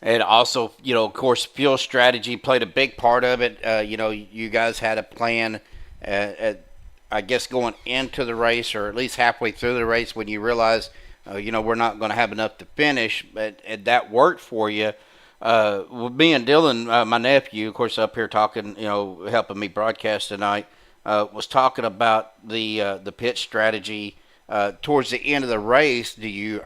And also, of course, fuel strategy played a big part of it. You guys had a plan, I guess, going into the race, or at least halfway through the race, when you realized, we're not going to have enough to finish, but that worked for you. With me and Dylan, my nephew, of course, up here talking, helping me broadcast tonight, was talking about the pit strategy. Towards the end of the race, do you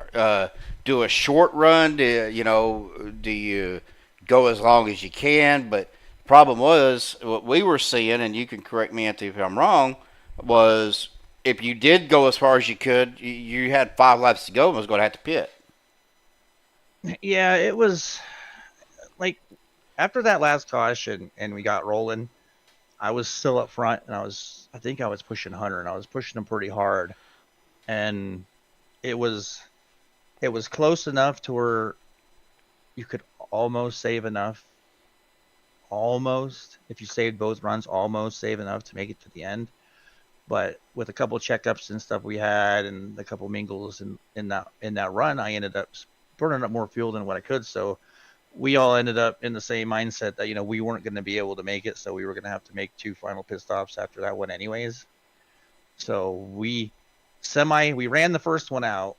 do a short run? Do you go as long as you can? But the problem was, what we were seeing, and you can correct me, Anthony, if I'm wrong, was if you did go as far as you could, you had 5 laps to go and was going to have to pit. Yeah, it was like after that last caution and we got rolling, I was still up front, and I think I was pushing Hunter, and I was pushing him pretty hard. And it was close enough to where you could almost save enough. Almost, if you saved both runs, almost save enough to make it to the end. But with a couple checkups and stuff we had, and a couple mingles in that run, I ended up burning up more fuel than what I could. So we all ended up in the same mindset that we weren't going to be able to make it, so we were going to have to make 2 final pit stops after that one, anyways. So we ran the first one out,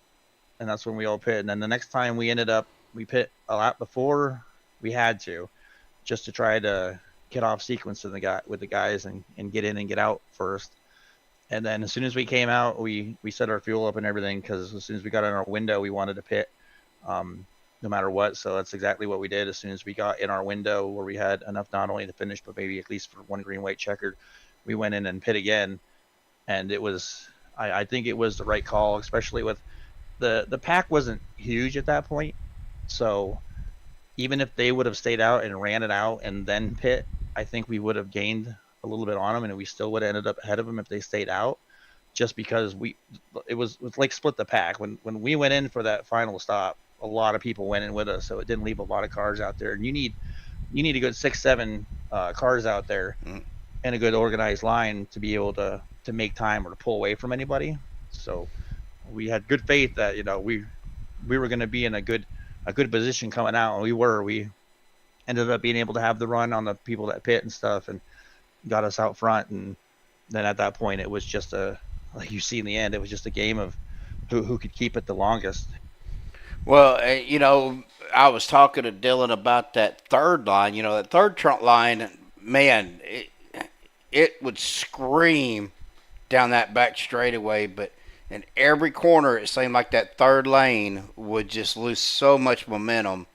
and that's when we all pit. And then the next time we pit a lap before we had to, just to try to get off sequence with the guys and get in and get out first. And then as soon as we came out, we set our fuel up and everything, because as soon as we got in our window, we wanted to pit no matter what. So that's exactly what we did. As soon as we got in our window where we had enough not only to finish, but maybe at least for 1 green, white checkered, we went in and pit again. And it was, I think it was the right call, especially with the pack wasn't huge at that point. So even if they would have stayed out and ran it out and then pit, I think we would have gained a little bit on them, and we still would have ended up ahead of them if they stayed out, just because it was like split the pack. When we went in for that final stop, a lot of people went in with us, so it didn't leave a lot of cars out there. And you need a good 6-7 cars out there and a good organized line to be able to make time or to pull away from anybody. So we had good faith that we were going to be in a good position coming out, and we ended up being able to have the run on the people that pit and stuff, and got us out front. And then at that point, it was just like you see in the end, it was just a game of who could keep it the longest. Well, I was talking to Dylan about that third line. That third trunk line, man, it would scream down that back straightaway, but in every corner, it seemed like that third lane would just lose so much momentum.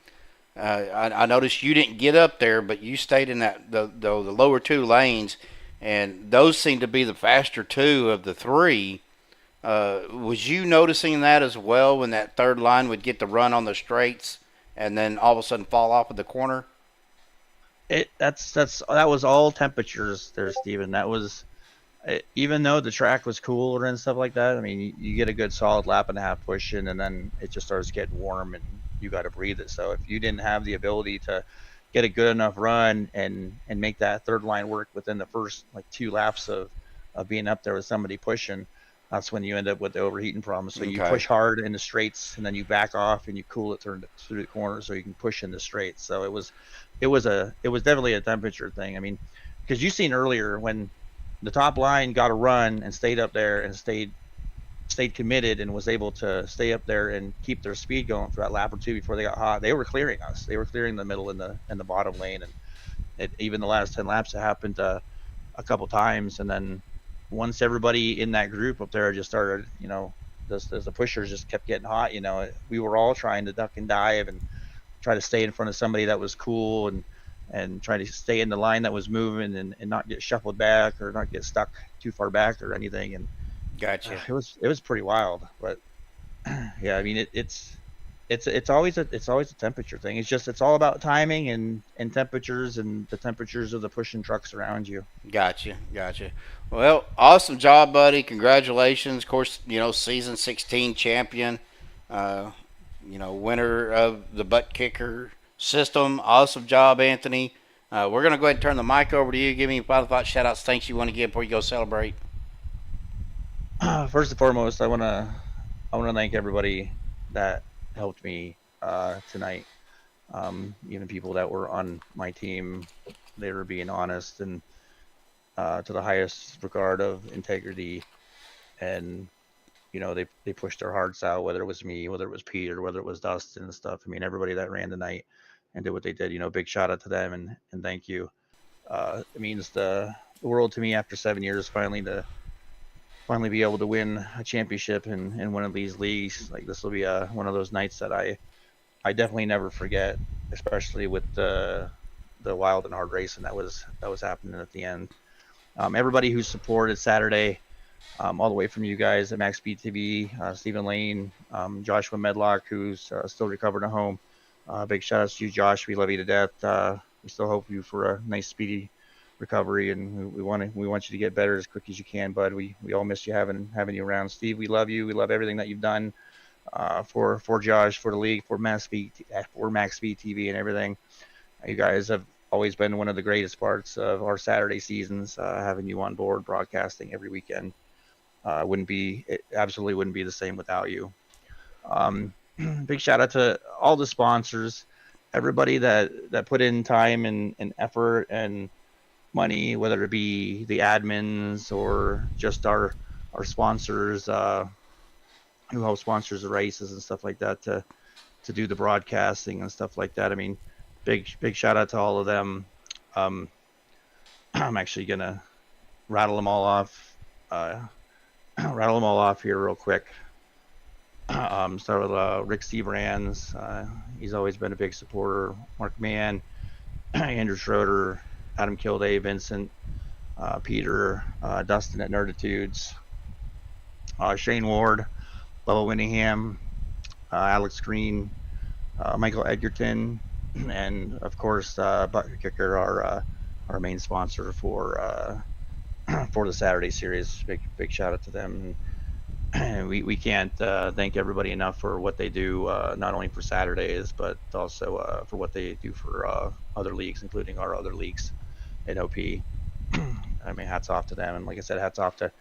I noticed you didn't get up there, but you stayed in the lower 2 lanes, and those seemed to be the faster 2 of the 3. Was you noticing that as well, when that third line would get the run on the straights and then all of a sudden fall off of the corner? That was all temperatures there, Steven. That was even though the track was cooler and stuff like that, I mean, you get a good solid lap and a half pushing, and then it just starts getting warm, and you got to breathe it. So if you didn't have the ability to get a good enough run and make that third line work within the first like 2 laps of being up there with somebody pushing, that's when you end up with the overheating problem. So you Okay. push hard in the straights, and then you back off and you cool it through the corner so you can push in the straights. So it was definitely a temperature thing. I mean, because you seen earlier when the top line got a run and stayed up there and stayed committed and was able to stay up there and keep their speed going for that lap or two before they got hot. They were clearing us. They were clearing the middle and the bottom lane, and even the last 10 laps it happened a couple times. And then once everybody in that group up there just started, the pushers just kept getting hot. We were all trying to duck and dive and try to stay in front of somebody that was cool and try to stay in the line that was moving and not get shuffled back or not get stuck too far back or anything. And Gotcha. it was pretty wild. But yeah, I mean, it's always a temperature thing. It's all about timing and temperatures and the temperatures of the pushing trucks around you. Gotcha. Well, awesome job, buddy. Congratulations. Of course, season 16 champion, winner of the Buttkicker system. Awesome job, Anthony. We're going to go ahead and turn the mic over to you. Give me final thoughts, shout outs, thanks you want to give before you go celebrate. First and foremost, I want to thank everybody that helped me tonight. Even people that were on my team, they were being honest and to the highest regard of integrity, and they pushed their hearts out, whether it was me, whether it was Peter, whether it was Dustin and stuff. I mean, everybody that ran tonight and did what they did, big shout out to them and thank you. It means the world to me after 7 years finally be able to win a championship in one of these leagues. Like, this will be one of those nights that I definitely never forget, especially with the wild and hard racing that was happening at the end. Everybody who supported Saturday, all the way from you guys at MaxspeedTV, Stephen Lane, Joshua Medlock, who's still recovering at home. Big shout outs to you, Josh. We love you to death. We still hope you for a nice, speedy recovery, and we want you to get better as quick as you can, bud. We all miss you having you around. Steve, we love you. We love everything that you've done for Josh, for the league, for MaxspeedTV and everything. You guys have always been one of the greatest parts of our Saturday seasons, having you on board broadcasting every weekend. It absolutely wouldn't be the same without you. Big shout out to all the sponsors, everybody that put in time and effort and money, whether it be the admins or just our sponsors who help sponsors the races and stuff like that to do the broadcasting and stuff like that. I mean, big shout out to all of them. I'm actually gonna rattle them all off here real quick. Start with Rick Seabrands. He's always been a big supporter. Mark Mann, Andrew Schroeder, Adam Kilday, Vincent, Peter, Dustin at Nerditudes, Shane Ward, Bubba Winningham, Alex Green, Michael Edgerton, and of course Buttkicker, our main sponsor for the Saturday series. Big shout out to them. And we can't thank everybody enough for what they do, not only for Saturdays, but also for what they do for other leagues, including our other leagues in OP. I mean, hats off to them. And like I said, hats off to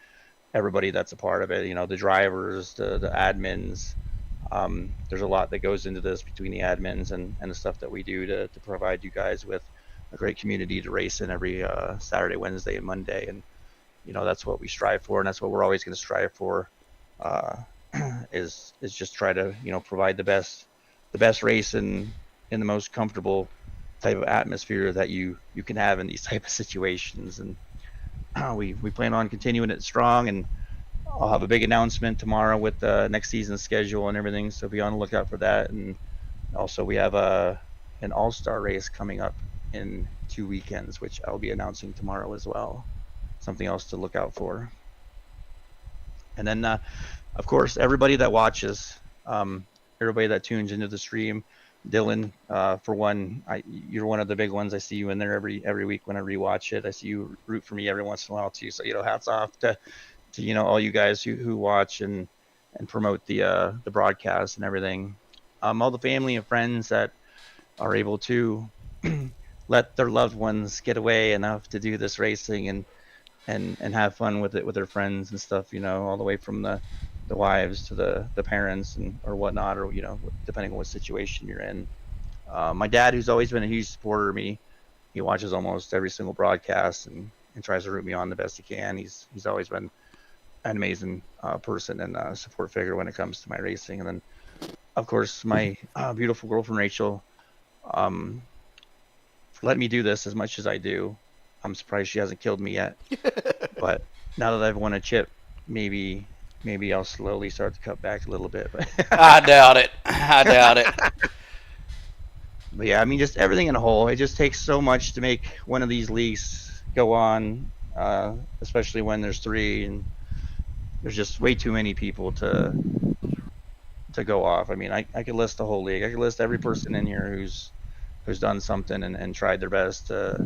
everybody that's a part of it. The drivers, the admins. There's a lot that goes into this between the admins and the stuff that we do to provide you guys with a great community to race in every Saturday, Wednesday, and Monday. And, that's what we strive for. And that's what we're always going to strive for. Is just try to provide the best race in the most comfortable type of atmosphere that you can have in these type of situations. And we plan on continuing it strong, and I'll have a big announcement tomorrow with the next season's schedule and everything, so be on the lookout for that. And also we have an all-star race coming up in 2 weekends, which I'll be announcing tomorrow as well. Something else to look out for. And then, of course, everybody that watches, everybody that tunes into the stream, Dylan, for one, you're one of the big ones. I see you in there every week when I rewatch it. I see you root for me every once in a while too. So hats off to all you guys who watch and promote the broadcast and everything. All the family and friends that are able to let their loved ones get away enough to do this racing and have fun with it with their friends and stuff. All the way from the wives to the parents or whatnot, or depending on what situation you're in. My dad, who's always been a huge supporter of me, he watches almost every single broadcast and tries to root me on the best he can. He's always been an amazing person and support figure when it comes to my racing. And then, of course, my beautiful girlfriend Rachel, for letting me do this as much as I do. I'm surprised she hasn't killed me yet. But now that I've won a chip, maybe I'll slowly start to cut back a little bit. I doubt it. I doubt it. But yeah, I mean, just everything in a whole. It just takes so much to make one of these leagues go on, especially when there's 3 and there's just way too many people to go off. I mean, I could list the whole league. I could list every person in here who's done something and tried their best to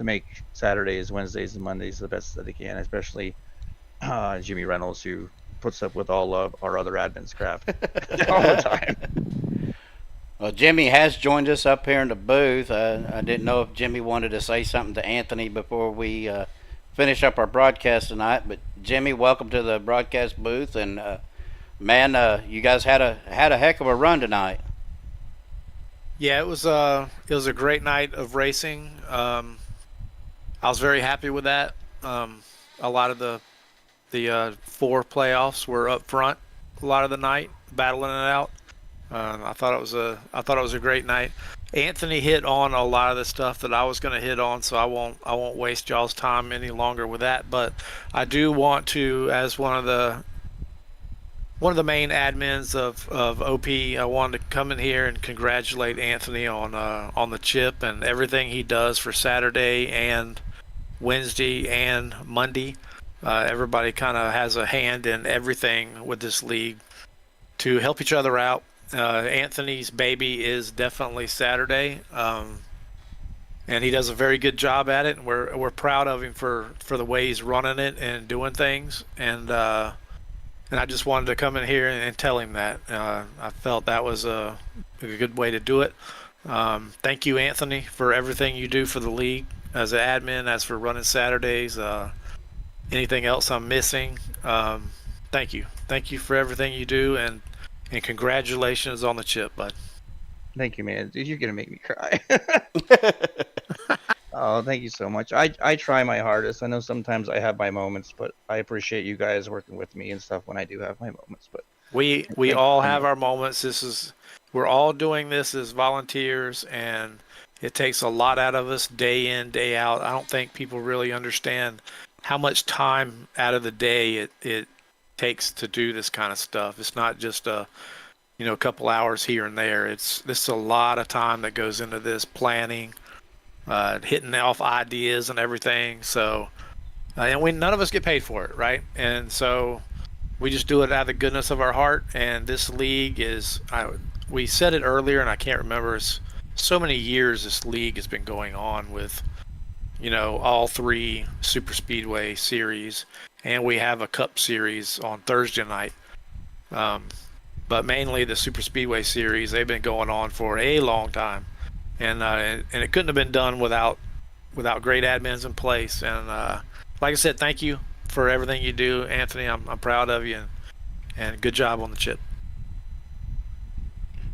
make Saturdays, Wednesdays, and Mondays the best that they can, especially Jimmy Reynolds, who puts up with all of our other admin's crap all the time. Well, Jimmy has joined us up here in the booth. I didn't know if Jimmy wanted to say something to Anthony before we finish up our broadcast tonight. But Jimmy, welcome to the broadcast booth, and man, you guys had a heck of a run tonight. Yeah, it was a great night of racing. I was very happy with that. A lot of the 4 playoffs were up front a lot of the night, battling it out. I thought it was a great night. Anthony hit on a lot of the stuff that I was going to hit on, so I won't waste y'all's time any longer with that. But I do want to, as one of the main admins of OP, I wanted to come in here and congratulate Anthony on the chip and everything he does for Saturday and Wednesday and Monday. Everybody kind of has a hand in everything with this league to help each other out. Anthony's baby is definitely Saturday, and he does a very good job at it. And we're proud of him for the way he's running it and doing things. And I just wanted to come in here and tell him that. I felt that was a good way to do it. Thank you, Anthony, for everything you do for the league as an admin, as for running Saturdays. Anything else I'm missing? Thank you. Thank you for everything you do, and congratulations on the chip, bud. Thank you, man. Dude, you're gonna make me cry. Oh, thank you so much. I try my hardest. I know sometimes I have my moments, but I appreciate you guys working with me and stuff when I do have my moments. But we all have our moments. We're all doing this as volunteers, and it takes a lot out of us day in, day out. I don't think people really understand how much time out of the day it takes to do this kind of stuff. It's not just a couple hours here and there. This is a lot of time that goes into this planning, hitting off ideas and everything. So, and none of us get paid for it, right? And so we just do it out of the goodness of our heart. And this league we said it earlier, and I can't remember. It's so many years this league has been going on with, all 3 super speedway series, and we have a cup series on Thursday night. But mainly the super speedway series, they've been going on for a long time, and it couldn't have been done without great admins in place. And like I said, thank you for everything you do, Anthony. I'm proud of you, and good job on the chip.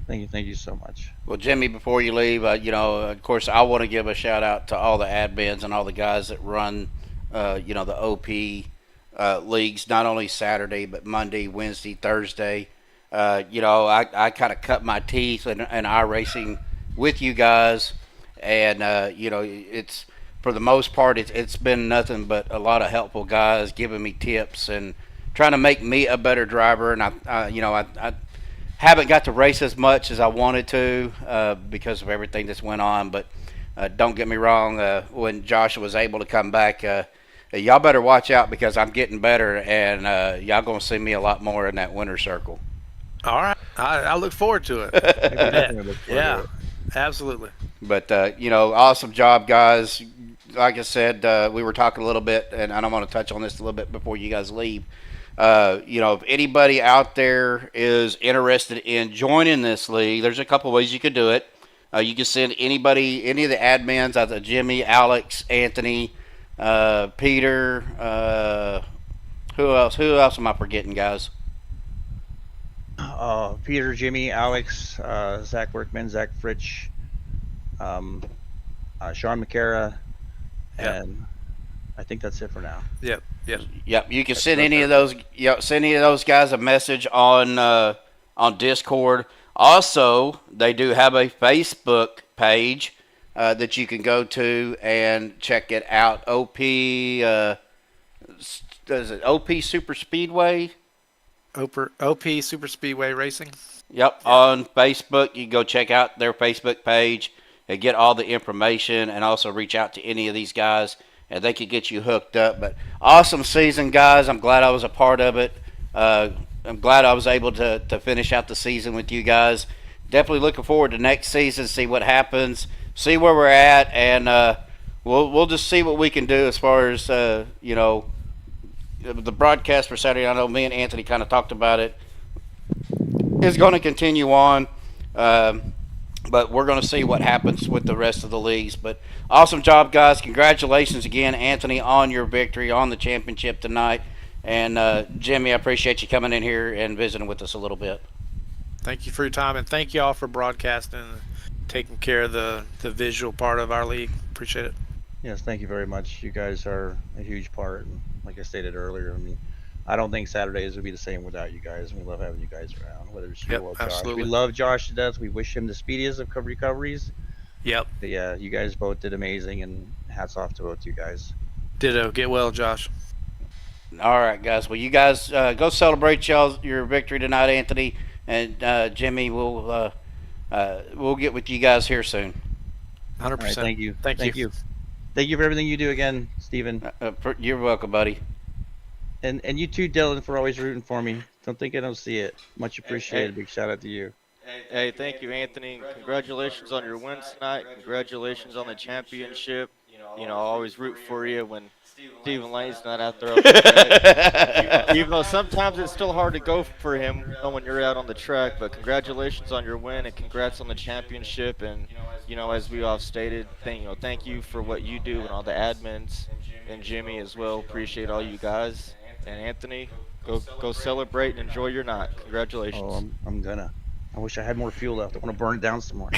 Thank you so much. Well, Jimmy, before you leave, of course, I want to give a shout out to all the admins and all the guys that run, the OP leagues, not only Saturday but Monday, Wednesday, Thursday. I kind of cut my teeth in iRacing with you guys, and it's for the most part it's been nothing but a lot of helpful guys giving me tips and trying to make me a better driver. And I haven't got to race as much as I wanted to because of everything that's went on. But don't get me wrong, when Joshua was able to come back, y'all better watch out because I'm getting better, and y'all gonna see me a lot more in that winner's circle. All right. I look forward to it. Definitely look forward to Yeah, it. absolutely. But awesome job, guys. Like I said, we were talking a little bit, and I don't want to touch on this a little bit before you guys leave. If anybody out there is interested in joining this league, there's a couple ways you could do it. You can send any of the admins, either Jimmy, Alex, Anthony, Peter. Who else? Who else am I forgetting, guys? Peter, Jimmy, Alex, Zach Workman, Zach Fritsch, Sean McCara, and I think that's it for now. Yep. Yep. You can send any of those. Send any of those guys a message on Discord. Also, they do have a Facebook page that you can go to and check it out. OP. Does it OP Super Speedway? OP Super Speedway Racing. Yep, on Facebook. You can go check out their Facebook page and get all the information, and also reach out to any of these guys, and they could get you hooked up. But awesome season, guys. I'm glad I was a part of it. I'm glad I was able to finish out the season with you guys. Definitely looking forward to next season, see what happens, see where we're at, and we'll just see what we can do as far as the broadcast for Saturday. I know me and Anthony kind of talked about it. It's going to continue on, but we're going to see what happens with the rest of the leagues. But awesome job, guys. Congratulations again, Anthony, on your victory on the championship tonight. And Jimmy, I appreciate you coming in here and visiting with us a little bit. Thank you for your time, and thank you all for broadcasting and taking care of the visual part of our league. Appreciate it. Yes, thank you very much. You guys are a huge part. And like I stated earlier, I mean, I don't think Saturdays would be the same without you guys. We love having you guys around, whether it's you or Josh. Absolutely. We love Josh to death. We wish him the speediest of recoveries. Yep. But yeah, you guys both did amazing, and hats off to both you guys. Ditto. Get well, Josh. All right, guys. Well, you guys go celebrate your victory tonight, Anthony and Jimmy. We'll get with you guys here soon. 100%. Right, thank you. Thank you. Thank you for everything you do again, Steven. You're welcome, buddy. And you too, Dylan, for always rooting for me. Don't think I don't see it. Much appreciated. Big shout out to you. Hey, thank you, Anthony. Congratulations on your win tonight. Congratulations on the championship. I always root for you when Stephen Lane's not out there on the track. Even though sometimes it's still hard to go for him when you're out on the track. But congratulations on your win, and congrats on the championship. And as we all stated, thank you for what you do and all the admins, and Jimmy as well. Appreciate all you guys. And Anthony, go celebrate and enjoy your night. Congratulations. Oh, I'm gonna. I wish I had more fuel left. I want to burn it down some more.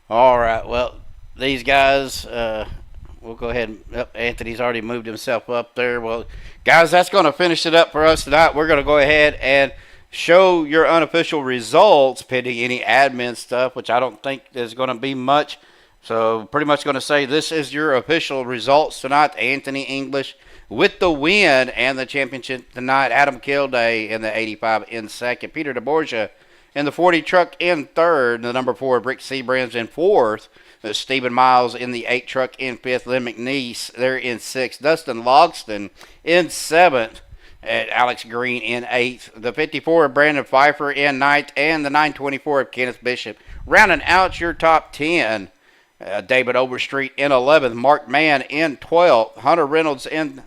All right. Well, these guys, we'll go ahead and Anthony's already moved himself up there. Well, guys, that's going to finish it up for us tonight. We're going to go ahead and show your unofficial results pending any admin stuff, which I don't think is going to be much. So pretty much going to say this is your official results tonight. Anthony English with the win and the championship tonight. Adam Kilday in the 85 in second. Peter DeBorgia in the 40 truck in third. The number 4, Brick Seabrands in fourth. Stephen Miles in the 8 truck in fifth. Lynn McNeese there in sixth. Dustin Logston in seventh. Alex Green in 8th. The 54 of Brandon Pfeiffer in 9th. And the 924 of Kenneth Bishop. Rounding out your top 10. David Overstreet in 11th. Mark Mann in 12th. Hunter Reynolds in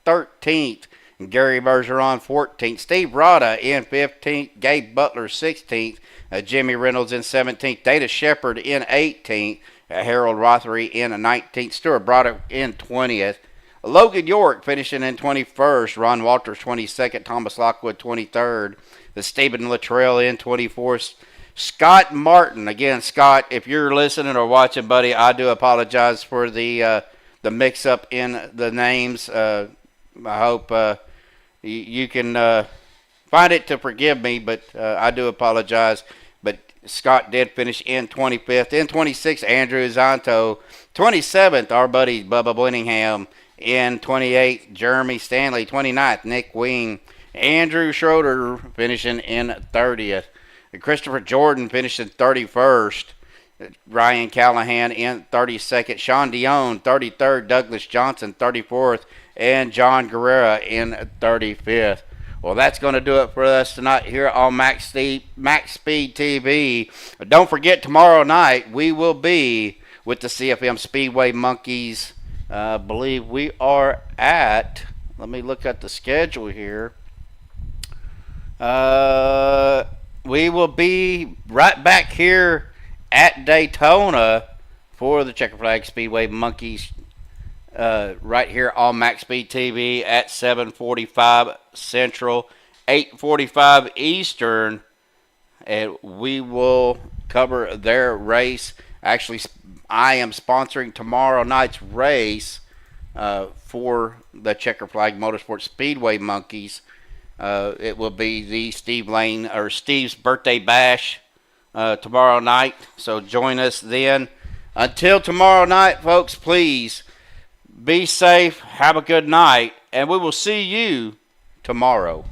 13th. Gary Bergeron 14th. Steve Rada in 15th. Gabe Butler 16th. Jimmy Reynolds in 17th. Dana Shepard in 18th. Harold Rothery in 19th. Stuart Broderick in 20th. Logan York finishing in 21st. Ron Walters 22nd. Thomas Lockwood 23rd. Stephen Luttrell in 24th. Scott Martin. Again, Scott, if you're listening or watching, buddy, I do apologize for the mix-up in the names. I hope you can find it to forgive me, but I do apologize. But Scott did finish in 25th. In 26th, Andrew Zanto. 27th, our buddy Bubba Blenningham. In 28th, Jeremy Stanley. 29th, Nick Wing. Andrew Schroeder finishing in 30th. Christopher Jordan finished in 31st. Ryan Callahan in 32nd. Sean Dion, 33rd. Douglas Johnson, 34th. and John Guerrera in 35th. Well, that's going to do it for us tonight here on Max Speed TV. But don't forget, tomorrow night we will be with the CFM Speedway Monkeys. I believe we are at, let me look at the schedule here. We will be right back here at Daytona for the Checker Flag Speedway Monkeys right here on Max Speed TV at 7:45 Central, 8:45 Eastern, and we will cover their race. Actually, I am sponsoring tomorrow night's race for the Checker Flag Motorsports Speedway Monkeys. It will be the Steve's birthday bash tomorrow night, so join us then. Until tomorrow night, folks, please be safe, have a good night, and we will see you tomorrow.